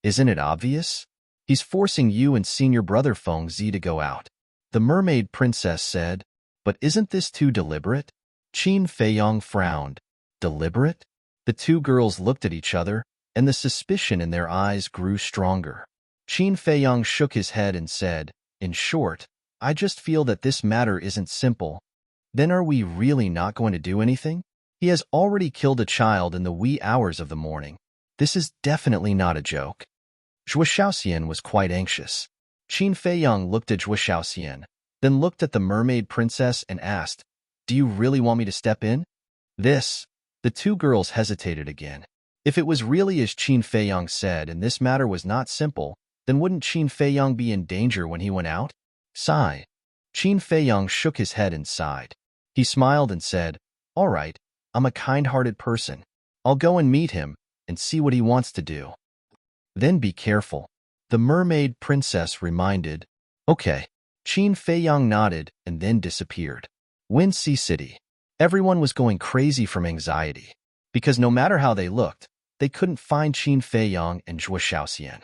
Isn't it obvious? He's forcing you and senior brother Feng Zi to go out. The mermaid princess said, but isn't this too deliberate? Qin Feiyang frowned. Deliberate? The two girls looked at each other, and the suspicion in their eyes grew stronger. Qin Feiyang shook his head and said, in short, I just feel that this matter isn't simple. Then are we really not going to do anything? He has already killed a child in the wee hours of the morning. This is definitely not a joke. Zhuo Shaoxian was quite anxious. Qin Feiyang looked at Zhuo Shaoxian, then looked at the mermaid princess and asked, do you really want me to step in? The two girls hesitated again. If it was really as Qin Feiyang said and this matter was not simple, then wouldn't Qin Feiyang be in danger when he went out? Sigh. Qin Feiyang shook his head and sighed. He smiled and said, all right, I'm a kind-hearted person. I'll go and meet him and see what he wants to do. Then be careful. The mermaid princess reminded. Okay. Qin Feiyang nodded and then disappeared. Windsea City. Everyone was going crazy from anxiety, because no matter how they looked, they couldn't find Qin Feiyang and Zhuo Shaoxian.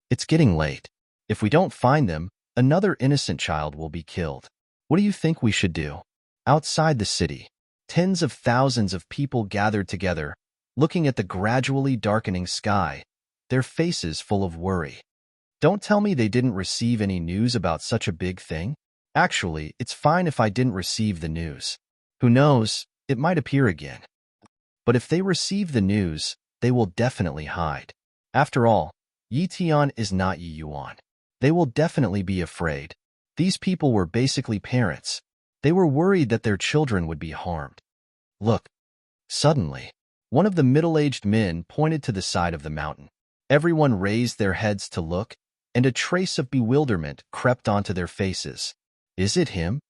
It's getting late. If we don't find them, another innocent child will be killed. What do you think we should do? Outside the city, tens of thousands of people gathered together, looking at the gradually darkening sky, their faces full of worry. Don't tell me they didn't receive any news about such a big thing. Actually, it's fine if I didn't receive the news. Who knows, it might appear again. But if they receive the news, they will definitely hide. After all, Yi Tian is not Yi Yuan. They will definitely be afraid. These people were basically parents. They were worried that their children would be harmed. Look. Suddenly, one of the middle-aged men pointed to the side of the mountain. Everyone raised their heads to look, and a trace of bewilderment crept onto their faces. Is it him?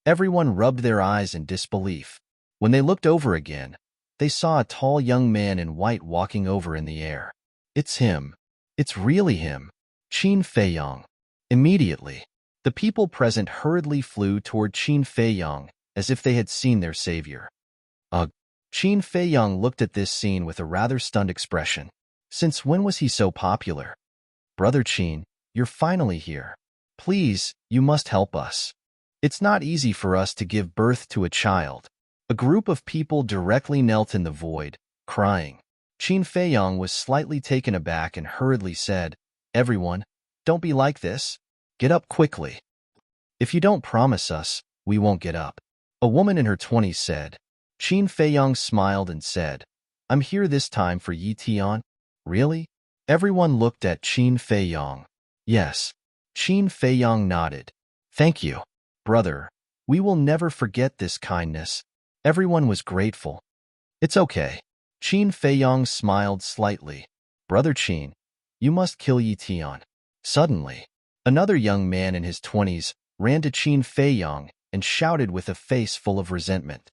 Everyone rubbed their eyes in disbelief. When they looked over again, they saw a tall young man in white walking over in the air. It's him. It's really him. Qin Feiyang. Immediately, the people present hurriedly flew toward Qin Feiyang as if they had seen their savior. Ugh. Qin Feiyang looked at this scene with a rather stunned expression. Since when was he so popular? Brother Qin, you're finally here. Please, you must help us. It's not easy for us to give birth to a child. A group of people directly knelt in the void, crying. Qin Feiyang was slightly taken aback and hurriedly said, Everyone, don't be like this. Get up quickly. If you don't promise us, we won't get up. A woman in her 20s said. Qin Feiyang smiled and said, I'm here this time for Yi Tian. Really? Everyone looked at Qin Feiyang. Yes. Qin Feiyang nodded. Thank you, brother. We will never forget this kindness. Everyone was grateful. It's okay. Qin Feiyang smiled slightly. Brother Qin, you must kill Yi Tian. Suddenly, another young man in his 20s ran to Qin Feiyang and shouted with a face full of resentment.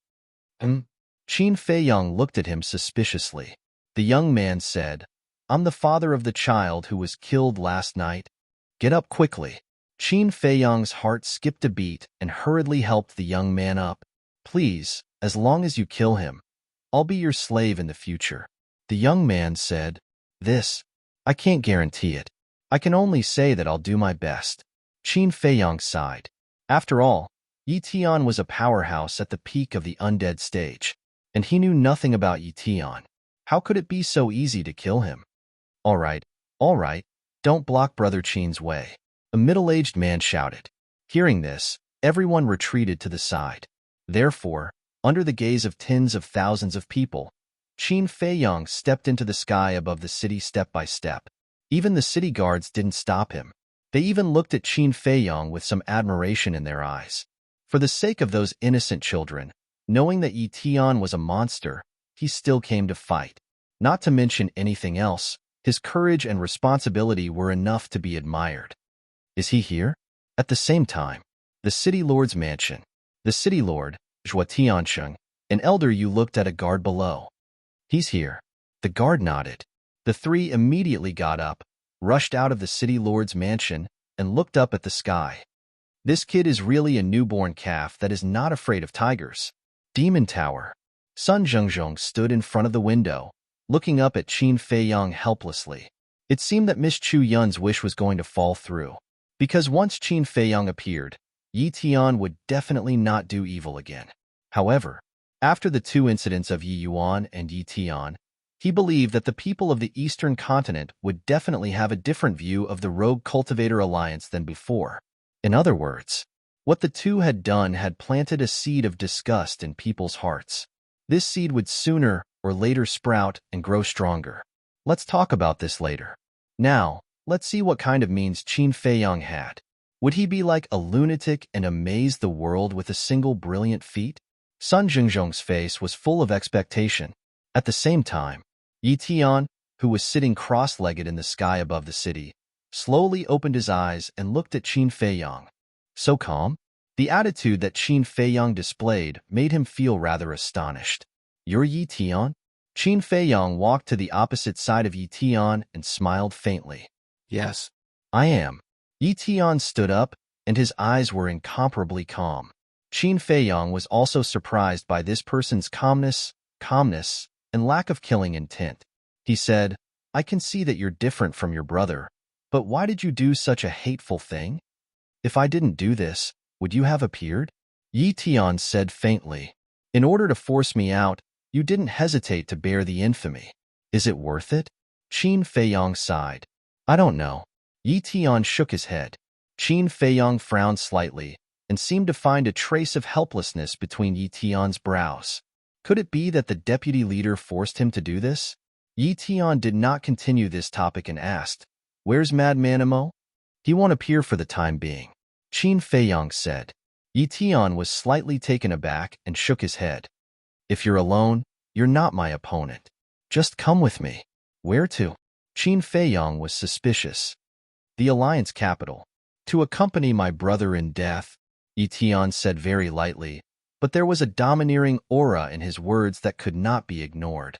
Qin Feiyang looked at him suspiciously. The young man said, I'm the father of the child who was killed last night. Get up quickly. Qin Feiyang's heart skipped a beat and hurriedly helped the young man up. Please, as long as you kill him, I'll be your slave in the future. The young man said, I can't guarantee it. I can only say that I'll do my best. Qin Feiyang sighed. After all, Yi Tian was a powerhouse at the peak of the undead stage, and he knew nothing about Yi Tian. How could it be so easy to kill him? All right, don't block Brother Qin's way. A middle-aged man shouted. Hearing this, everyone retreated to the side. Therefore, under the gaze of tens of thousands of people, Qin Feiyang stepped into the sky above the city step by step. Even the city guards didn't stop him. They even looked at Qin Feiyang with some admiration in their eyes. For the sake of those innocent children, knowing that Yi Tian was a monster, he still came to fight. Not to mention anything else, his courage and responsibility were enough to be admired. Is he here? At the same time, the city lord's mansion. The city lord, Zhuo Tiansheng, an elder Yu looked at a guard below. He's here. The guard nodded. The three immediately got up, rushed out of the city lord's mansion, and looked up at the sky. This kid is really a newborn calf that is not afraid of tigers. Demon Tower. Sun Zhengzhong stood in front of the window, looking up at Qin Feiyang helplessly. It seemed that Miss Chu Yun's wish was going to fall through. Because once Qin Feiyang appeared, Yi Tian would definitely not do evil again. However, after the two incidents of Yi Yuan and Yi Tian, he believed that the people of the Eastern continent would definitely have a different view of the Rogue Cultivator Alliance than before. In other words, what the two had done had planted a seed of disgust in people's hearts. This seed would sooner or later sprout and grow stronger. Let's talk about this later. Now, let's see what kind of means Qin Feiyang had. Would he be like a lunatic and amaze the world with a single brilliant feat? Sun Zhengzhong's face was full of expectation. At the same time, Yi Tian, who was sitting cross-legged in the sky above the city, slowly opened his eyes and looked at Qin Feiyang. So calm? The attitude that Qin Feiyang displayed made him feel rather astonished. You're Yi Tian? Qin Feiyang walked to the opposite side of Yi Tian and smiled faintly. Yes. I am. Yi Tian stood up, and his eyes were incomparably calm. Qin Feiyang was also surprised by this person's calmness, and lack of killing intent. He said, I can see that you're different from your brother, but why did you do such a hateful thing? If I didn't do this, would you have appeared? Yi Tian said faintly. In order to force me out, you didn't hesitate to bear the infamy. Is it worth it? Qin Feiyang sighed. I don't know. Yi Tian shook his head. Qin Feiyang frowned slightly and seemed to find a trace of helplessness between Yi Tian's brows. Could it be that the deputy leader forced him to do this? Yi Tian did not continue this topic and asked, Where's Madman Imo? He won't appear for the time being. Qin Feiyang said. Yi Tian was slightly taken aback and shook his head. If you're alone, you're not my opponent. Just come with me. Where to? Qin Feiyang was suspicious. The Alliance capital. To accompany my brother in death, Yi Tian said very lightly. but there was a domineering aura in his words that could not be ignored.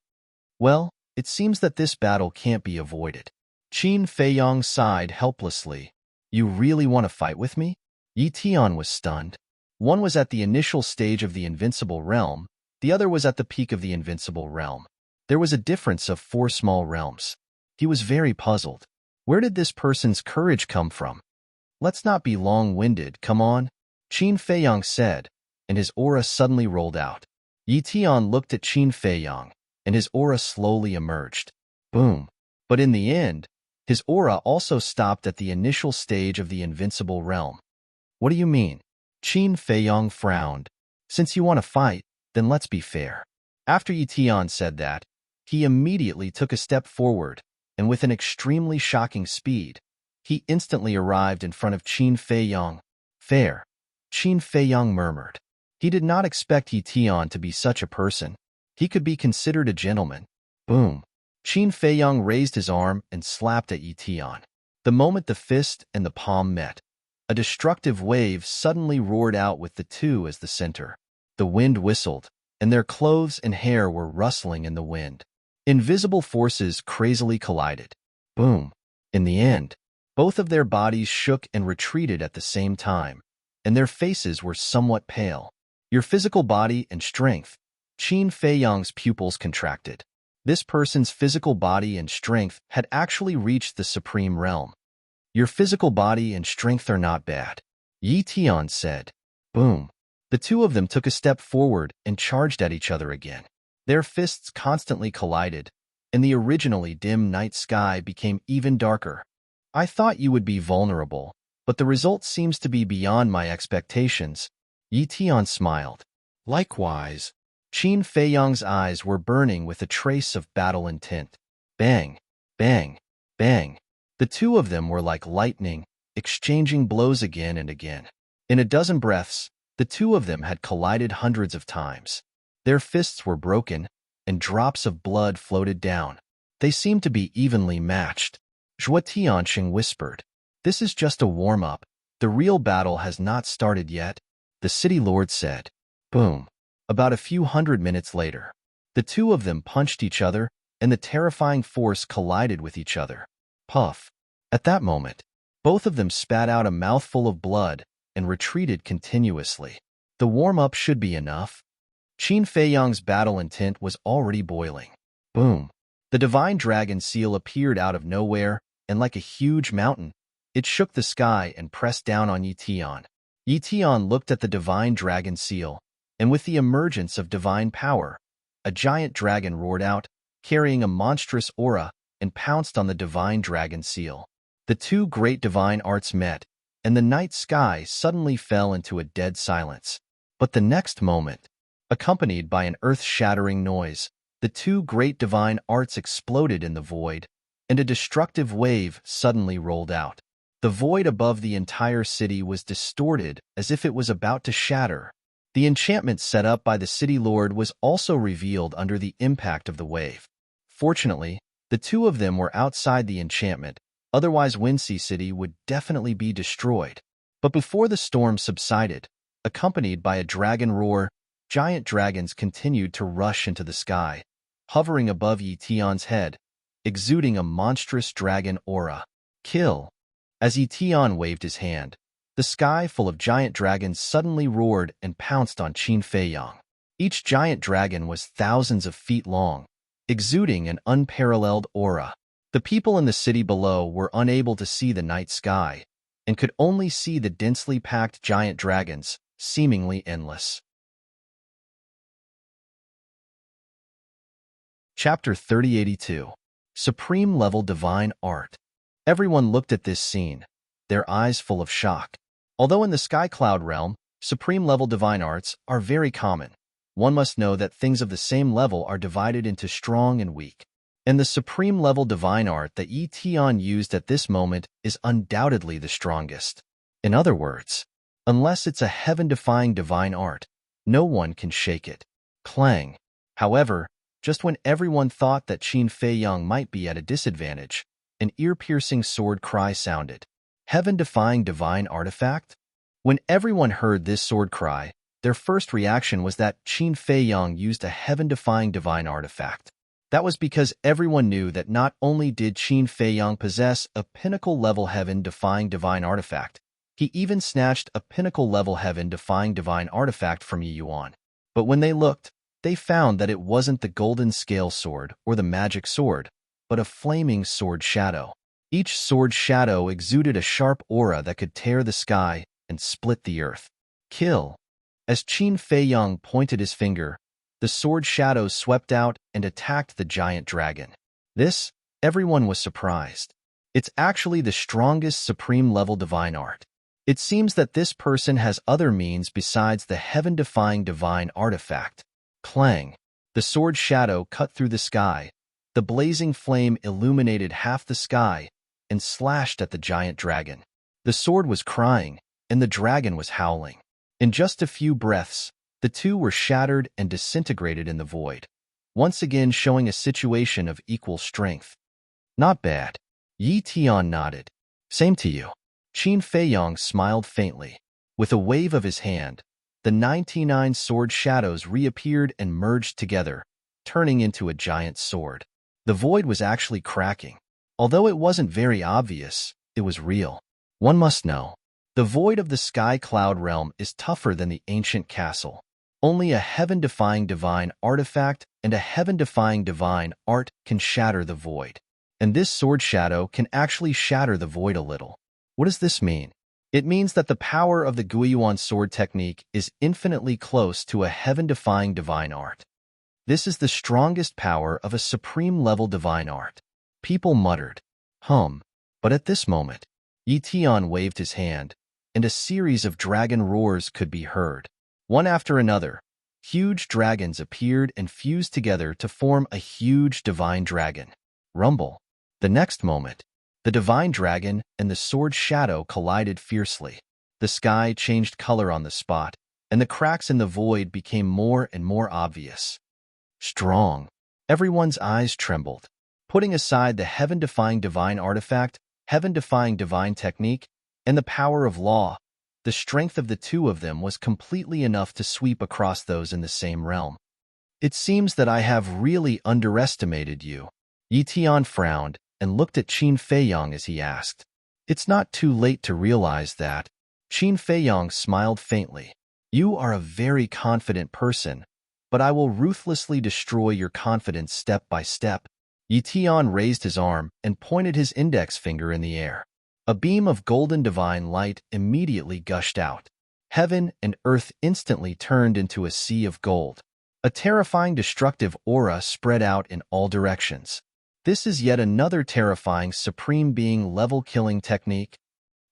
Well, it seems that this battle can't be avoided. Qin Feiyong sighed helplessly. You really want to fight with me? Yi Tian was stunned. One was at the initial stage of the invincible realm, the other was at the peak of the invincible realm. There was a difference of 4 small realms. He was very puzzled. Where did this person's courage come from? Let's not be long-winded, come on, Qin Feiyong said, and his aura suddenly rolled out. Yi Tian looked at Qin Feiyong, and his aura slowly emerged. Boom. But in the end, his aura also stopped at the initial stage of the invincible realm. What do you mean? Qin Feiyong frowned. Since you want to fight, then let's be fair. After Yi Tian said that, he immediately took a step forward, and with an extremely shocking speed, he instantly arrived in front of Qin Feiyong. Fair, Qin Feiyong murmured. He did not expect Yi Tian to be such a person. He could be considered a gentleman. Boom. Qin Feiyong raised his arm and slapped at Yi Tian. The moment the fist and the palm met, a destructive wave suddenly roared out with the two as the center. The wind whistled, and their clothes and hair were rustling in the wind. Invisible forces crazily collided. Boom. In the end, both of their bodies shook and retreated at the same time, and their faces were somewhat pale. Your physical body and strength. Qin Feiyong's pupils contracted. This person's physical body and strength had actually reached the supreme realm. Your physical body and strength are not bad, Yi Tian said. Boom. The two of them took a step forward and charged at each other again. Their fists constantly collided, and the originally dim night sky became even darker. I thought you would be vulnerable, but the result seems to be beyond my expectations. Yi Tian smiled. Likewise. Qin Feiyong's eyes were burning with a trace of battle intent. Bang, bang, bang. The two of them were like lightning, exchanging blows again and again. In a dozen breaths, the two of them had collided hundreds of times. Their fists were broken, and drops of blood floated down. They seemed to be evenly matched. Zhuo Tianqing whispered, "This is just a warm-up. The real battle has not started yet," the city lord said. Boom. About a few hundred minutes later, the two of them punched each other, and the terrifying force collided with each other. Puff. At that moment, both of them spat out a mouthful of blood and retreated continuously. The warm-up should be enough. Qin Feiyong's battle intent was already boiling. Boom. The divine dragon seal appeared out of nowhere, and like a huge mountain, it shook the sky and pressed down on Yi Tian. Yi Tian looked at the divine dragon seal, and with the emergence of divine power, a giant dragon roared out, carrying a monstrous aura, and pounced on the divine dragon seal. The two great divine arts met, and the night sky suddenly fell into a dead silence. But the next moment, accompanied by an earth-shattering noise, the two great divine arts exploded in the void, and a destructive wave suddenly rolled out. The void above the entire city was distorted as if it was about to shatter. The enchantment set up by the city lord was also revealed under the impact of the wave. Fortunately, the two of them were outside the enchantment, otherwise Windsea City would definitely be destroyed. But before the storm subsided, accompanied by a dragon roar, giant dragons continued to rush into the sky, hovering above Yi Tian's head, exuding a monstrous dragon aura. Kill! As Yi Tian waved his hand, the sky full of giant dragons suddenly roared and pounced on Qin Feiyong. Each giant dragon was thousands of feet long, exuding an unparalleled aura. The people in the city below were unable to see the night sky, and could only see the densely packed giant dragons, seemingly endless. Chapter 3082. Supreme Level Divine Art. Everyone looked at this scene, their eyes full of shock. Although in the Sky Cloud realm, supreme level divine arts are very common, one must know that things of the same level are divided into strong and weak. And the supreme level divine art that Yi Tian used at this moment is undoubtedly the strongest. In other words, unless it's a heaven-defying divine art, no one can shake it. Clang. However, just when everyone thought that Qin Feiyong might be at a disadvantage, an ear-piercing sword cry sounded. Heaven-defying divine artifact? When everyone heard this sword cry, their first reaction was that Qin Feiyang used a heaven-defying divine artifact. That was because everyone knew that not only did Qin Feiyang possess a pinnacle-level heaven-defying divine artifact, he even snatched a pinnacle-level heaven-defying divine artifact from Yi Yuan. But when they looked, they found that it wasn't the golden scale sword or the magic sword, but a flaming sword shadow. Each sword shadow exuded a sharp aura that could tear the sky and split the earth. Kill. As Qin Feiyang pointed his finger, the sword shadows swept out and attacked the giant dragon. This, everyone was surprised. It's actually the strongest supreme-level divine art. It seems that this person has other means besides the heaven-defying divine artifact. Clang. The sword shadow cut through the sky. The blazing flame illuminated half the sky and slashed at the giant dragon. The sword was crying, and the dragon was howling. In just a few breaths, the two were shattered and disintegrated in the void, once again showing a situation of equal strength. Not bad. Yi Tian nodded. Same to you. Qin Feiyang smiled faintly. With a wave of his hand, the 99 sword shadows reappeared and merged together, turning into a giant sword. The void was actually cracking. Although it wasn't very obvious, it was real. One must know. The void of the sky cloud realm is tougher than the ancient castle. Only a heaven-defying divine artifact and a heaven-defying divine art can shatter the void. And this sword shadow can actually shatter the void a little. What does this mean? It means that the power of the Guiyuan sword technique is infinitely close to a heaven-defying divine art. This is the strongest power of a supreme-level divine art. People muttered, but at this moment, Yi Tian waved his hand, and a series of dragon roars could be heard. One after another, huge dragons appeared and fused together to form a huge divine dragon. Rumble. The next moment, the divine dragon and the sword shadow collided fiercely. The sky changed color on the spot, and the cracks in the void became more and more obvious. Strong. Everyone's eyes trembled. Putting aside the heaven-defying divine artifact, heaven-defying divine technique, and the power of law, the strength of the two of them was completely enough to sweep across those in the same realm. It seems that I have really underestimated you. Yi Tian frowned and looked at Qin Feiyang as he asked. It's not too late to realize that. Qin Feiyang smiled faintly. You are a very confident person, but I will ruthlessly destroy your confidence step by step. Yi Tian raised his arm and pointed his index finger in the air. A beam of golden divine light immediately gushed out. Heaven and earth instantly turned into a sea of gold. A terrifying destructive aura spread out in all directions. This is yet another terrifying supreme being level killing technique.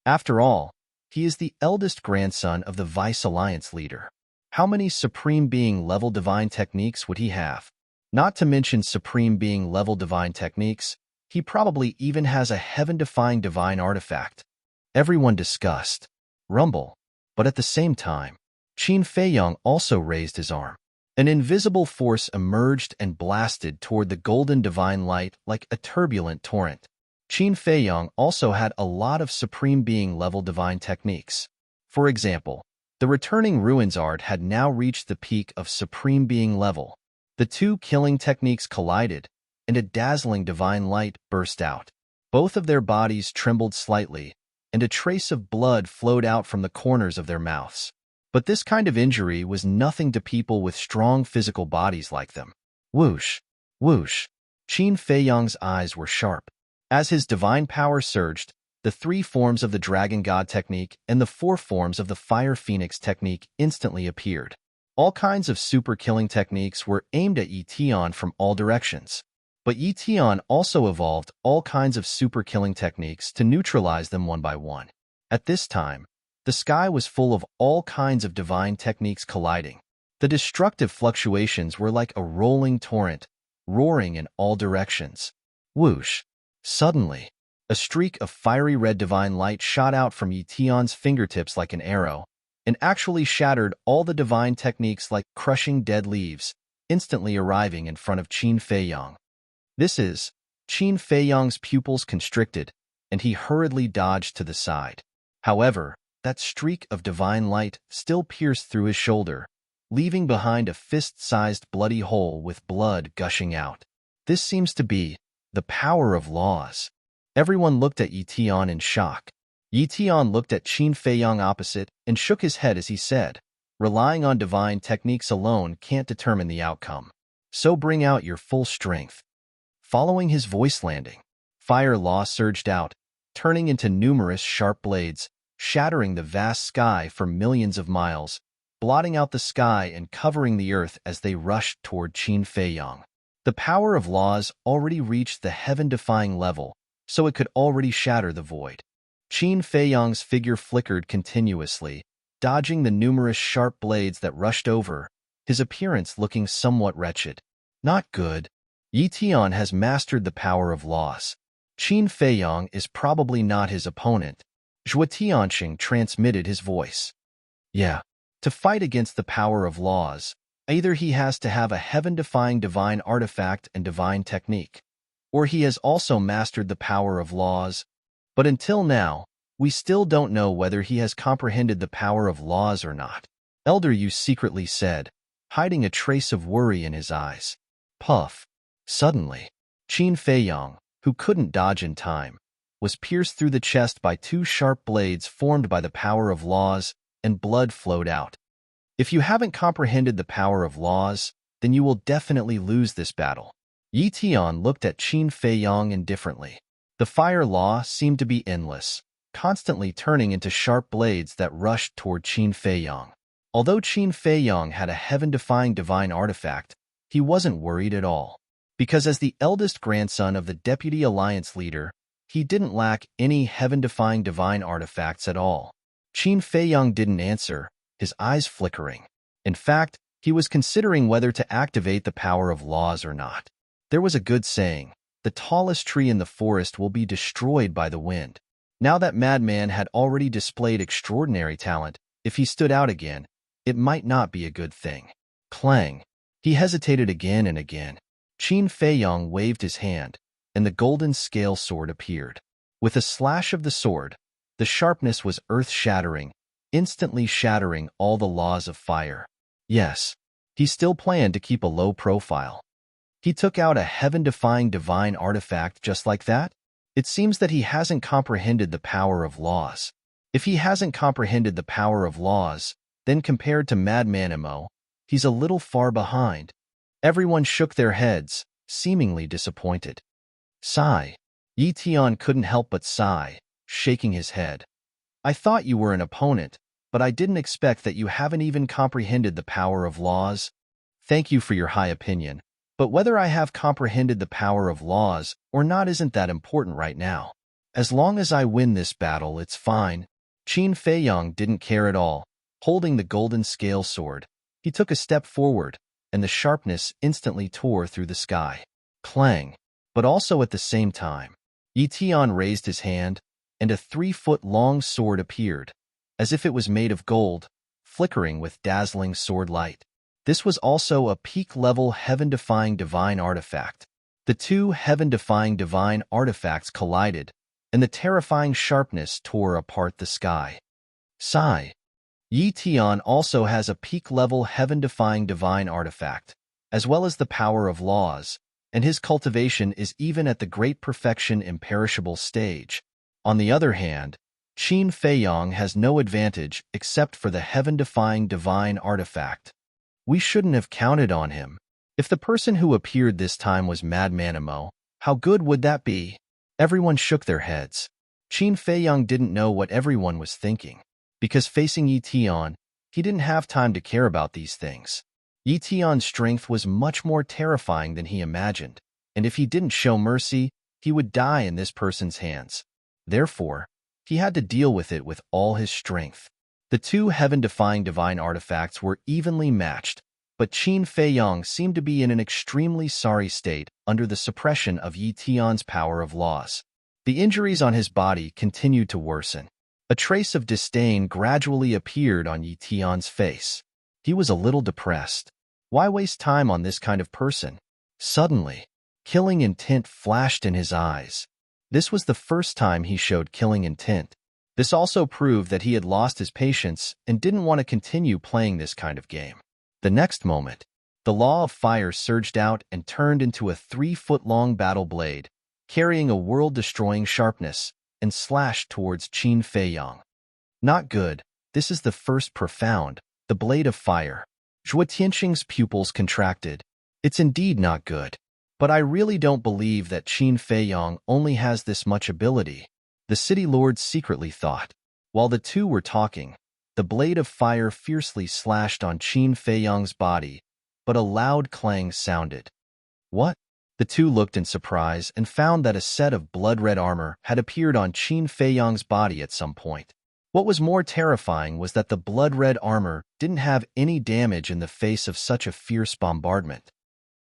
After all, he is the eldest grandson of the Vice Alliance leader. How many supreme being level divine techniques would he have? Not to mention supreme being level divine techniques, he probably even has a heaven-defying divine artifact. Everyone discussed. Rumble. But at the same time, Qin Feiyang also raised his arm. An invisible force emerged and blasted toward the golden divine light like a turbulent torrent. Qin Feiyang also had a lot of supreme being level divine techniques. For example, the returning ruins art had now reached the peak of supreme being level. The two killing techniques collided, and a dazzling divine light burst out. Both of their bodies trembled slightly, and a trace of blood flowed out from the corners of their mouths. But this kind of injury was nothing to people with strong physical bodies like them. Whoosh! Whoosh! Qin Feiyang's eyes were sharp. As his divine power surged, the 3 forms of the Dragon God technique and the 4 forms of the Fire Phoenix technique instantly appeared. All kinds of super killing techniques were aimed at Yi Tian from all directions. But Yi Tian also evolved all kinds of super killing techniques to neutralize them one by one. At this time, the sky was full of all kinds of divine techniques colliding. The destructive fluctuations were like a rolling torrent, roaring in all directions. Whoosh! Suddenly, a streak of fiery red divine light shot out from Yi Tian's fingertips like an arrow, and actually shattered all the divine techniques like crushing dead leaves, instantly arriving in front of Qin Feiyang. Qin Feiyang's pupils constricted, and he hurriedly dodged to the side. However, that streak of divine light still pierced through his shoulder, leaving behind a fist-sized bloody hole with blood gushing out. This seems to be the power of laws. Everyone looked at Yi Tian in shock. Yi Tian looked at Qin Feiyang opposite and shook his head as he said, "Relying on divine techniques alone can't determine the outcome. So bring out your full strength." Following his voice landing, fire law surged out, turning into numerous sharp blades, shattering the vast sky for millions of miles, blotting out the sky and covering the earth as they rushed toward Qin Feiyang. The power of laws already reached the heaven-defying level, so it could already shatter the void. Qin Feiyang's figure flickered continuously, dodging the numerous sharp blades that rushed over, his appearance looking somewhat wretched. Not good. Yi Tian has mastered the power of laws. Qin Feiyang is probably not his opponent. Zhuo Tianxing transmitted his voice. Yeah. To fight against the power of laws, either he has to have a heaven-defying divine artifact and divine technique, or he has also mastered the power of laws. But until now, we still don't know whether he has comprehended the power of laws or not. Elder Yu secretly said, hiding a trace of worry in his eyes. Puff. Suddenly, Qin Feiyang, who couldn't dodge in time, was pierced through the chest by two sharp blades formed by the power of laws, and blood flowed out. If you haven't comprehended the power of laws, then you will definitely lose this battle. Yi Tian looked at Qin Feiyang indifferently. The fire law seemed to be endless, constantly turning into sharp blades that rushed toward Qin Feiyang. Although Qin Feiyang had a heaven-defying divine artifact, he wasn't worried at all. Because as the eldest grandson of the Deputy Alliance leader, he didn't lack any heaven-defying divine artifacts at all. Qin Feiyang didn't answer, his eyes flickering. In fact, he was considering whether to activate the power of laws or not. There was a good saying, the tallest tree in the forest will be destroyed by the wind. Now that Madman had already displayed extraordinary talent, if he stood out again, it might not be a good thing. Clang. He hesitated again and again. Qin Feiyang waved his hand, and the golden scale sword appeared. With a slash of the sword, the sharpness was earth-shattering, instantly shattering all the laws of fire. Yes, he still planned to keep a low profile. He took out a heaven-defying divine artifact just like that? It seems that he hasn't comprehended the power of laws. If he hasn't comprehended the power of laws, then compared to Madman Emo, he's a little far behind. Everyone shook their heads, seemingly disappointed. Sigh. Yi Tian couldn't help but sigh, shaking his head. I thought you were an opponent, but I didn't expect that you haven't even comprehended the power of laws. Thank you for your high opinion, but whether I have comprehended the power of laws or not isn't that important right now. As long as I win this battle, it's fine. Qin Feiyang didn't care at all. Holding the golden scale sword, he took a step forward, and the sharpness instantly tore through the sky. Clang. But also at the same time, Yi Tian raised his hand, and a 3-foot-long sword appeared, as if it was made of gold, flickering with dazzling sword light. This was also a peak-level heaven-defying divine artifact. The two heaven-defying divine artifacts collided, and the terrifying sharpness tore apart the sky. Sigh. Yi Tian also has a peak-level heaven-defying divine artifact, as well as the power of laws, and his cultivation is even at the great perfection imperishable stage. On the other hand, Qin Feiyang has no advantage except for the heaven-defying divine artifact. We shouldn't have counted on him. If the person who appeared this time was Madman Emo, how good would that be? Everyone shook their heads. Qin Feiyang didn't know what everyone was thinking. Because facing Yi Tian, he didn't have time to care about these things. Yi Tian's strength was much more terrifying than he imagined, and if he didn't show mercy, he would die in this person's hands. Therefore, he had to deal with it with all his strength. The two heaven-defying divine artifacts were evenly matched, but Qin Feiyang seemed to be in an extremely sorry state under the suppression of Yi Tian's power of laws. The injuries on his body continued to worsen. A trace of disdain gradually appeared on Yi Tian's face. He was a little depressed. Why waste time on this kind of person? Suddenly, killing intent flashed in his eyes. This was the first time he showed killing intent. This also proved that he had lost his patience and didn't want to continue playing this kind of game. The next moment, the Law of Fire surged out and turned into a 3-foot-long battle blade, carrying a world-destroying sharpness, and slashed towards Qin Feiyang. Not good. This is the first profound, the blade of fire. Zhuo Tianxing's pupils contracted. It's indeed not good. But I really don't believe that Qin Feiyang only has this much ability, the city lord secretly thought. While the two were talking, the blade of fire fiercely slashed on Qin Feiyang's body, but a loud clang sounded. What? The two looked in surprise and found that a set of blood-red armor had appeared on Qin Feiyang's body at some point. What was more terrifying was that the blood-red armor didn't have any damage in the face of such a fierce bombardment.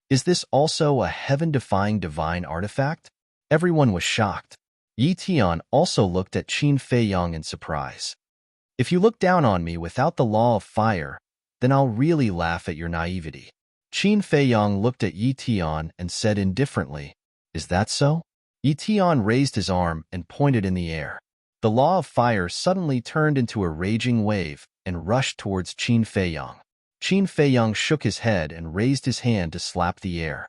Is this also a heaven-defying divine artifact? Everyone was shocked. Yi Tian also looked at Qin Feiyang in surprise. If you look down on me without the Law of Fire, then I'll really laugh at your naivety. Qin Feiyang looked at Yi Tian and said indifferently, Is that so? Yi Tian raised his arm and pointed in the air. The Law of Fire suddenly turned into a raging wave and rushed towards Qin Feiyang. Qin Feiyang shook his head and raised his hand to slap the air.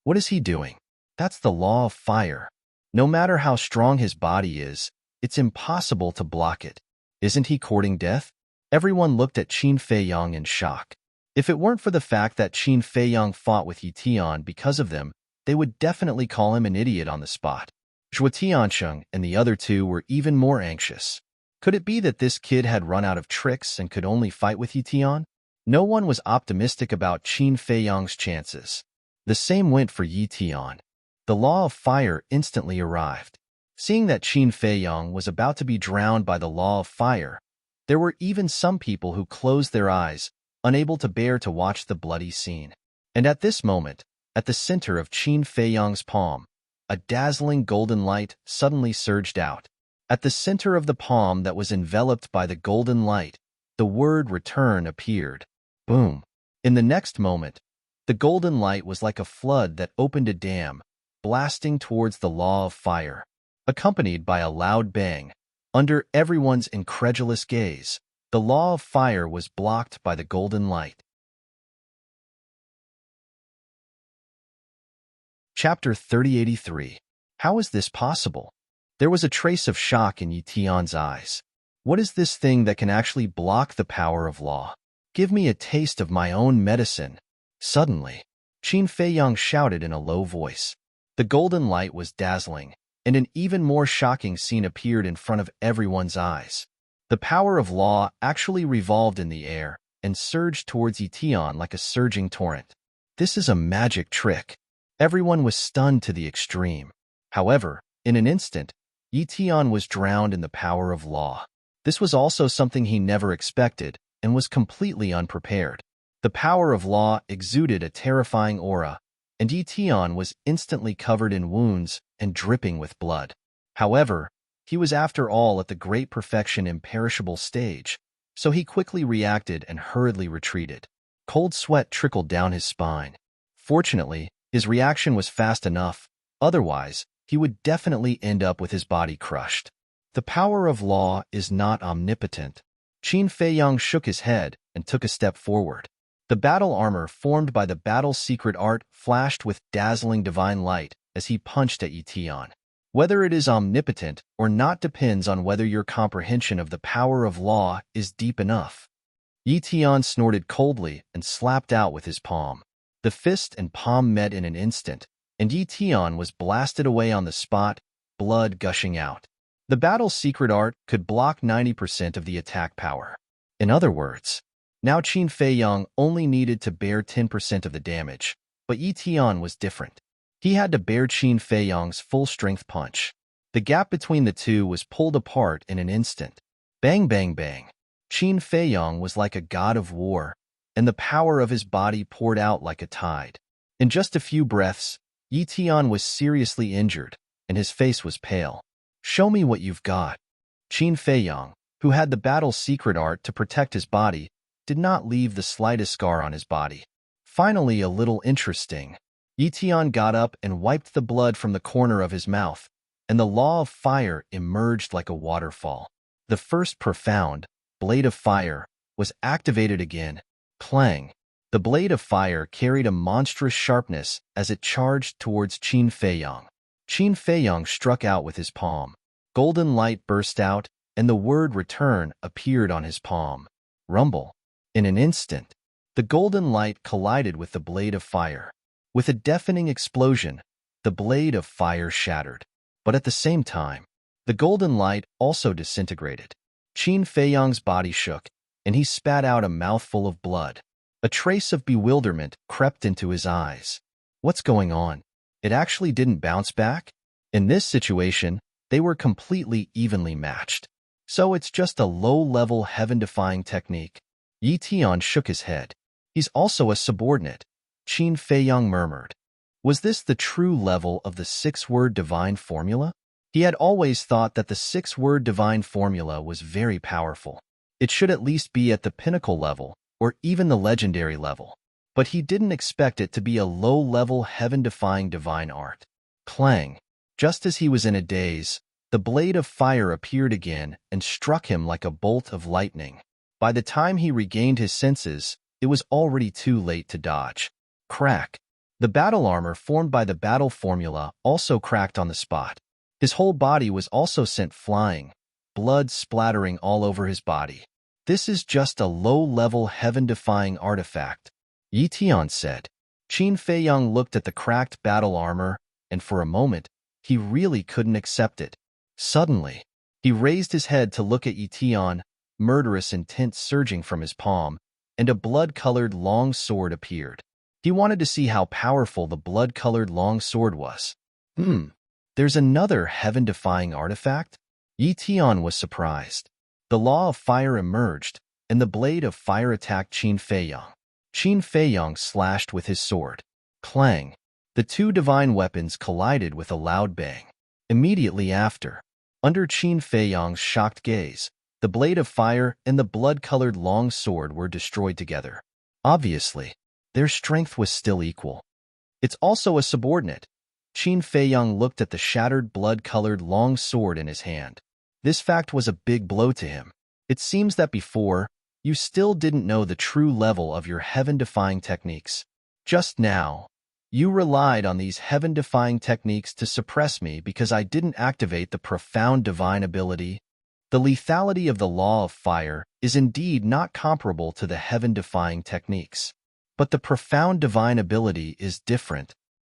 What is he doing? That's the Law of Fire. No matter how strong his body is, it's impossible to block it. Isn't he courting death? Everyone looked at Qin Feiyang in shock. If it weren't for the fact that Qin Feiyang fought with Yi Tian because of them, they would definitely call him an idiot on the spot. Zhuo Tianxing and the other two were even more anxious. Could it be that this kid had run out of tricks and could only fight with Yi Tian? No one was optimistic about Qin Feiyang's chances. The same went for Yi Tian. The Law of Fire instantly arrived. Seeing that Qin Feiyang was about to be drowned by the Law of Fire, there were even some people who closed their eyes, unable to bear to watch the bloody scene. And at this moment, at the center of Qin Feiyang's palm, a dazzling golden light suddenly surged out. At the center of the palm that was enveloped by the golden light, the word return appeared. Boom! In the next moment, the golden light was like a flood that opened a dam, blasting towards the Law of Fire. Accompanied by a loud bang, under everyone's incredulous gaze, the Law of Fire was blocked by the golden light. Chapter 3083. How is this possible? There was a trace of shock in Yi Tian's eyes. What is this thing that can actually block the power of law? Give me a taste of my own medicine. Suddenly, Qin Feiyang shouted in a low voice. The golden light was dazzling, and an even more shocking scene appeared in front of everyone's eyes. The power of law actually revolved in the air and surged towards Yi Tian like a surging torrent. This is a magic trick. Everyone was stunned to the extreme. However, in an instant, Yi Tian was drowned in the power of law. This was also something he never expected and was completely unprepared. The power of law exuded a terrifying aura, and Yi Tian was instantly covered in wounds and dripping with blood. However, he was after all at the great perfection imperishable stage, so he quickly reacted and hurriedly retreated. Cold sweat trickled down his spine. Fortunately, his reaction was fast enough, otherwise, he would definitely end up with his body crushed. The power of law is not omnipotent. Qin Feiyang shook his head and took a step forward. The battle armor formed by the battle's secret art flashed with dazzling divine light as he punched at Yi Tian. Whether it is omnipotent or not depends on whether your comprehension of the power of law is deep enough. Yi Tian snorted coldly and slapped out with his palm. The fist and palm met in an instant, and Yi Tian was blasted away on the spot, blood gushing out. The battle's secret art could block 90% of the attack power. In other words, now Qin Feiyang only needed to bear 10% of the damage, but Yi Tian was different. He had to bear Qin Feiyang's full-strength punch. The gap between the two was pulled apart in an instant. Bang, bang, bang. Qin Feiyang was like a god of war, and the power of his body poured out like a tide. In just a few breaths, Yi Tian was seriously injured, and his face was pale. Show me what you've got. Qin Feiyang, who had the battle's secret art to protect his body, did not leave the slightest scar on his body. Finally, a little interesting. Yi Tian got up and wiped the blood from the corner of his mouth, and the Law of Fire emerged like a waterfall. The first profound, blade of fire, was activated again. Clang! The blade of fire carried a monstrous sharpness as it charged towards Qin Feiyang. Qin Feiyang struck out with his palm. Golden light burst out, and the word return appeared on his palm. Rumble. In an instant, the golden light collided with the blade of fire. With a deafening explosion, the blade of fire shattered. But at the same time, the golden light also disintegrated. Qin Feiyang's body shook, and he spat out a mouthful of blood. A trace of bewilderment crept into his eyes. What's going on? It actually didn't bounce back? In this situation, they were completely evenly matched. So it's just a low-level heaven-defying technique. Yi Tian shook his head. He's also a subordinate, Qin Feiyang murmured. Was this the true level of the six-word divine formula? He had always thought that the six-word divine formula was very powerful. It should at least be at the pinnacle level, or even the legendary level. But he didn't expect it to be a low-level heaven-defying divine art. Clang! Just as he was in a daze, the blade of fire appeared again and struck him like a bolt of lightning. By the time he regained his senses, it was already too late to dodge. Crack! The battle armor formed by the battle formula also cracked on the spot. His whole body was also sent flying, blood splattering all over his body. This is just a low-level heaven-defying artifact, Yi Tian said. Qin Feiyang looked at the cracked battle armor, and for a moment, he really couldn't accept it. Suddenly, he raised his head to look at Yi Tian, murderous intent surging from his palm, and a blood-colored long sword appeared. He wanted to see how powerful the blood-colored long sword was. There's another heaven-defying artifact? Yi Tian was surprised. The law of fire emerged, and the blade of fire attacked Qin Feiyang. Qin Feiyang slashed with his sword. Clang! The two divine weapons collided with a loud bang. Immediately after, under Qin Feiyang's shocked gaze, the blade of fire and the blood-colored long sword were destroyed together. Obviously, their strength was still equal. It's also a subordinate. Qin Feiyang looked at the shattered blood-colored long sword in his hand. This fact was a big blow to him. It seems that before, you still didn't know the true level of your heaven-defying techniques. Just now, you relied on these heaven-defying techniques to suppress me because I didn't activate the profound divine ability. The lethality of the law of fire is indeed not comparable to the heaven-defying techniques. But the profound divine ability is different.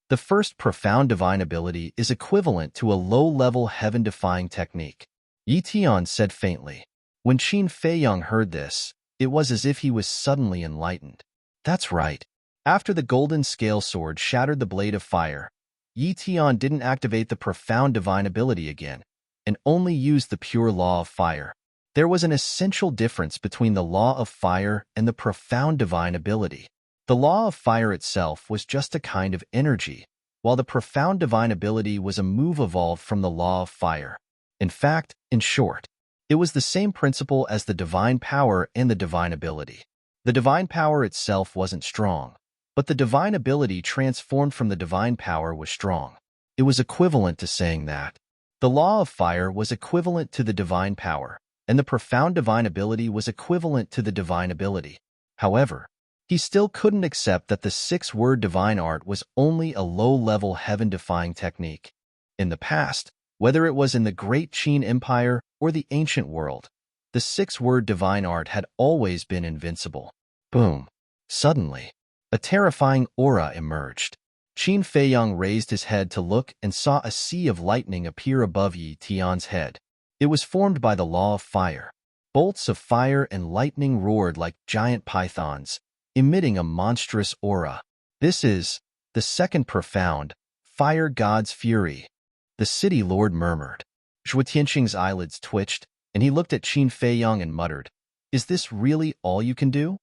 The first profound divine ability is equivalent to a low-level heaven-defying technique, Yi Tian said faintly. When Qin Feiyang heard this, it was as if he was suddenly enlightened. That's right. After the golden scale sword shattered the blade of fire, Yi Tian didn't activate the profound divine ability again, and only used the pure law of fire. There was an essential difference between the law of fire and the profound divine ability. The law of fire itself was just a kind of energy, while the profound divine ability was a move evolved from the law of fire. In fact, in short, it was the same principle as the divine power and the divine ability. The divine power itself wasn't strong, but the divine ability transformed from the divine power was strong. It was equivalent to saying that the law of fire was equivalent to the divine power, and the profound divine ability was equivalent to the divine ability. However, he still couldn't accept that the six-word divine art was only a low-level heaven-defying technique. In the past, whether it was in the Great Qin Empire or the ancient world, the six-word divine art had always been invincible. Boom! Suddenly, a terrifying aura emerged. Qin Feiyang raised his head to look and saw a sea of lightning appear above Yi Tian's head. It was formed by the law of fire. Bolts of fire and lightning roared like giant pythons, emitting a monstrous aura. This is the second profound, fire god's fury, the city lord murmured. Zhuo Tianxing's eyelids twitched, and he looked at Qin Feiyang and muttered, "Is this really all you can do?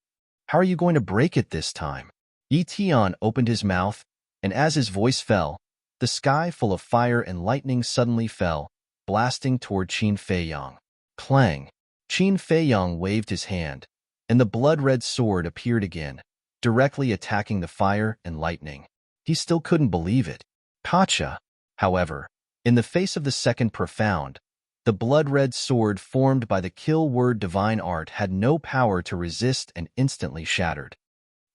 How are you going to break it this time?" Yi Tian opened his mouth, and as his voice fell, the sky full of fire and lightning suddenly fell, blasting toward Qin Feiyang. Clang! Qin Feiyang waved his hand, and the blood-red sword appeared again, directly attacking the fire and lightning. He still couldn't believe it. Gotcha! However, in the face of the second profound, The blood-red sword formed by the kill word divine art had no power to resist and instantly shattered.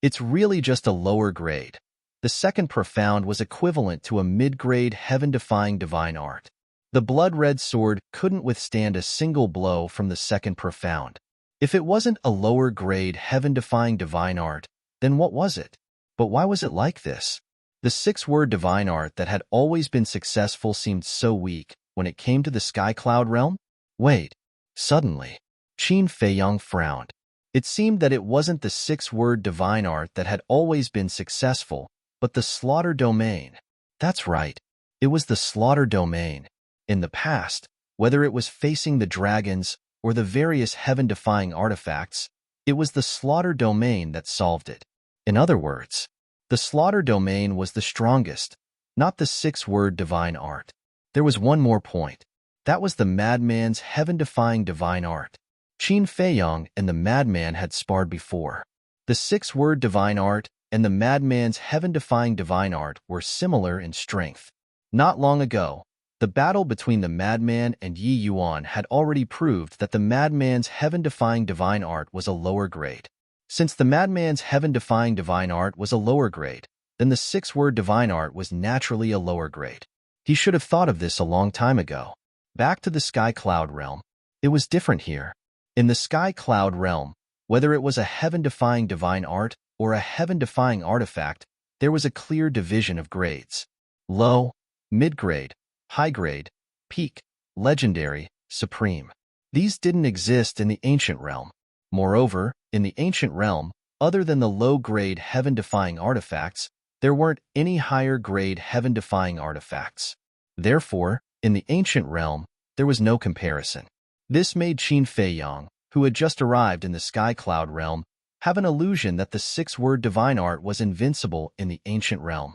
It's really just a lower grade. The second profound was equivalent to a mid-grade heaven-defying divine art. The blood-red sword couldn't withstand a single blow from the second profound. If it wasn't a lower-grade heaven-defying divine art, then what was it? But why was it like this? The six-word divine art that had always been successful seemed so weak when it came to the sky cloud realm? Wait. Suddenly, Qin Feiyang frowned. It seemed that it wasn't the six-word divine art that had always been successful, but the slaughter domain. That's right. It was the slaughter domain. In the past, whether it was facing the dragons or the various heaven-defying artifacts, it was the slaughter domain that solved it. In other words, the slaughter domain was the strongest, not the six-word divine art. There was one more point. That was the madman's heaven-defying divine art. Qin Feiyang and the madman had sparred before. The six-word divine art and the madman's heaven-defying divine art were similar in strength. Not long ago, the battle between the madman and Yi Yuan had already proved that the madman's heaven-defying divine art was a lower grade. Since the madman's heaven-defying divine art was a lower grade, then the six-word divine art was naturally a lower grade. He should have thought of this a long time ago. Back to the sky cloud realm. It was different here. In the sky cloud realm, whether it was a heaven-defying divine art or a heaven-defying artifact, there was a clear division of grades. Low, mid-grade, high-grade, peak, legendary, supreme. These didn't exist in the ancient realm. Moreover, in the ancient realm, other than the low-grade heaven-defying artifacts, there weren't any higher-grade heaven-defying artifacts. Therefore, in the ancient realm, there was no comparison. This made Qin Feiyang, who had just arrived in the sky cloud realm, have an illusion that the six-word divine art was invincible in the ancient realm.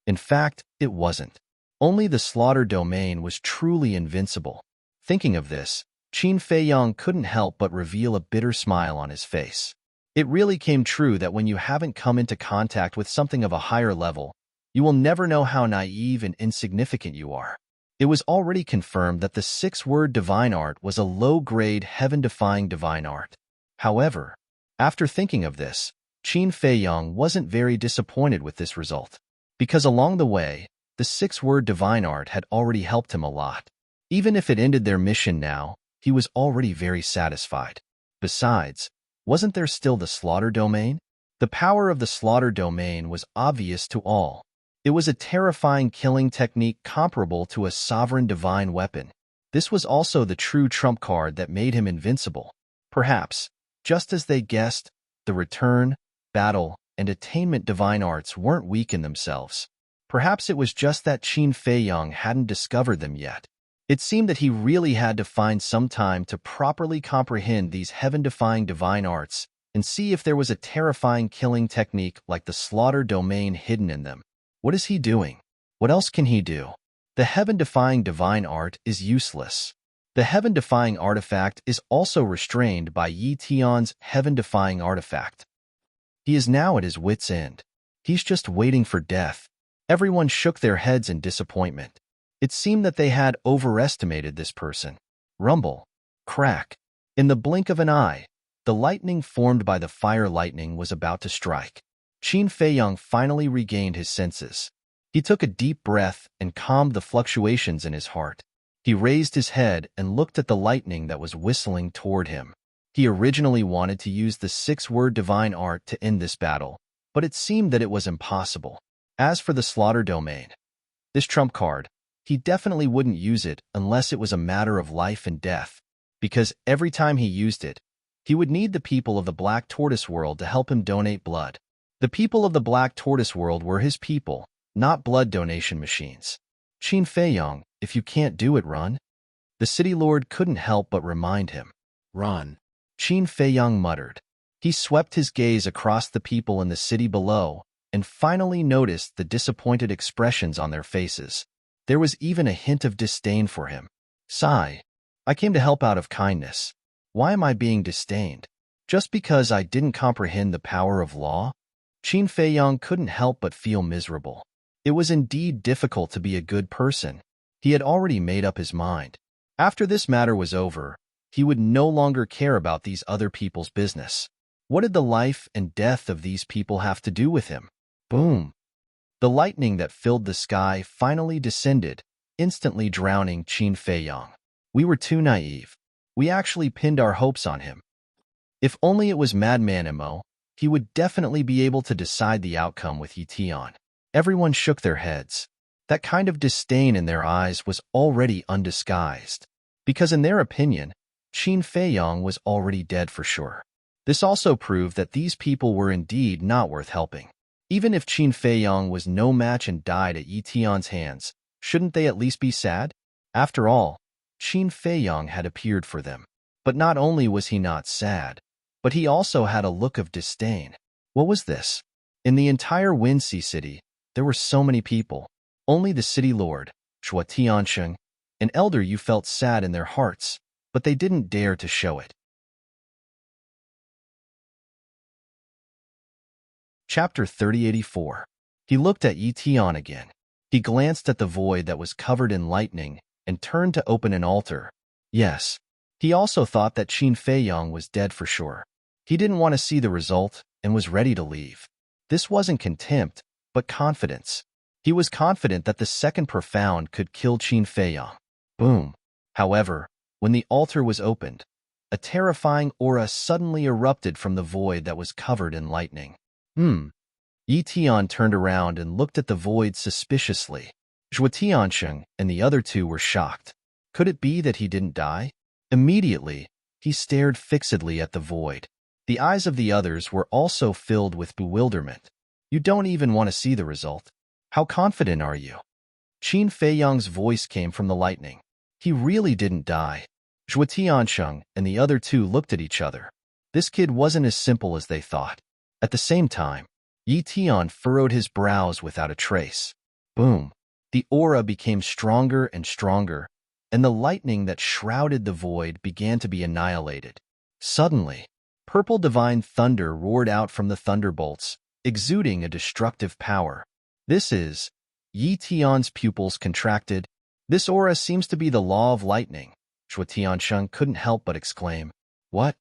In fact, it wasn't. Only the slaughter domain was truly invincible. Thinking of this, Qin Feiyang couldn't help but reveal a bitter smile on his face. It really came true that when you haven't come into contact with something of a higher level, you will never know how naive and insignificant you are. It was already confirmed that the six-word divine art was a low-grade heaven-defying divine art. However, after thinking of this, Qin Feiyang wasn't very disappointed with this result, because along the way, the six-word divine art had already helped him a lot. Even if it ended their mission now, he was already very satisfied. Besides, wasn't there still the slaughter domain? The power of the slaughter domain was obvious to all. It was a terrifying killing technique comparable to a sovereign divine weapon. This was also the true trump card that made him invincible. Perhaps, just as they guessed, the return, battle, and attainment divine arts weren't weak in themselves. Perhaps it was just that Qin Feiyang hadn't discovered them yet. It seemed that he really had to find some time to properly comprehend these heaven-defying divine arts and see if there was a terrifying killing technique like the slaughter domain hidden in them. What is he doing? What else can he do? The heaven-defying divine art is useless. The heaven-defying artifact is also restrained by Yi Tian's heaven-defying artifact. He is now at his wit's end. He's just waiting for death. Everyone shook their heads in disappointment. It seemed that they had overestimated this person. Rumble. Crack. In the blink of an eye, the lightning formed by the fire lightning was about to strike. Qin Feiyang finally regained his senses. He took a deep breath and calmed the fluctuations in his heart. He raised his head and looked at the lightning that was whistling toward him. He originally wanted to use the six-word divine art to end this battle, but it seemed that it was impossible. As for the slaughter domain, this trump card, he definitely wouldn't use it unless it was a matter of life and death, because every time he used it, he would need the people of the Black Tortoise world to help him donate blood. The people of the Black Tortoise world were his people, not blood donation machines. Qin Feiyang, if you can't do it, run. The city lord couldn't help but remind him. Run. Qin Feiyang muttered. He swept his gaze across the people in the city below and finally noticed the disappointed expressions on their faces. There was even a hint of disdain for him. Sigh. I came to help out of kindness. Why am I being disdained? Just because I didn't comprehend the power of law? Qin Feiyang couldn't help but feel miserable. It was indeed difficult to be a good person. He had already made up his mind. After this matter was over, he would no longer care about these other people's business. What did the life and death of these people have to do with him? Boom! The lightning that filled the sky finally descended, instantly drowning Qin Feiyang. We were too naive. We actually pinned our hopes on him. If only it was Madman Mo, he would definitely be able to decide the outcome with Yi Tian. Everyone shook their heads. That kind of disdain in their eyes was already undisguised, because in their opinion, Qin Feiyang was already dead for sure. This also proved that these people were indeed not worth helping. Even if Qin Feiyang was no match and died at Yi Tian's hands, shouldn't they at least be sad? After all, Qin Feiyang had appeared for them. But not only was he not sad, but he also had a look of disdain. What was this? In the entire Windsea city, there were so many people. Only the city lord, Shuo Tiansheng, an elder you felt sad in their hearts, but they didn't dare to show it. Chapter 3084. He looked at Yi Tian again. He glanced at the void that was covered in lightning and turned to open an altar. Yes, he also thought that Qin Feiyang was dead for sure. He didn't want to see the result and was ready to leave. This wasn't contempt, but confidence. He was confident that the second profound could kill Qin Feiyang. Boom. However, when the altar was opened, a terrifying aura suddenly erupted from the void that was covered in lightning. Yi Tian turned around and looked at the void suspiciously. Zhuo Tiansheng and the other two were shocked. Could it be that he didn't die? Immediately, he stared fixedly at the void. The eyes of the others were also filled with bewilderment. You don't even want to see the result. How confident are you? Qin Feiyang's voice came from the lightning. He really didn't die. Zhuo Tiansheng and the other two looked at each other. This kid wasn't as simple as they thought. At the same time, Yi Tian furrowed his brows without a trace. Boom! The aura became stronger and stronger, and the lightning that shrouded the void began to be annihilated. Suddenly, purple divine thunder roared out from the thunderbolts, exuding a destructive power. This is... Yi Tian's pupils contracted. This aura seems to be the law of lightning. Shuo Tiansheng couldn't help but exclaim. What?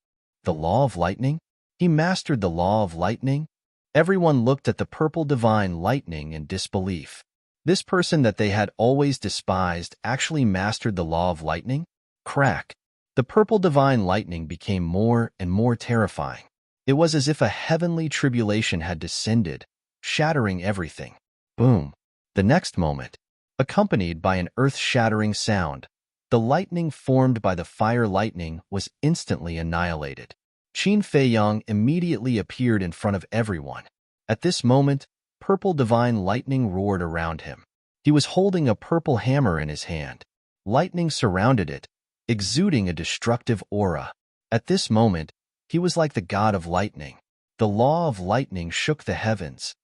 The law of lightning? He mastered the law of lightning? Everyone looked at the purple divine lightning in disbelief. This person that they had always despised actually mastered the law of lightning? Crack! The purple divine lightning became more and more terrifying. It was as if a heavenly tribulation had descended, shattering everything. Boom! The next moment, accompanied by an earth-shattering sound, the lightning formed by the fire lightning was instantly annihilated. Qin Feiyang immediately appeared in front of everyone. At this moment, purple divine lightning roared around him. He was holding a purple hammer in his hand. Lightning surrounded it, exuding a destructive aura. At this moment, he was like the god of lightning. The law of lightning shook the heavens.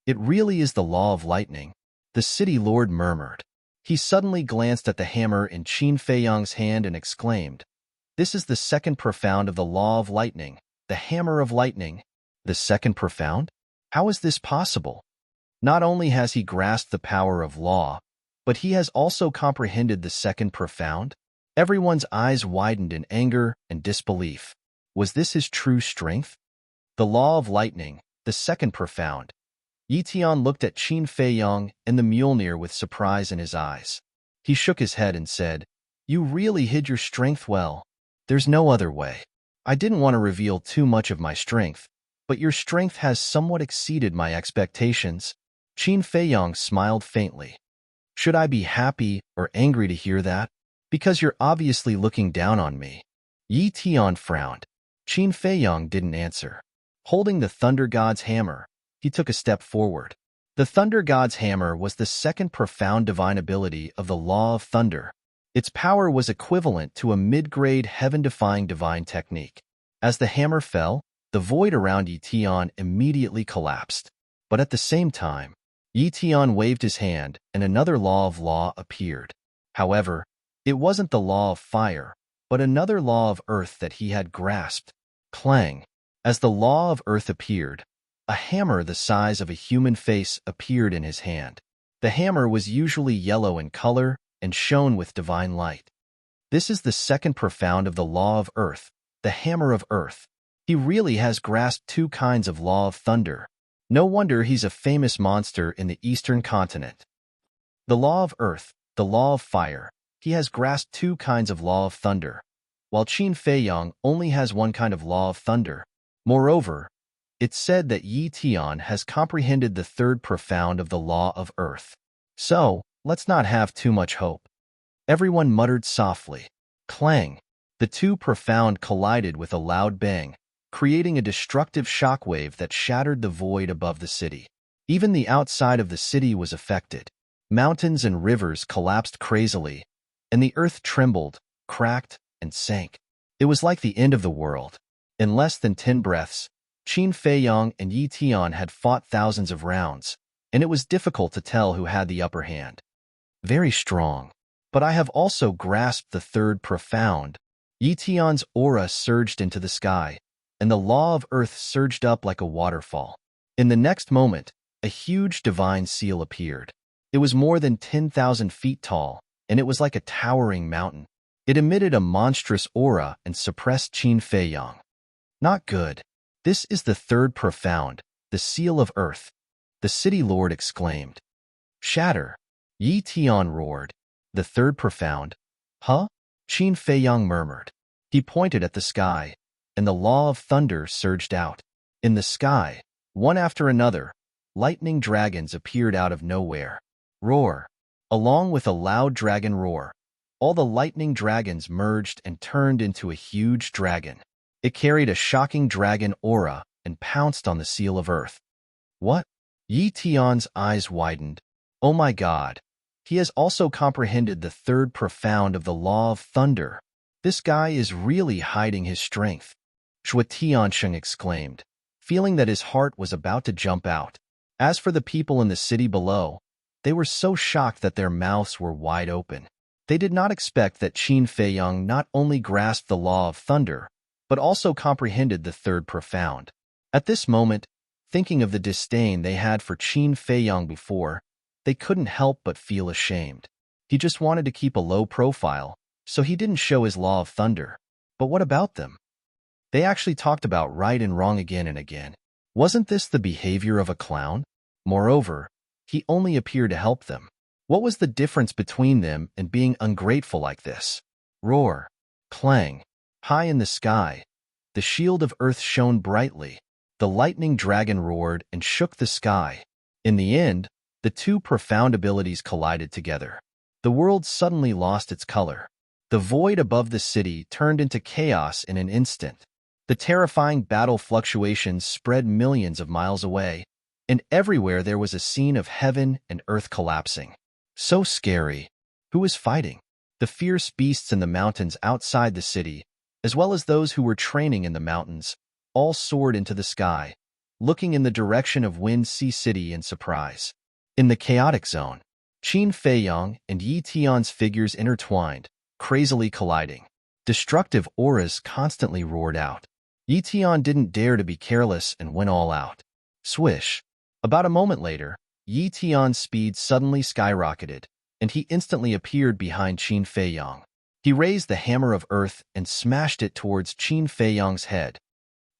It really is the law of lightning, the city lord murmured. He suddenly glanced at the hammer in Qin Feiyang's hand and exclaimed, This is the second profound of the law of lightning, the hammer of lightning. The second profound? How is this possible? Not only has he grasped the power of law, but he has also comprehended the second profound. Everyone's eyes widened in anger and disbelief. Was this his true strength? The law of lightning, the second profound. Yi Tian looked at Qin Feiyang and the Mjolnir with surprise in his eyes. He shook his head and said, You really hid your strength well. There's no other way. I didn't want to reveal too much of my strength, but your strength has somewhat exceeded my expectations. Qin Feiyang smiled faintly. Should I be happy or angry to hear that? Because you're obviously looking down on me. Yi Tian frowned. Qin Feiyang didn't answer. Holding the Thunder God's hammer, he took a step forward. The Thunder God's hammer was the second profound divine ability of the Law of Thunder. Its power was equivalent to a mid-grade heaven-defying divine technique. As the hammer fell, the void around Yi Tian immediately collapsed. But at the same time, Yi Tian waved his hand and another law appeared. However, it wasn't the law of fire, but another law of earth that he had grasped. Clang! As the law of earth appeared, a hammer the size of a human face appeared in his hand. The hammer was usually yellow in color and shone with divine light. This is the second profound of the law of earth, the hammer of earth. He really has grasped two kinds of law of thunder. No wonder he's a famous monster in the eastern continent. The law of earth, the law of fire. He has grasped two kinds of law of thunder, while Qin Feiyang only has one kind of law of thunder. Moreover, it's said that Yi Tian has comprehended the third profound of the law of earth. So, let's not have too much hope. Everyone muttered softly. Clang! The two profound collided with a loud bang, creating a destructive shockwave that shattered the void above the city. Even the outside of the city was affected. Mountains and rivers collapsed crazily, and the earth trembled, cracked, and sank. It was like the end of the world. In less than 10 breaths, Qin Feiyang and Yi Tian had fought thousands of rounds, and it was difficult to tell who had the upper hand. Very strong. But I have also grasped the third profound. Yi Tian's aura surged into the sky, and the law of earth surged up like a waterfall. In the next moment, a huge divine seal appeared. It was more than 10,000 feet tall, and it was like a towering mountain. It emitted a monstrous aura and suppressed Qin Feiyang. Not good. This is the third profound, the seal of earth, the city lord exclaimed. Shatter! Yi Tian roared. The third profound? Huh? Qin Feiyang murmured. He pointed at the sky, and the law of thunder surged out. In the sky, one after another, lightning dragons appeared out of nowhere. Roar! Along with a loud dragon roar, all the lightning dragons merged and turned into a huge dragon. It carried a shocking dragon aura and pounced on the seal of earth. What? Yi Tian's eyes widened. Oh my God! He has also comprehended the third profound of the law of thunder. This guy is really hiding his strength. Shui Tiansheng exclaimed, feeling that his heart was about to jump out. As for the people in the city below, they were so shocked that their mouths were wide open. They did not expect that Qin Feiyang not only grasped the law of thunder, but also comprehended the third profound. At this moment, thinking of the disdain they had for Qin Feiyang before, they couldn't help but feel ashamed. He just wanted to keep a low profile, so he didn't show his law of thunder. But what about them? They actually talked about right and wrong again and again. Wasn't this the behavior of a clown? Moreover, he only appeared to help them. What was the difference between them and being ungrateful like this? Roar! Clang! High in the sky, the shield of earth shone brightly. The lightning dragon roared and shook the sky. In the end, the two profound abilities collided together. The world suddenly lost its color. The void above the city turned into chaos in an instant. The terrifying battle fluctuations spread millions of miles away, and everywhere there was a scene of heaven and earth collapsing. So scary. Who was fighting? The fierce beasts in the mountains outside the city, as well as those who were training in the mountains, all soared into the sky, looking in the direction of Wind Sea City in surprise. In the chaotic zone, Qin Feiyang and Yi Tian's figures intertwined, crazily colliding. Destructive auras constantly roared out. Yi Tian didn't dare to be careless and went all out. Swish! About a moment later, Yi Tian's speed suddenly skyrocketed, and he instantly appeared behind Qin Feiyang. He raised the hammer of earth and smashed it towards Qin Feiyang's head.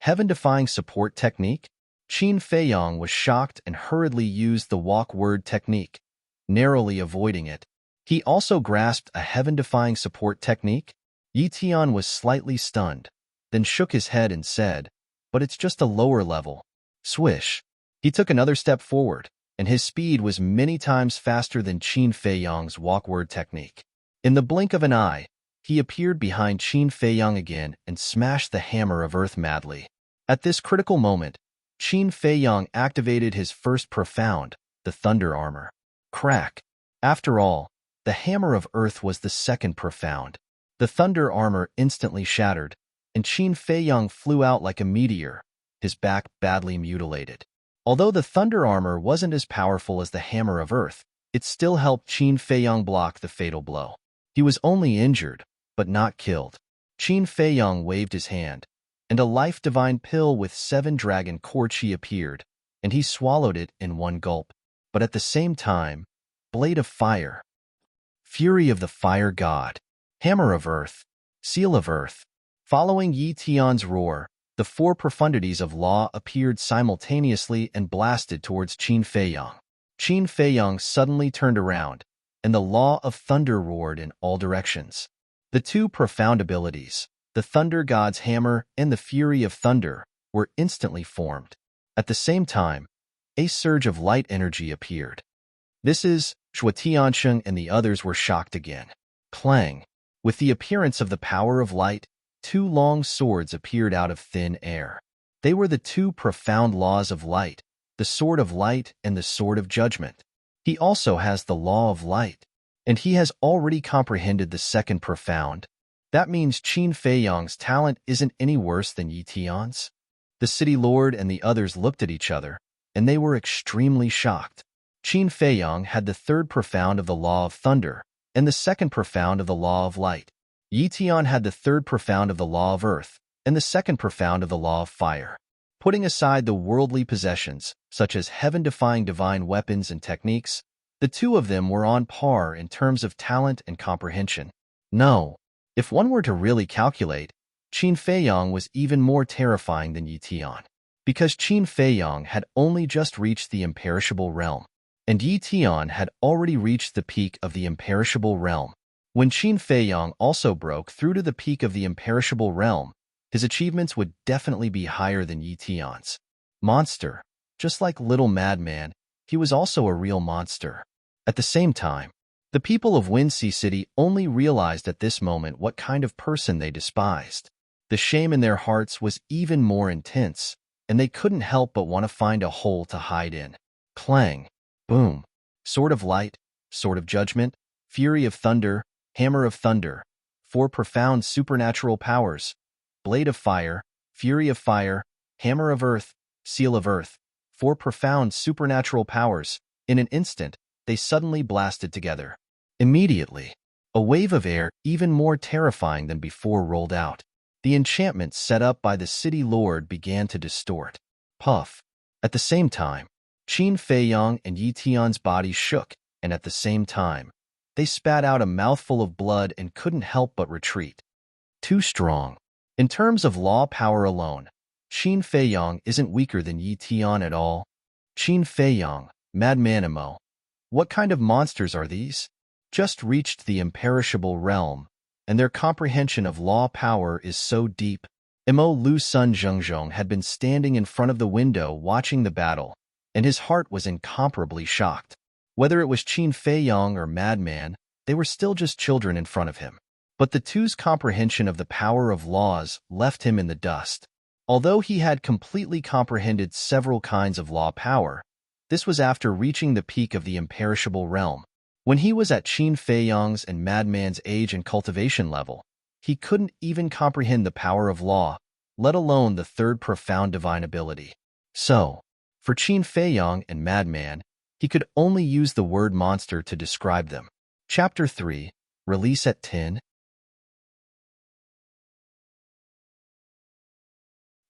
Heaven-defying support technique? Qin Feiyang was shocked and hurriedly used the walk-word technique, narrowly avoiding it. He also grasped a heaven-defying support technique? Yi Tian was slightly stunned, then shook his head and said, but it's just a lower level. Swish! He took another step forward, and his speed was many times faster than Qin Feiyang's walk-word technique. In the blink of an eye, he appeared behind Qin Feiyang again and smashed the hammer of earth madly. At this critical moment, Qin Feiyang activated his first profound, the thunder armor. Crack! After all, the hammer of earth was the second profound. The thunder armor instantly shattered, and Qin Feiyang flew out like a meteor, his back badly mutilated. Although the thunder armor wasn't as powerful as the hammer of earth, it still helped Qin Feiyang block the fatal blow. He was only injured, but not killed. Qin Feiyang waved his hand, and a life-divine pill with 7 dragon core chi appeared, and he swallowed it in one gulp. But at the same time, blade of fire. Fury of the fire god. hammer of earth, seal of earth. Following Yi Tian's roar, the four profundities of law appeared simultaneously and blasted towards Qin Feiyang. Qin Feiyang suddenly turned around, and the law of thunder roared in all directions. The two profound abilities, the thunder god's hammer and the fury of thunder, were instantly formed. At the same time, a surge of light energy appeared. This is, Shuo Tiansheng and the others were shocked again. Clang! With the appearance of the power of light, two long swords appeared out of thin air. They were the two profound laws of light, the sword of light and the sword of judgment. He also has the law of light, and he has already comprehended the second profound. That means Qin Feiyang's talent isn't any worse than Yi Tian's. The city lord and the others looked at each other, and they were extremely shocked. Qin Feiyang had the third profound of the law of thunder, and the second profound of the law of light. Yi Tian had the third profound of the law of earth, and the second profound of the law of fire. Putting aside the worldly possessions, such as heaven-defying divine weapons and techniques, the two of them were on par in terms of talent and comprehension. No, if one were to really calculate, Qin Feiyang was even more terrifying than Yi Tian, because Qin Feiyang had only just reached the imperishable realm, and Yi Tian had already reached the peak of the imperishable realm. When Qin Feiyang also broke through to the peak of the imperishable realm, his achievements would definitely be higher than Yi Tian's. Monster. Just like little madman, he was also a real monster. At the same time, the people of Windsea City only realized at this moment what kind of person they despised. The shame in their hearts was even more intense, and they couldn't help but want to find a hole to hide in. Clang. Boom. Sword of light, sword of judgment, fury of thunder, hammer of thunder, four profound supernatural powers, blade of fire, fury of fire, hammer of earth, seal of earth, four profound supernatural powers. In an instant, they suddenly blasted together. Immediately, a wave of air even more terrifying than before rolled out. The enchantment set up by the city lord began to distort. Puff. At the same time, Qin Feiyang and Yi Tian's bodies shook, and at the same time, they spat out a mouthful of blood and couldn't help but retreat. Too strong. In terms of law power alone, Qin Feiyang isn't weaker than Yi Tian at all. Qin Feiyang, madmanimo. What kind of monsters are these? Just reached the imperishable realm, and their comprehension of law power is so deep. Mo Lu Sun Zhengzhong had been standing in front of the window watching the battle, and his heart was incomparably shocked. Whether it was Qin Feiyang or madman, they were still just children in front of him. But the two's comprehension of the power of laws left him in the dust. Although he had completely comprehended several kinds of law power, this was after reaching the peak of the imperishable realm. When he was at Qin Feiyang's and madman's age and cultivation level, he couldn't even comprehend the power of law, let alone the third profound divine ability. So, for Qin Feiyang and madman, he could only use the word monster to describe them. Chapter 3, Release at 10.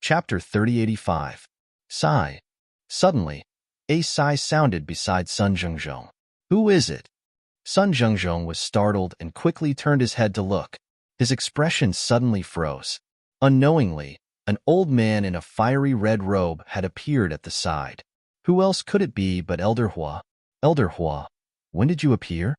Chapter 3085. Sigh. Suddenly, a sigh sounded beside Sun Zhengzhong. Who is it? Sun Zhengzhong was startled and quickly turned his head to look. His expression suddenly froze. Unknowingly, an old man in a fiery red robe had appeared at the side. Who else could it be but Elder Hua? Elder Hua, when did you appear?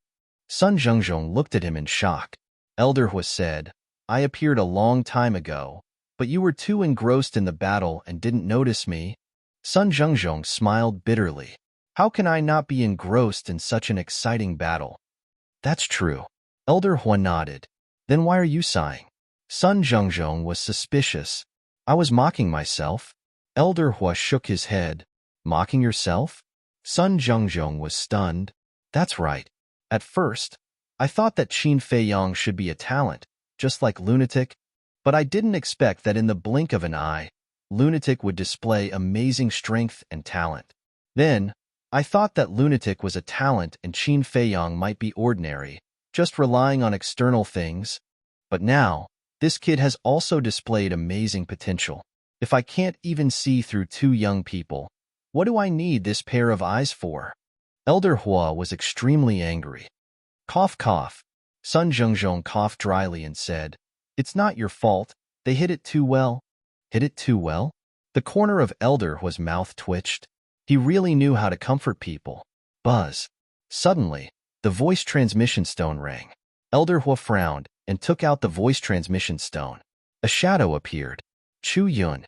Sun Zhengzhong looked at him in shock. Elder Hua said, I appeared a long time ago, but you were too engrossed in the battle and didn't notice me. Sun Zhengzhong smiled bitterly. How can I not be engrossed in such an exciting battle? That's true. Elder Hua nodded. Then why are you sighing? Sun Zhengzhong was suspicious. I was mocking myself. Elder Hua shook his head. Mocking yourself? Sun Zhengzhong was stunned. That's right. At first, I thought that Qin Feiyang should be a talent, just like Lunatic, but I didn't expect that in the blink of an eye, Lunatic would display amazing strength and talent. Then, I thought that Lunatic was a talent and Qin Feiyang might be ordinary, just relying on external things. But now, this kid has also displayed amazing potential. If I can't even see through two young people, what do I need this pair of eyes for? Elder Hua was extremely angry. Cough, cough. Sun Zhongzhong coughed dryly and said, "It's not your fault. They hit it too well." Hit it too well? The corner of Elder Hua's mouth twitched. He really knew how to comfort people. Buzz. Suddenly, the voice transmission stone rang. Elder Hua frowned and took out the voice transmission stone. A shadow appeared. Chu Yun.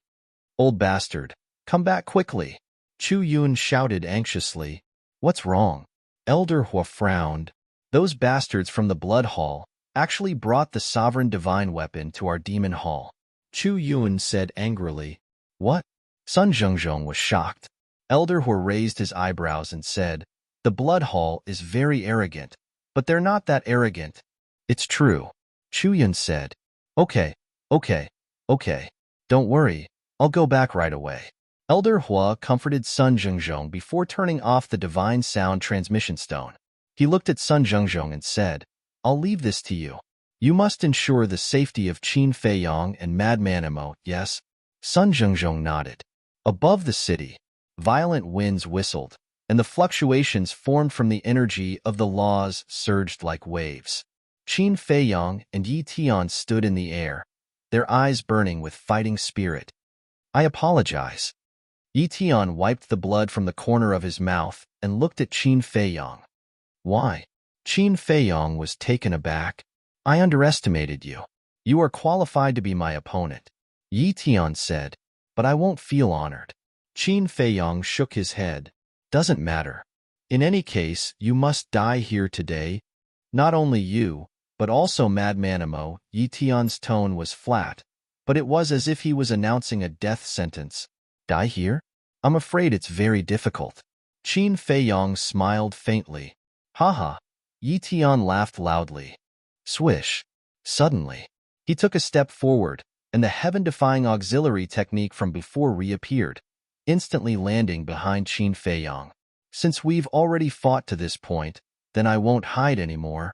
"Old bastard, come back quickly." Chu Yun shouted anxiously. "What's wrong?" Elder Hua frowned. "Those bastards from the Blood Hall actually brought the sovereign divine weapon to our demon hall." Chu Yun said angrily. "What?" Sun Zhongzhong was shocked. Elder Hua raised his eyebrows and said, "The Blood Hall is very arrogant, but they're not that arrogant." "It's true," Chu Yun said. Okay. Don't worry, I'll go back right away." Elder Hua comforted Sun Zhongzhong before turning off the divine sound transmission stone. He looked at Sun Zhongzhong and said, "I'll leave this to you. You must ensure the safety of Qin Feiyong and Madman Emo, yes?" Sun Zhongzhong nodded. Above the city, violent winds whistled, and the fluctuations formed from the energy of the laws surged like waves. Qin Feiyong and Yi Tian stood in the air, their eyes burning with fighting spirit. "I apologize." Yi Tian wiped the blood from the corner of his mouth and looked at Qin Feiyong. "Why?" Qin Feiyong was taken aback. "I underestimated you. You are qualified to be my opponent," Yi Tian said, "but I won't feel honored." Qin Feiyong shook his head. "Doesn't matter. In any case, you must die here today. Not only you, but also Madman Emo." Yi Tian's tone was flat, but it was as if he was announcing a death sentence. "Die here? I'm afraid it's very difficult." Qin Feiyong smiled faintly. "Haha." Yi Tian laughed loudly. Swish. Suddenly, he took a step forward, and the heaven-defying auxiliary technique from before reappeared, instantly landing behind Qin Feiyong. "Since we've already fought to this point, then I won't hide anymore.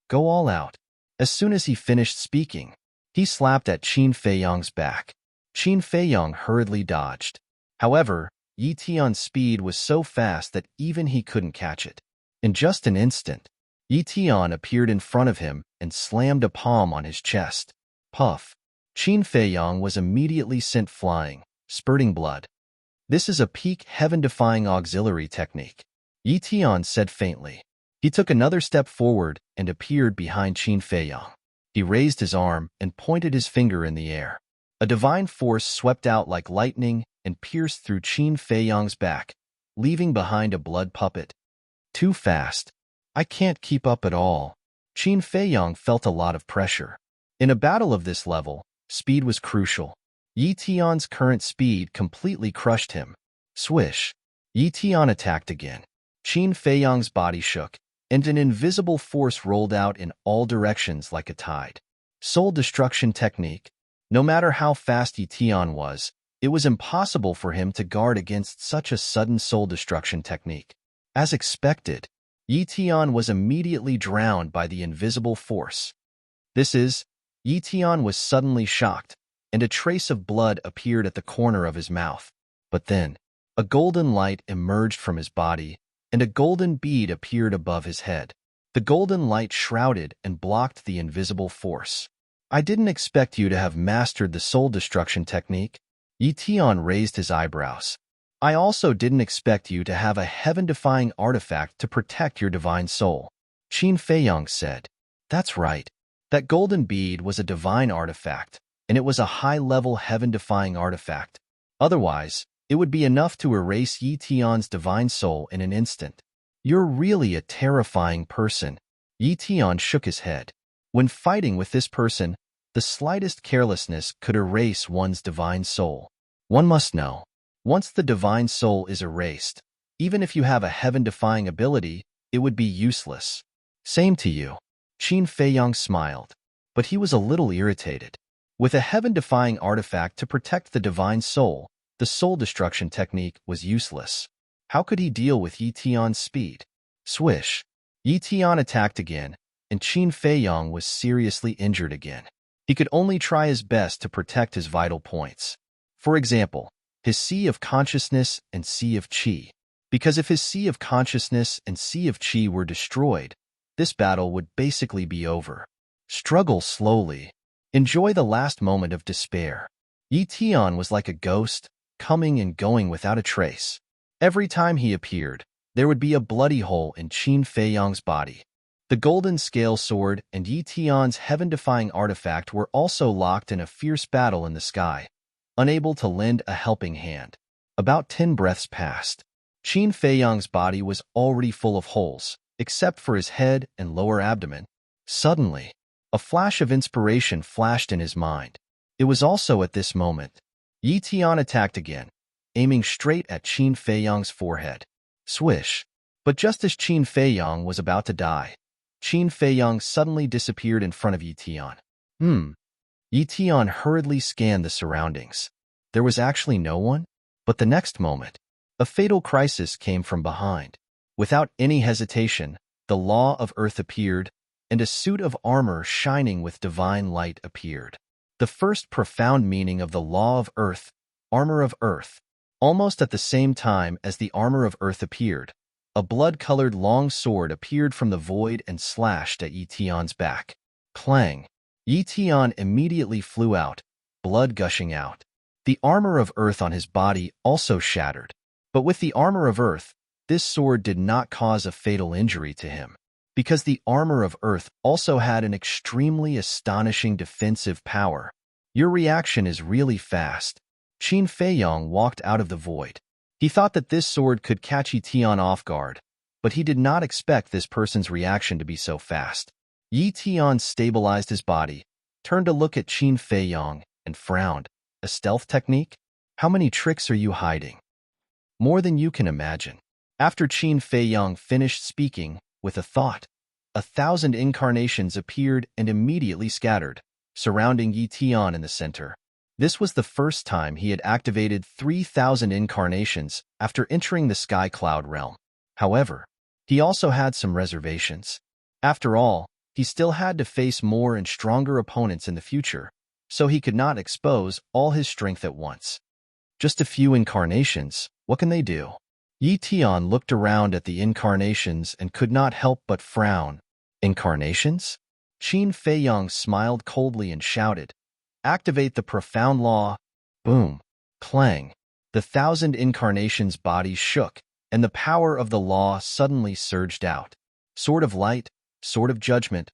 Go all out." As soon as he finished speaking, he slapped at Qin Feiyong's back. Qin Feiyong hurriedly dodged. However, Yi Tian's speed was so fast that even he couldn't catch it. In just an instant, Yi Tian appeared in front of him and slammed a palm on his chest. Puff. Qin Feiyong was immediately sent flying, spurting blood. "This is a peak heaven-defying auxiliary technique," Yi Tian said faintly. He took another step forward and appeared behind Qin Feiyong. He raised his arm and pointed his finger in the air. A divine force swept out like lightning and pierced through Qin Feiyong's back, leaving behind a blood puppet. "Too fast. I can't keep up at all." Qin Feiyong felt a lot of pressure. In a battle of this level, speed was crucial. Yi Tian's current speed completely crushed him. Swish. Yi Tian attacked again. Qin Feiyong's body shook, and an invisible force rolled out in all directions like a tide. Soul destruction technique. No matter how fast Yi Tian was, it was impossible for him to guard against such a sudden soul destruction technique. As expected, Yi Tian was immediately drowned by the invisible force. Yi Tian was suddenly shocked, and a trace of blood appeared at the corner of his mouth. But then, a golden light emerged from his body, and a golden bead appeared above his head. The golden light shrouded and blocked the invisible force. "I didn't expect you to have mastered the soul destruction technique." Yi Tian raised his eyebrows. "I also didn't expect you to have a heaven-defying artifact to protect your divine soul." Qin Feiyong said, "That's right. That golden bead was a divine artifact, and it was a high-level heaven-defying artifact. Otherwise, it would be enough to erase Yi Tian's divine soul in an instant." "You're really a terrifying person." Yi Tian shook his head. When fighting with this person, the slightest carelessness could erase one's divine soul. One must know, once the divine soul is erased, even if you have a heaven-defying ability, it would be useless. "Same to you." Qin Feiyong smiled, but he was a little irritated. With a heaven-defying artifact to protect the divine soul, the soul destruction technique was useless. How could he deal with Yi Tian's speed? Swish. Yi Tian attacked again, and Qin Feiyong was seriously injured again. He could only try his best to protect his vital points. For example, his Sea of Consciousness and Sea of Qi. Because if his Sea of Consciousness and Sea of Qi were destroyed, this battle would basically be over. Struggle slowly. Enjoy the last moment of despair. Yi Tian was like a ghost, coming and going without a trace. Every time he appeared, there would be a bloody hole in Qin Feiyang's body. The golden scale sword and Yi Tian's heaven-defying artifact were also locked in a fierce battle in the sky, unable to lend a helping hand. About 10 breaths passed. Qin Feiyang's body was already full of holes, except for his head and lower abdomen. Suddenly, a flash of inspiration flashed in his mind. It was also at this moment. Yi Tian attacked again, aiming straight at Qin Feiyang's forehead. Swish! But just as Qin Feiyang was about to die, Qin Feiyang suddenly disappeared in front of Yi Tian. Yi Tian hurriedly scanned the surroundings. There was actually no one, but the next moment, a fatal crisis came from behind. Without any hesitation, the Law of Earth appeared, and a suit of armor shining with divine light appeared. The first profound meaning of the Law of Earth, Armor of Earth. Almost at the same time as the Armor of Earth appeared, a blood-colored long sword appeared from the void and slashed at Yi Tian's back. Clang! Yi Tian immediately flew out, blood gushing out. The Armor of Earth on his body also shattered. But with the Armor of Earth, this sword did not cause a fatal injury to him, because the Armor of Earth also had an extremely astonishing defensive power. Your reaction is really fast. Qin Feiyang walked out of the void. He thought that this sword could catch Yi Tian off guard, but he did not expect this person's reaction to be so fast. Yi Tian stabilized his body, turned to look at Qin Feiyang, and frowned. A stealth technique? How many tricks are you hiding? More than you can imagine. After Qin Feiyang finished speaking, with a thought, 1,000 incarnations appeared and immediately scattered, surrounding Yi Tian in the center. This was the first time he had activated 3,000 incarnations after entering the Sky Cloud realm. However, he also had some reservations. After all, he still had to face more and stronger opponents in the future, so he could not expose all his strength at once. Just a few incarnations, what can they do? Yi Tian looked around at the incarnations and could not help but frown. Incarnations? Qin Feiyang smiled coldly and shouted, "Activate the profound law." Boom! Clang! The 1,000 incarnations' bodies shook, and the power of the law suddenly surged out. Sword of light, sword of judgment,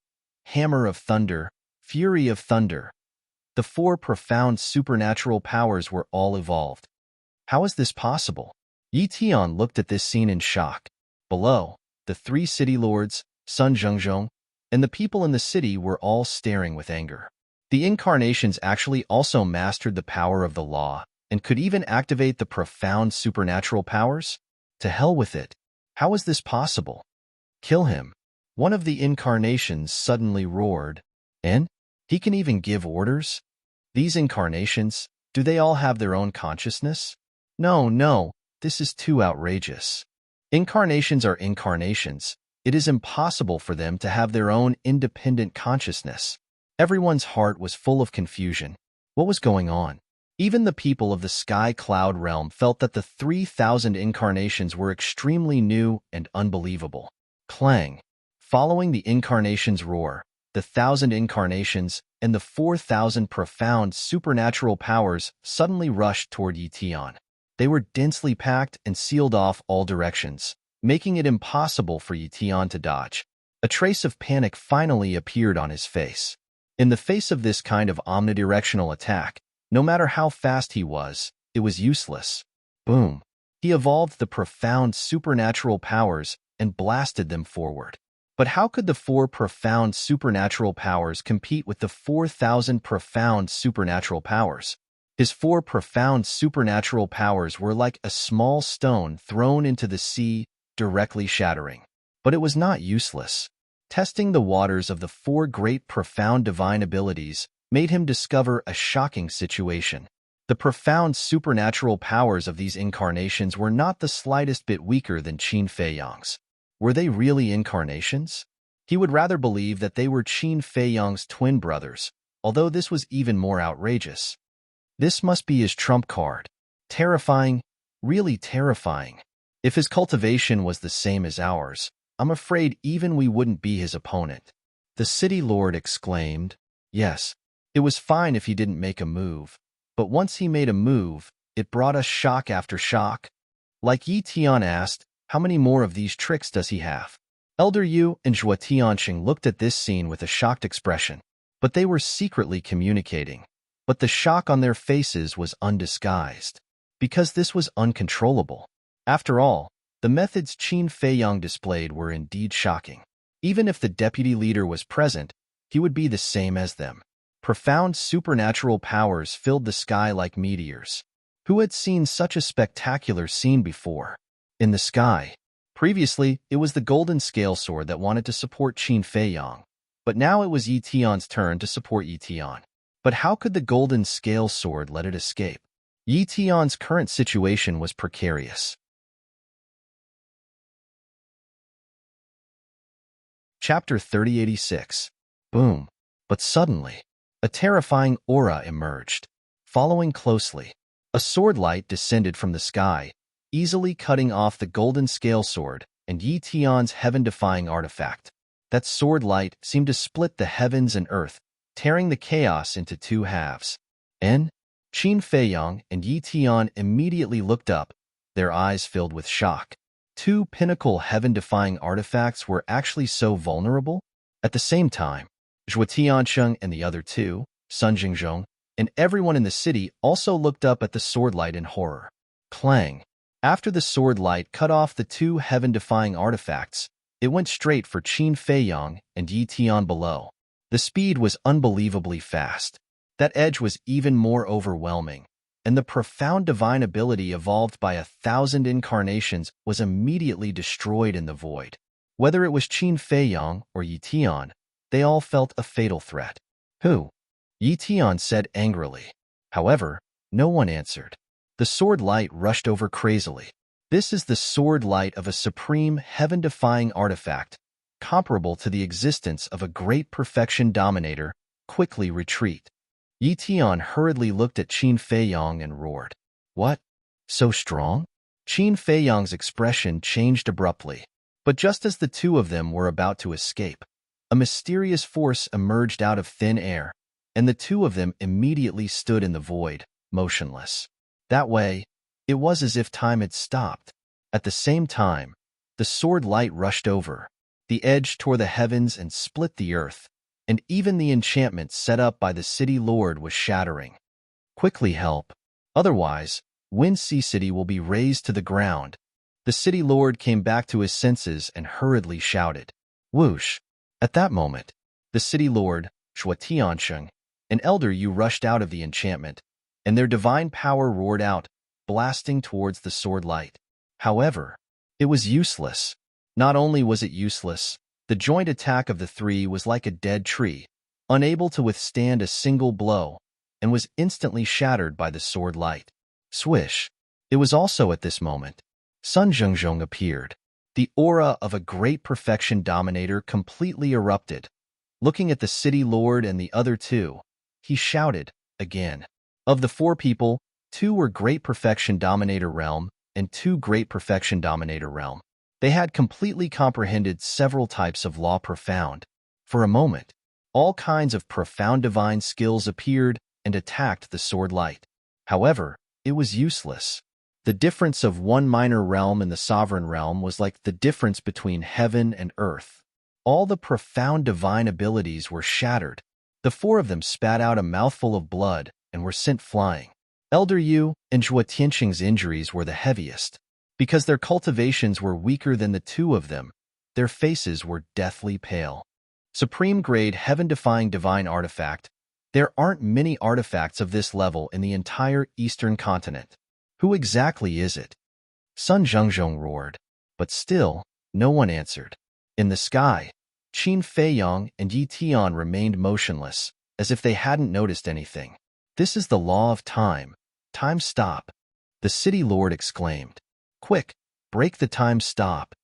hammer of thunder, fury of thunder. The 4 profound supernatural powers were all evolved. How is this possible? Yi Tian looked at this scene in shock. Below, the 3 city lords, Sun Zhengzhong, and the people in the city were all staring with anger. The incarnations actually also mastered the power of the law and could even activate the profound supernatural powers? To hell with it. How is this possible? Kill him. One of the incarnations suddenly roared. And? He can even give orders? These incarnations, do they all have their own consciousness? No, this is too outrageous. Incarnations are incarnations. It is impossible for them to have their own independent consciousness. Everyone's heart was full of confusion. What was going on? Even the people of the Sky Cloud realm felt that the 3,000 incarnations were extremely new and unbelievable. Clang! Following the incarnation's roar, the 1,000 incarnations and the 4,000 profound supernatural powers suddenly rushed toward Yi Tian. They were densely packed and sealed off all directions, making it impossible for Yi Tian to dodge. A trace of panic finally appeared on his face. In the face of this kind of omnidirectional attack, no matter how fast he was, it was useless. Boom! He evolved the profound supernatural powers and blasted them forward. But how could the 4 profound supernatural powers compete with the 4,000 profound supernatural powers? His 4 profound supernatural powers were like a small stone thrown into the sea, directly shattering. But it was not useless. Testing the waters of the 4 great profound divine abilities made him discover a shocking situation. The profound supernatural powers of these incarnations were not the slightest bit weaker than Qin Feiyang's. Were they really incarnations? He would rather believe that they were Qin Feiyang's twin brothers, although this was even more outrageous. This must be his trump card. Terrifying, really terrifying. If his cultivation was the same as ours, I'm afraid even we wouldn't be his opponent. The city lord exclaimed. Yes, it was fine if he didn't make a move, but once he made a move, it brought us shock after shock. Like Yi Tian asked, how many more of these tricks does he have? Elder Yu and Zhuo Tianxing looked at this scene with a shocked expression, but they were secretly communicating. But the shock on their faces was undisguised, because this was uncontrollable. After all, the methods Qin Feiyang displayed were indeed shocking. Even if the deputy leader was present, he would be the same as them. Profound supernatural powers filled the sky like meteors. Who had seen such a spectacular scene before? In the sky. Previously, it was the golden scale sword that wanted to support Qin Feiyang, but now it was Yi Tian's turn to support Yi Tian. But how could the golden scale sword let it escape? Yi Tian's current situation was precarious. Chapter 3086. Boom. But suddenly, a terrifying aura emerged. Following closely, a sword light descended from the sky, easily cutting off the golden scale sword and Yi Tian's heaven-defying artifact. That sword light seemed to split the heavens and earth, tearing the chaos into two halves. Qin Feiyang and Yi Tian immediately looked up, their eyes filled with shock. Two pinnacle heaven-defying artifacts were actually so vulnerable? At the same time, Zhuo Tianxing and the other two, Sun Jingzhong, and everyone in the city also looked up at the sword light in horror. Clang! After the sword light cut off the two heaven-defying artifacts, it went straight for Qin Feiyang and Yi Tian below. The speed was unbelievably fast. That edge was even more overwhelming, and the profound divine ability evolved by 1,000 incarnations was immediately destroyed in the void. Whether it was Qin Feiyang or Yi Tian, they all felt a fatal threat. Who? Yi Tian said angrily. However, no one answered. The sword light rushed over crazily. This is the sword light of a supreme, heaven-defying artifact, comparable to the existence of a great perfection dominator. Quickly retreat. Yi Tian hurriedly looked at Qin Feiyang and roared. What? So strong? Qin Feiyang's expression changed abruptly. But just as the two of them were about to escape, a mysterious force emerged out of thin air, and the two of them immediately stood in the void, motionless. That way, it was as if time had stopped. At the same time, the sword light rushed over. The edge tore the heavens and split the earth, and even the enchantment set up by the city lord was shattering. Quickly help. Otherwise, Sea City will be razed to the ground. The city lord came back to his senses and hurriedly shouted. Whoosh! At that moment, the city lord, Zhuo Tianxing, and Elder Yu rushed out of the enchantment, and their divine power roared out, blasting towards the sword light. However, it was useless. Not only was it useless, the joint attack of the three was like a dead tree, unable to withstand a single blow, and was instantly shattered by the sword light. Swish! It was also at this moment Sun Jingzhong appeared. The aura of a great perfection dominator completely erupted. Looking at the city lord and the other two, he shouted, again. Of the four people, two were Great Perfection Dominator Realm and two Great Perfection Dominator Realm. They had completely comprehended several types of law profound. For a moment, all kinds of profound divine skills appeared and attacked the sword light. However, it was useless. The difference of one minor realm and the sovereign realm was like the difference between heaven and earth. All the profound divine abilities were shattered. The four of them spat out a mouthful of blood and were sent flying. Elder Yu and Zhuo Tianxing's injuries were the heaviest. Because their cultivations were weaker than the two of them, their faces were deathly pale. Supreme-grade, heaven-defying divine artifact. There aren't many artifacts of this level in the entire Eastern continent. Who exactly is it? Sun Jingzhong roared. But still, no one answered. In the sky, Qin Feiyang and Yi Tian remained motionless, as if they hadn't noticed anything. This is the law of time. Time stop. The city lord exclaimed. Quick, break the time stop.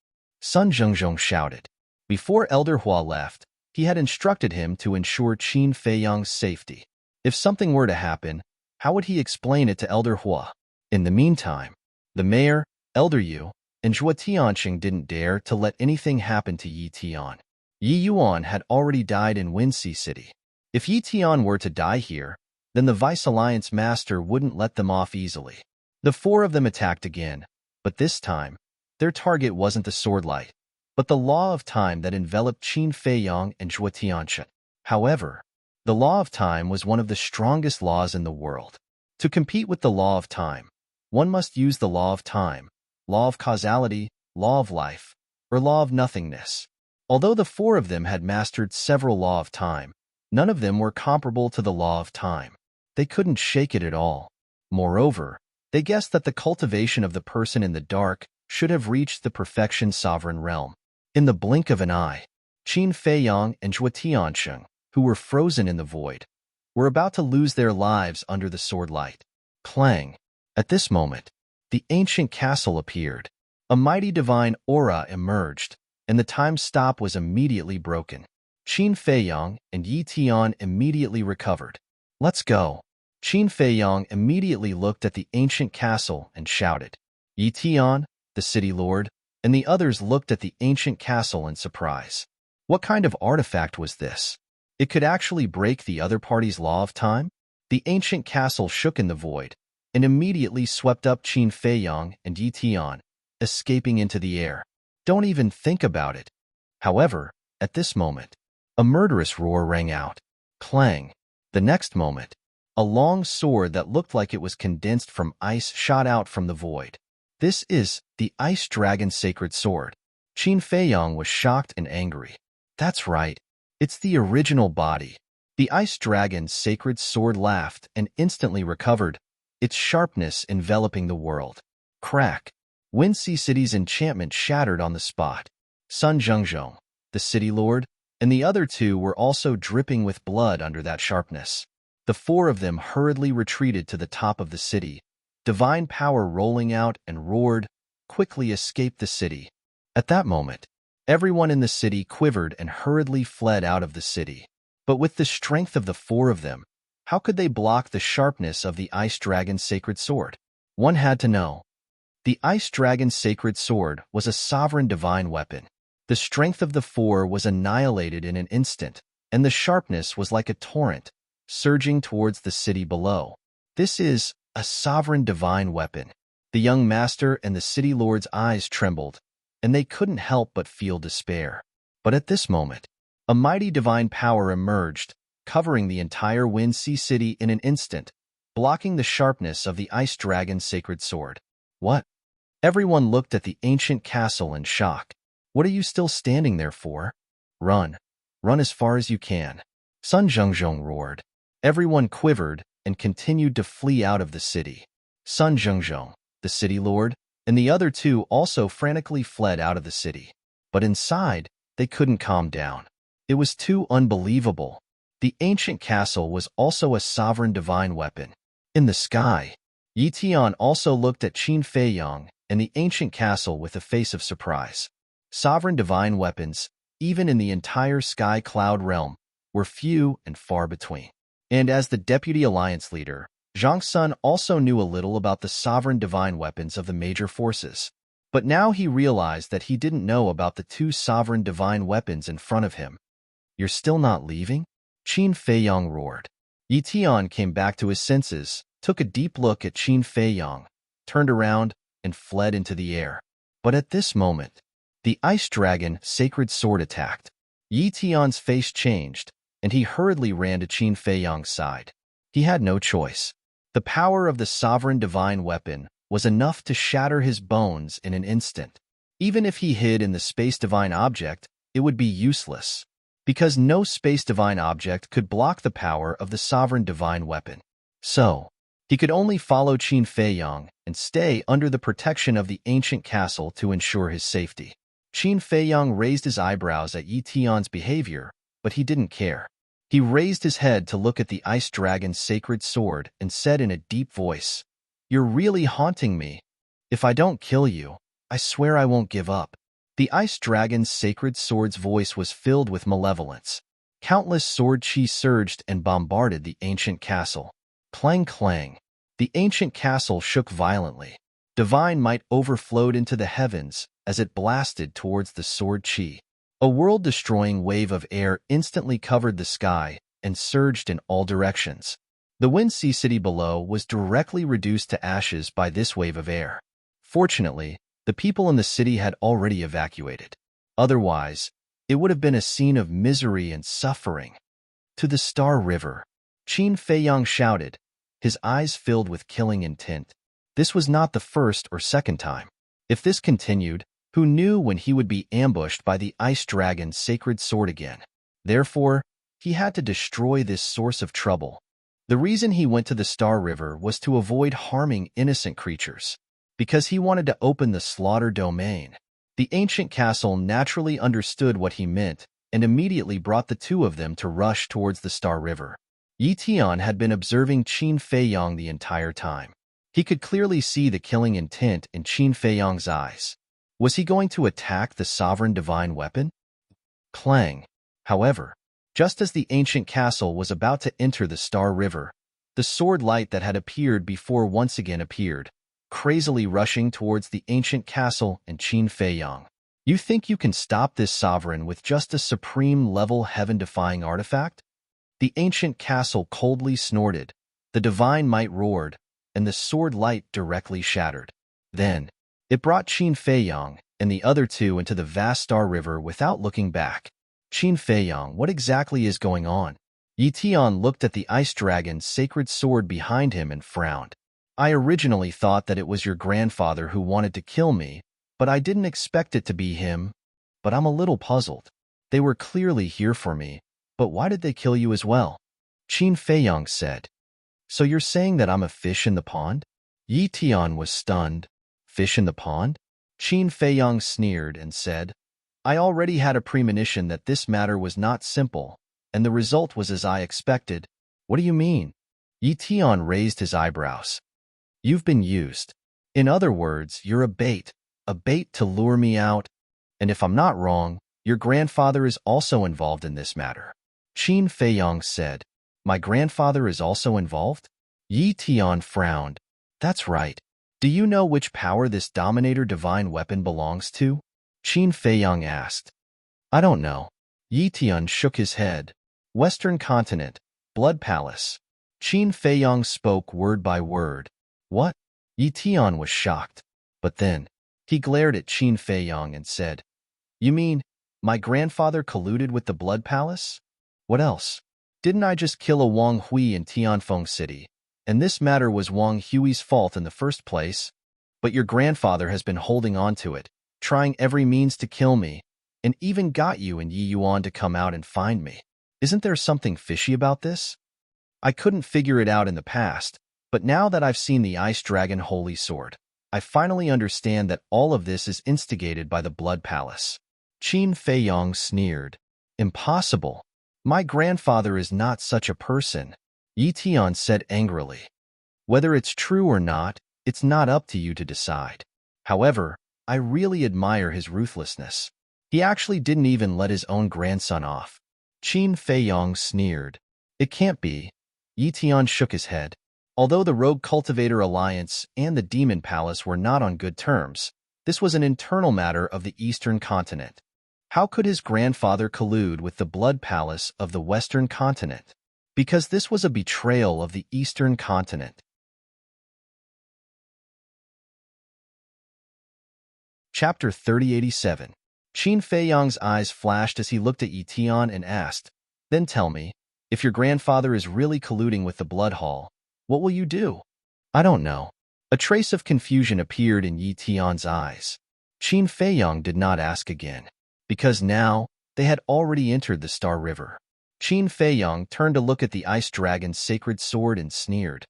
Sun Jingzhong shouted. Before Elder Hua left, he had instructed him to ensure Qin Feiyang's safety. If something were to happen, how would he explain it to Elder Hua? In the meantime, the mayor, Elder Yu, and Zhuo Tianxing didn't dare to let anything happen to Yi Tian. Yi Yuan had already died in Winxi City. If Yi Tian were to die here, then the Vice Alliance Master wouldn't let them off easily. The four of them attacked again, but this time, their target wasn't the sword light, but the law of time that enveloped Qin Feiyang and Zhuo Tianxing. However, the law of time was one of the strongest laws in the world. To compete with the law of time, one must use the law of time, law of causality, law of life, or law of nothingness. Although the four of them had mastered several law of time, none of them were comparable to the law of time. They couldn't shake it at all. Moreover, they guessed that the cultivation of the person in the dark should have reached the perfection sovereign realm. In the blink of an eye, Qin Feiyang and Zhuo Tianxing, who were frozen in the void, were about to lose their lives under the sword light. Clang! At this moment, the ancient castle appeared. A mighty divine aura emerged, and the time stop was immediately broken. Qin Feiyang and Yi Tian immediately recovered. Let's go. Qin Feiyang immediately looked at the ancient castle and shouted. Yi Tian, the city lord, and the others looked at the ancient castle in surprise. What kind of artifact was this? It could actually break the other party's law of time? The ancient castle shook in the void, and immediately swept up Qin Feiyang and Yi Tian, escaping into the air. Don't even think about it. However, at this moment, a murderous roar rang out. Clang! The next moment, a long sword that looked like it was condensed from ice shot out from the void. This is the Ice Dragon's sacred sword. Qin Feiyang was shocked and angry. That's right. It's the original body. The Ice Dragon's sacred sword laughed and instantly recovered, its sharpness enveloping the world. Crack! Winxi City's enchantment shattered on the spot. Sun Zhengzhong, the city lord, and the other two were also dripping with blood under that sharpness. The four of them hurriedly retreated to the top of the city. Divine power rolling out and roared, quickly escaped the city. At that moment, everyone in the city quivered and hurriedly fled out of the city. But with the strength of the four of them, how could they block the sharpness of the Ice Dragon's sacred sword? One had to know. The Ice Dragon's sacred sword was a sovereign divine weapon. The strength of the four was annihilated in an instant, and the sharpness was like a torrent, surging towards the city below. This is a sovereign divine weapon. The young master and the city lord's eyes trembled, and they couldn't help but feel despair. But at this moment, a mighty divine power emerged, covering the entire Winxi City in an instant, blocking the sharpness of the Ice Dragon's sacred sword. What? Everyone looked at the ancient castle in shock. What are you still standing there for? Run. Run as far as you can. Sun Zhengzhong roared. Everyone quivered and continued to flee out of the city. Sun Zhengzhong, the city lord, and the other two also frantically fled out of the city. But inside, they couldn't calm down. It was too unbelievable. The ancient castle was also a sovereign divine weapon. In the sky, Yi Tian also looked at Qin Feiyang and the ancient castle with a face of surprise. Sovereign divine weapons, even in the entire sky cloud realm, were few and far between. And as the deputy alliance leader, Zhang Sun also knew a little about the sovereign divine weapons of the major forces. But now he realized that he didn't know about the two sovereign divine weapons in front of him. You're still not leaving? Qin Feiyang roared. Yi Tian came back to his senses, took a deep look at Qin Feiyang, turned around, and fled into the air. But at this moment, the Ice Dragon sacred sword attacked. Yi Tian's face changed, and he hurriedly ran to Qin Feiyang's side. He had no choice. The power of the sovereign divine weapon was enough to shatter his bones in an instant. Even if he hid in the space divine object, it would be useless, because no space divine object could block the power of the sovereign divine weapon. So, he could only follow Qin Feiyang and stay under the protection of the ancient castle to ensure his safety. Qin Feiyang raised his eyebrows at Yi Tian's behavior, but he didn't care. He raised his head to look at the Ice Dragon's sacred sword and said in a deep voice, "You're really haunting me. If I don't kill you, I swear I won't give up." The Ice Dragon's sacred sword's voice was filled with malevolence. Countless sword chi surged and bombarded the ancient castle. Clang clang. The ancient castle shook violently. Divine might overflowed into the heavens as it blasted towards the sword chi. A world-destroying wave of air instantly covered the sky and surged in all directions. The Wind Sea city below was directly reduced to ashes by this wave of air. Fortunately, the people in the city had already evacuated. Otherwise, it would have been a scene of misery and suffering. To the Star River, Qin Feiyang shouted, his eyes filled with killing intent. This was not the first or second time. If this continued, who knew when he would be ambushed by the Ice Dragon's sacred sword again? Therefore, he had to destroy this source of trouble. The reason he went to the Star River was to avoid harming innocent creatures, because he wanted to open the slaughter domain. The ancient castle naturally understood what he meant and immediately brought the two of them to rush towards the Star River. Yi Tian had been observing Qin Feiyang the entire time. He could clearly see the killing intent in Qin Feiyang's eyes. Was he going to attack the sovereign divine weapon? Clang. However, just as the ancient castle was about to enter the Star River, the sword light that had appeared before once again appeared, crazily rushing towards the ancient castle and Qin Feiyang. You think you can stop this sovereign with just a supreme-level heaven-defying artifact? The ancient castle coldly snorted, the divine might roared, and the sword light directly shattered. Then, it brought Qin Feiyang and the other two into the vast Star River without looking back. Qin Feiyang, what exactly is going on? Yi Tian looked at the Ice Dragon's sacred sword behind him and frowned. I originally thought that it was your grandfather who wanted to kill me, but I didn't expect it to be him. But I'm a little puzzled. They were clearly here for me, but why did they kill you as well? Qin Feiyang said. So you're saying that I'm a fish in the pond? Yi Tian was stunned. Fish in the pond? Qin Feiyang sneered and said, I already had a premonition that this matter was not simple, and the result was as I expected. What do you mean? Yi Tian raised his eyebrows. You've been used. In other words, you're a bait to lure me out, and if I'm not wrong, your grandfather is also involved in this matter. Qin Feiyang said, My grandfather is also involved? Yi Tian frowned. That's right. Do you know which power this Dominator divine weapon belongs to? Qin Feiyang asked. I don't know. Yi Tian shook his head. Western Continent, Blood Palace. Qin Feiyang spoke word by word. What? Yi Tian was shocked. But then, he glared at Qin Feiyang and said, You mean, my grandfather colluded with the Blood Palace? What else? Didn't I just kill a Wang Hui in Tianfeng City? And this matter was Wang Hui's fault in the first place? But your grandfather has been holding on to it, trying every means to kill me, and even got you and Yi Yuan to come out and find me. Isn't there something fishy about this? I couldn't figure it out in the past, but now that I've seen the Ice Dragon Holy Sword, I finally understand that all of this is instigated by the Blood Palace. Qin Feiyang sneered. Impossible. My grandfather is not such a person, Yi Tian said angrily. Whether it's true or not, it's not up to you to decide. However, I really admire his ruthlessness. He actually didn't even let his own grandson off. Qin Feiyang sneered. It can't be. Yi Tian shook his head. Although the Rogue Cultivator Alliance and the Demon Palace were not on good terms, this was an internal matter of the Eastern Continent. How could his grandfather collude with the Blood Palace of the Western Continent? Because this was a betrayal of the Eastern Continent. Chapter 3087. Qin Feiyang's eyes flashed as he looked at Yi Tian and asked, Then tell me, if your grandfather is really colluding with the Blood Hall, what will you do? I don't know. A trace of confusion appeared in Yi Tian's eyes. Qin Feiyang did not ask again, because now they had already entered the Star River. Qin Feiyang turned to look at the Ice Dragon's sacred sword and sneered.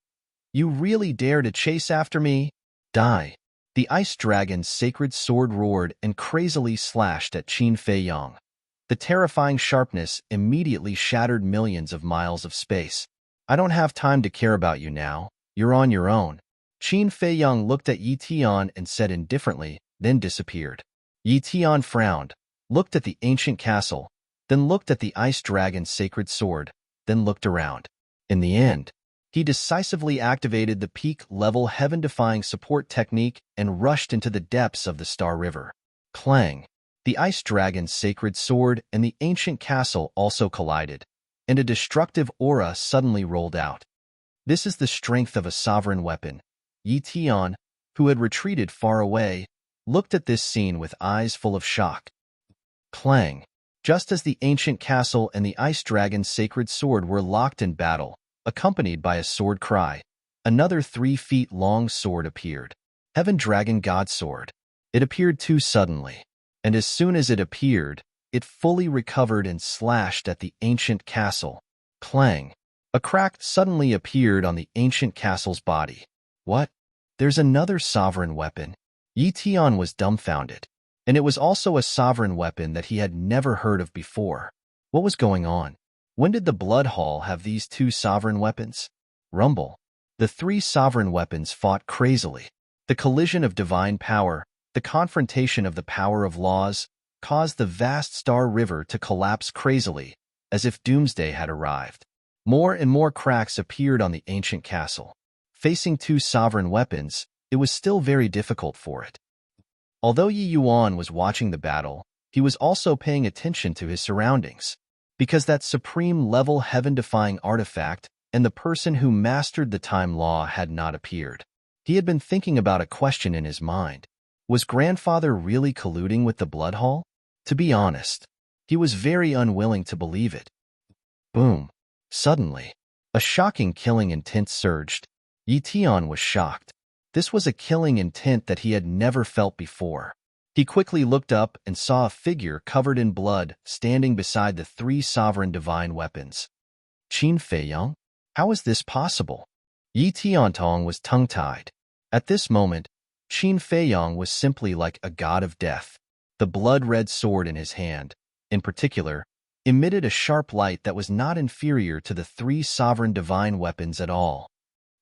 You really dare to chase after me? Die. The Ice Dragon's sacred sword roared and crazily slashed at Qin Feiyang. The terrifying sharpness immediately shattered millions of miles of space. I don't have time to care about you now. You're on your own. Qin Feiyang looked at Yi Tian and said indifferently, then disappeared. Yi Tian frowned, looked at the ancient castle, then looked at the Ice Dragon's sacred sword, then looked around. In the end, He decisively activated the peak-level heaven-defying support technique and rushed into the depths of the Star River. Clang! The Ice Dragon's sacred sword and the ancient castle also collided, and a destructive aura suddenly rolled out. This is the strength of a sovereign weapon. Yi Tian, who had retreated far away, looked at this scene with eyes full of shock. Clang! Just as the ancient castle and the Ice Dragon's sacred sword were locked in battle, accompanied by a sword cry, another 3-feet-long sword appeared. Heaven Dragon God Sword. It appeared too suddenly, and as soon as it appeared, it fully recovered and slashed at the ancient castle. Clang! A crack suddenly appeared on the ancient castle's body. What? There's another sovereign weapon. Yi Tian was dumbfounded, and it was also a sovereign weapon that he had never heard of before. What was going on? When did the Blood Hall have these two sovereign weapons? Rumble. The three sovereign weapons fought crazily. The collision of divine power, the confrontation of the power of laws, caused the vast Star River to collapse crazily, as if doomsday had arrived. More and more cracks appeared on the ancient castle. Facing two sovereign weapons, it was still very difficult for it. Although Yi Yuan was watching the battle, he was also paying attention to his surroundings, because that supreme-level heaven-defying artifact and the person who mastered the time law had not appeared. He had been thinking about a question in his mind. Was grandfather really colluding with the Blood Hall? To be honest, he was very unwilling to believe it. Boom! Suddenly, a shocking killing intent surged. Yi Tian was shocked. This was a killing intent that he had never felt before. He quickly looked up and saw a figure covered in blood standing beside the three sovereign divine weapons. Qin Feiyang? How is this possible? Yi Tiantong was tongue-tied. At this moment, Qin Feiyang was simply like a god of death. The blood-red sword in his hand, in particular, emitted a sharp light that was not inferior to the three sovereign divine weapons at all.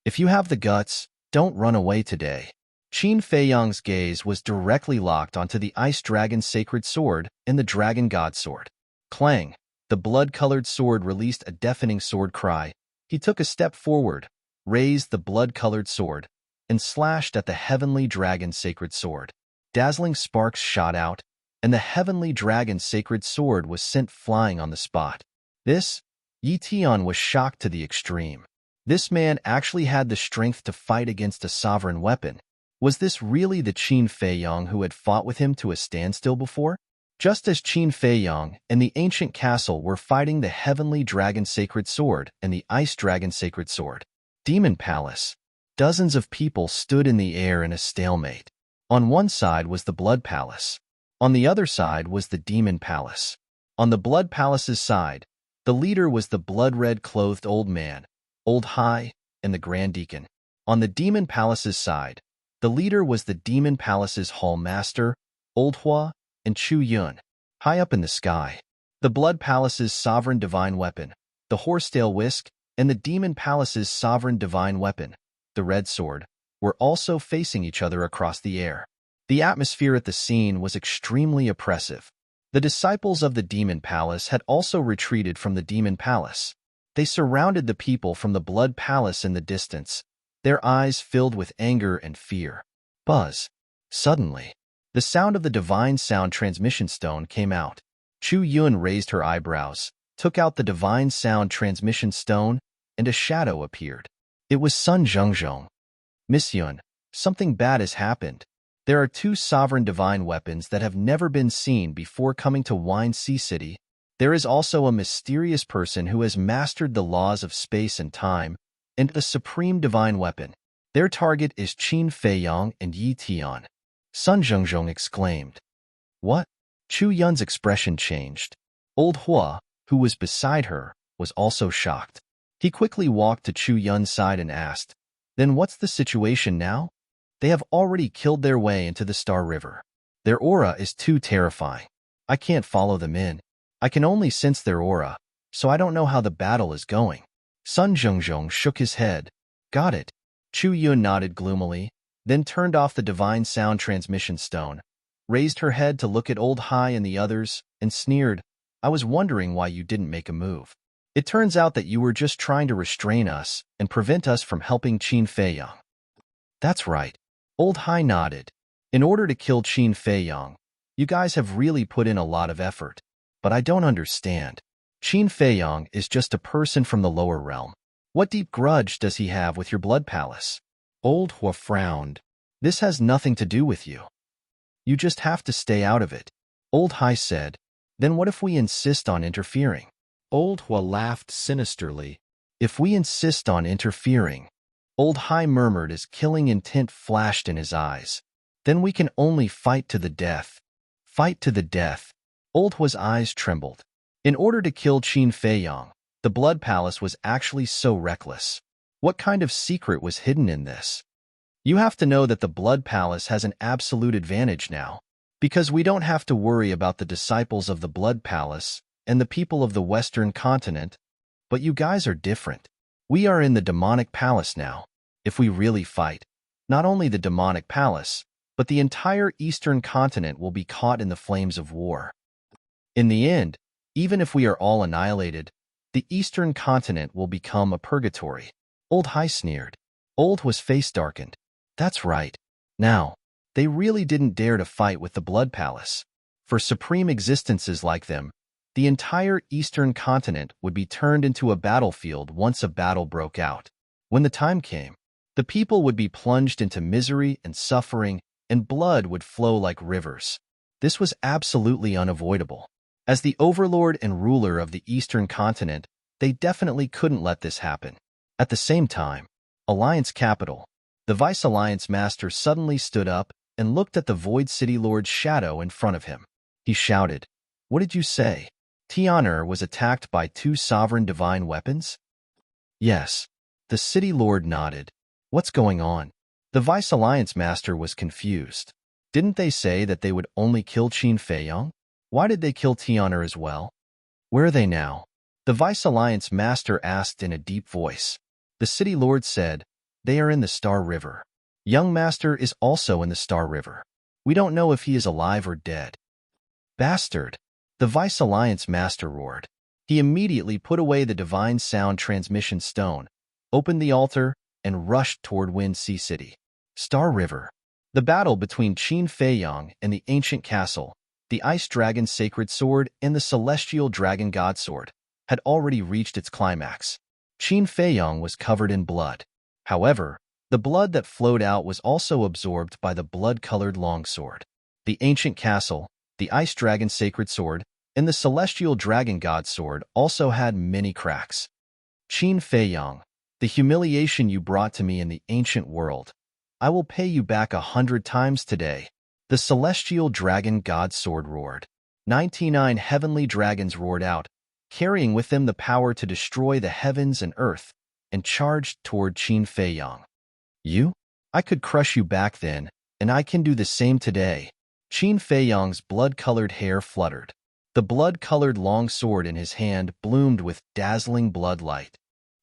If you have the guts, don't run away today. Qin Feiyang's gaze was directly locked onto the Ice Dragon's sacred sword and the Dragon God Sword. Clang! The blood-colored sword released a deafening sword cry. He took a step forward, raised the blood-colored sword, and slashed at the Heavenly Dragon's sacred sword. Dazzling sparks shot out, and the Heavenly Dragon's sacred sword was sent flying on the spot. Yi Tian was shocked to the extreme. This man actually had the strength to fight against a sovereign weapon. Was this really the Qin Feiyang who had fought with him to a standstill before? Just as Qin Feiyang and the ancient castle were fighting the Heavenly Dragon Sacred Sword and the Ice Dragon Sacred Sword. Demon Palace. Dozens of people stood in the air in a stalemate. On one side was the Blood Palace. On the other side was the Demon Palace. On the Blood Palace's side, the leader was the blood-red clothed old man, Old Hai, and the Grand Deacon. On the Demon Palace's side, the leader was the Demon Palace's Hall Master, Old Hua, and Chu Yun. High up in the sky, the Blood Palace's sovereign divine weapon, the Horsetail Whisk, and the Demon Palace's sovereign divine weapon, the Red Sword, were also facing each other across the air. The atmosphere at the scene was extremely oppressive. The disciples of the Demon Palace had also retreated from the Demon Palace. They surrounded the people from the Blood Palace in the distance, their eyes filled with anger and fear. Buzz. Suddenly, the sound of the divine sound transmission stone came out. Chu Yun raised her eyebrows, took out the divine sound transmission stone, and a shadow appeared. It was Sun Zhengzhong. Miss Yun, something bad has happened. There are two sovereign divine weapons that have never been seen before coming to Wine Sea City. There is also a mysterious person who has mastered the laws of space and time, and the supreme divine weapon. Their target is Qin Feiyang and Yi Tian. Sun Zhengzhong exclaimed. What? Chu Yun's expression changed. Old Hua, who was beside her, was also shocked. He quickly walked to Chu Yun's side and asked, Then what's the situation now? They have already killed their way into the Star River. Their aura is too terrifying. I can't follow them in. I can only sense their aura, so I don't know how the battle is going. Sun Zhengzhong shook his head. Got it. Chu Yun nodded gloomily, then turned off the divine sound transmission stone, raised her head to look at Old Hai and the others, and sneered, I was wondering why you didn't make a move. It turns out that you were just trying to restrain us and prevent us from helping Qin Feiyang. That's right. Old Hai nodded. In order to kill Qin Feiyang, you guys have really put in a lot of effort. But I don't understand. Qin Feiyang is just a person from the lower realm. What deep grudge does he have with your blood palace? Old Hua frowned. This has nothing to do with you. You just have to stay out of it. Old Hai said. Then what if we insist on interfering? Old Hua laughed sinisterly. If we insist on interfering, Old Hai murmured as killing intent flashed in his eyes. Then we can only fight to the death. Fight to the death. Old Hua's eyes trembled. In order to kill Qin Feiyang, the blood palace was actually so reckless. What kind of secret was hidden in this? You have to know that the blood palace has an absolute advantage now, because we don't have to worry about the disciples of the blood palace and the people of the Western continent, but you guys are different. We are in the demonic palace now. If we really fight, not only the demonic palace, but the entire Eastern continent will be caught in the flames of war. In the end, even if we are all annihilated, the Eastern continent will become a purgatory. Old Hai sneered. Old Hua's face darkened. That's right. Now, they really didn't dare to fight with the blood palace. For supreme existences like them, the entire Eastern continent would be turned into a battlefield once a battle broke out. When the time came, the people would be plunged into misery and suffering, and blood would flow like rivers. This was absolutely unavoidable. As the overlord and ruler of the Eastern continent, they definitely couldn't let this happen. At the same time, Alliance Capital, the Vice Alliance Master suddenly stood up and looked at the Void City Lord's shadow in front of him. He shouted, "What did you say? Tian'er was attacked by 2 sovereign divine weapons?" Yes. The City Lord nodded. What's going on? The Vice Alliance Master was confused. Didn't they say that they would only kill Qin Feiyang? Why did they kill Tian'er as well? Where are they now? The Vice Alliance Master asked in a deep voice. The City Lord said, they are in the Star River. Young Master is also in the Star River. We don't know if he is alive or dead. Bastard! The Vice Alliance Master roared. He immediately put away the divine sound transmission stone, opened the altar, and rushed toward Wind Sea City. Star River. The battle between Qin Feiyang and the ancient castle, the Ice Dragon Sacred Sword and the Celestial Dragon God Sword, had already reached its climax. Qin Feiyang was covered in blood. However, the blood that flowed out was also absorbed by the blood-colored longsword. The ancient castle, the Ice Dragon Sacred Sword, and the Celestial Dragon God Sword also had many cracks. Qin Feiyang, the humiliation you brought to me in the ancient world, I will pay you back 100 times today. The Celestial Dragon God Sword roared. 99 heavenly dragons roared out, carrying with them the power to destroy the heavens and earth, and charged toward Qin Feiyang. You? I could crush you back then, and I can do the same today. Qin Feiyang's blood-colored hair fluttered. The blood-colored long sword in his hand bloomed with dazzling blood light.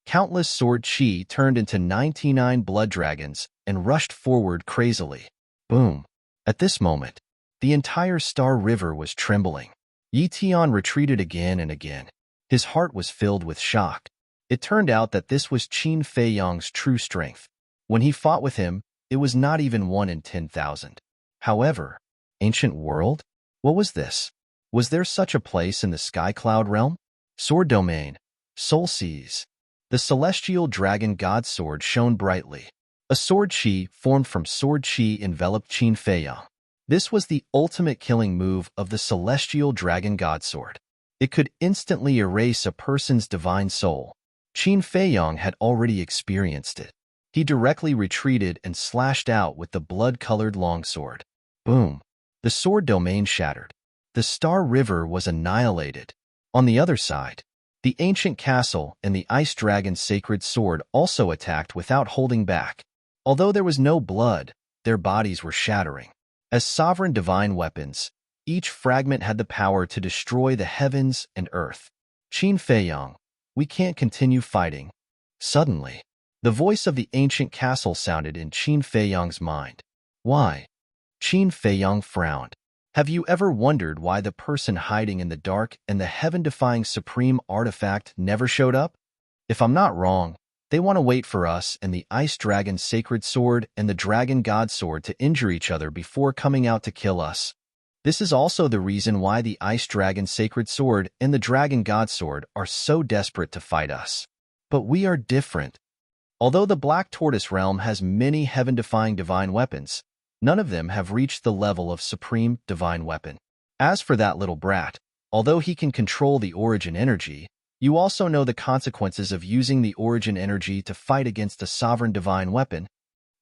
Countless sword chi turned into 99 blood dragons and rushed forward crazily. Boom! At this moment, the entire Star River was trembling. Yi Tian retreated again and again. His heart was filled with shock. It turned out that this was Qin Feiyang's true strength. When he fought with him, it was not even 1 in 10,000. However, ancient world? What was this? Was there such a place in the Sky Cloud realm? Sword Domain. Soul Seas. The Celestial Dragon God Sword shone brightly. A sword chi formed from sword chi enveloped Qin Feiyang. This was the ultimate killing move of the Celestial Dragon God Sword. It could instantly erase a person's divine soul. Qin Feiyang had already experienced it. He directly retreated and slashed out with the blood-colored longsword. Boom! The sword domain shattered. The Star River was annihilated. On the other side, the ancient castle and the Ice Dragon's sacred sword also attacked without holding back. Although there was no blood, their bodies were shattering. As sovereign divine weapons, each fragment had the power to destroy the heavens and earth. Qin Feiyang, we can't continue fighting. Suddenly, the voice of the ancient castle sounded in Qin Feiyang's mind. Why? Qin Feiyang frowned. Have you ever wondered why the person hiding in the dark and the heaven-defying supreme artifact never showed up? If I'm not wrong, they want to wait for us and the Ice Dragon Sacred Sword and the Dragon God Sword to injure each other before coming out to kill us. This is also the reason why the Ice Dragon Sacred Sword and the Dragon God Sword are so desperate to fight us. But we are different. Although the Black Tortoise realm has many heaven-defying divine weapons, none of them have reached the level of supreme divine weapon. As for that little brat, although he can control the origin energy, you also know the consequences of using the origin energy to fight against a sovereign divine weapon.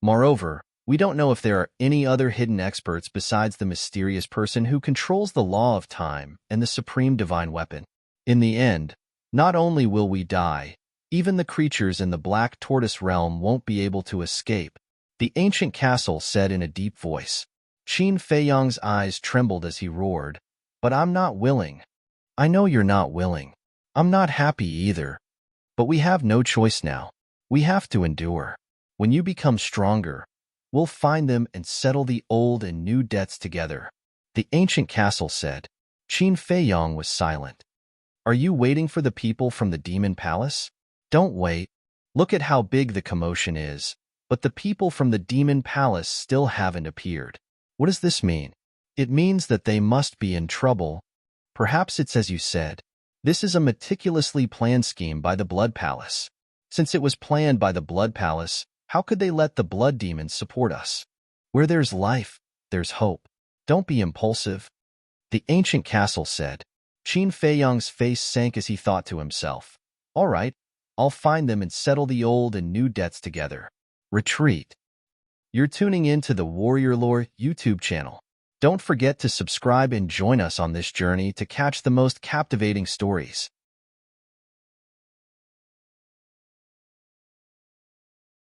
Moreover, we don't know if there are any other hidden experts besides the mysterious person who controls the law of time and the supreme divine weapon. In the end, not only will we die, even the creatures in the Black Tortoise realm won't be able to escape, the ancient castle said in a deep voice. Qin Feiyang's eyes trembled as he roared, "But I'm not willing." "I know you're not willing. I'm not happy either. But we have no choice now. We have to endure. When you become stronger, we'll find them and settle the old and new debts together," the ancient castle said. Qin Feiyang was silent. "Are you waiting for the people from the Demon Palace? Don't wait. Look at how big the commotion is. But the people from the Demon Palace still haven't appeared. What does this mean?" "It means that they must be in trouble. Perhaps it's as you said. This is a meticulously planned scheme by the Blood Palace. Since it was planned by the Blood Palace, how could they let the blood demons support us? Where there's life, there's hope. Don't be impulsive," the ancient castle said. Qin Feiyang's face sank as he thought to himself, "All right, I'll find them and settle the old and new debts together." Retreat. You're tuning in to the Warrior Lore YouTube channel. Don't forget to subscribe and join us on this journey to catch the most captivating stories.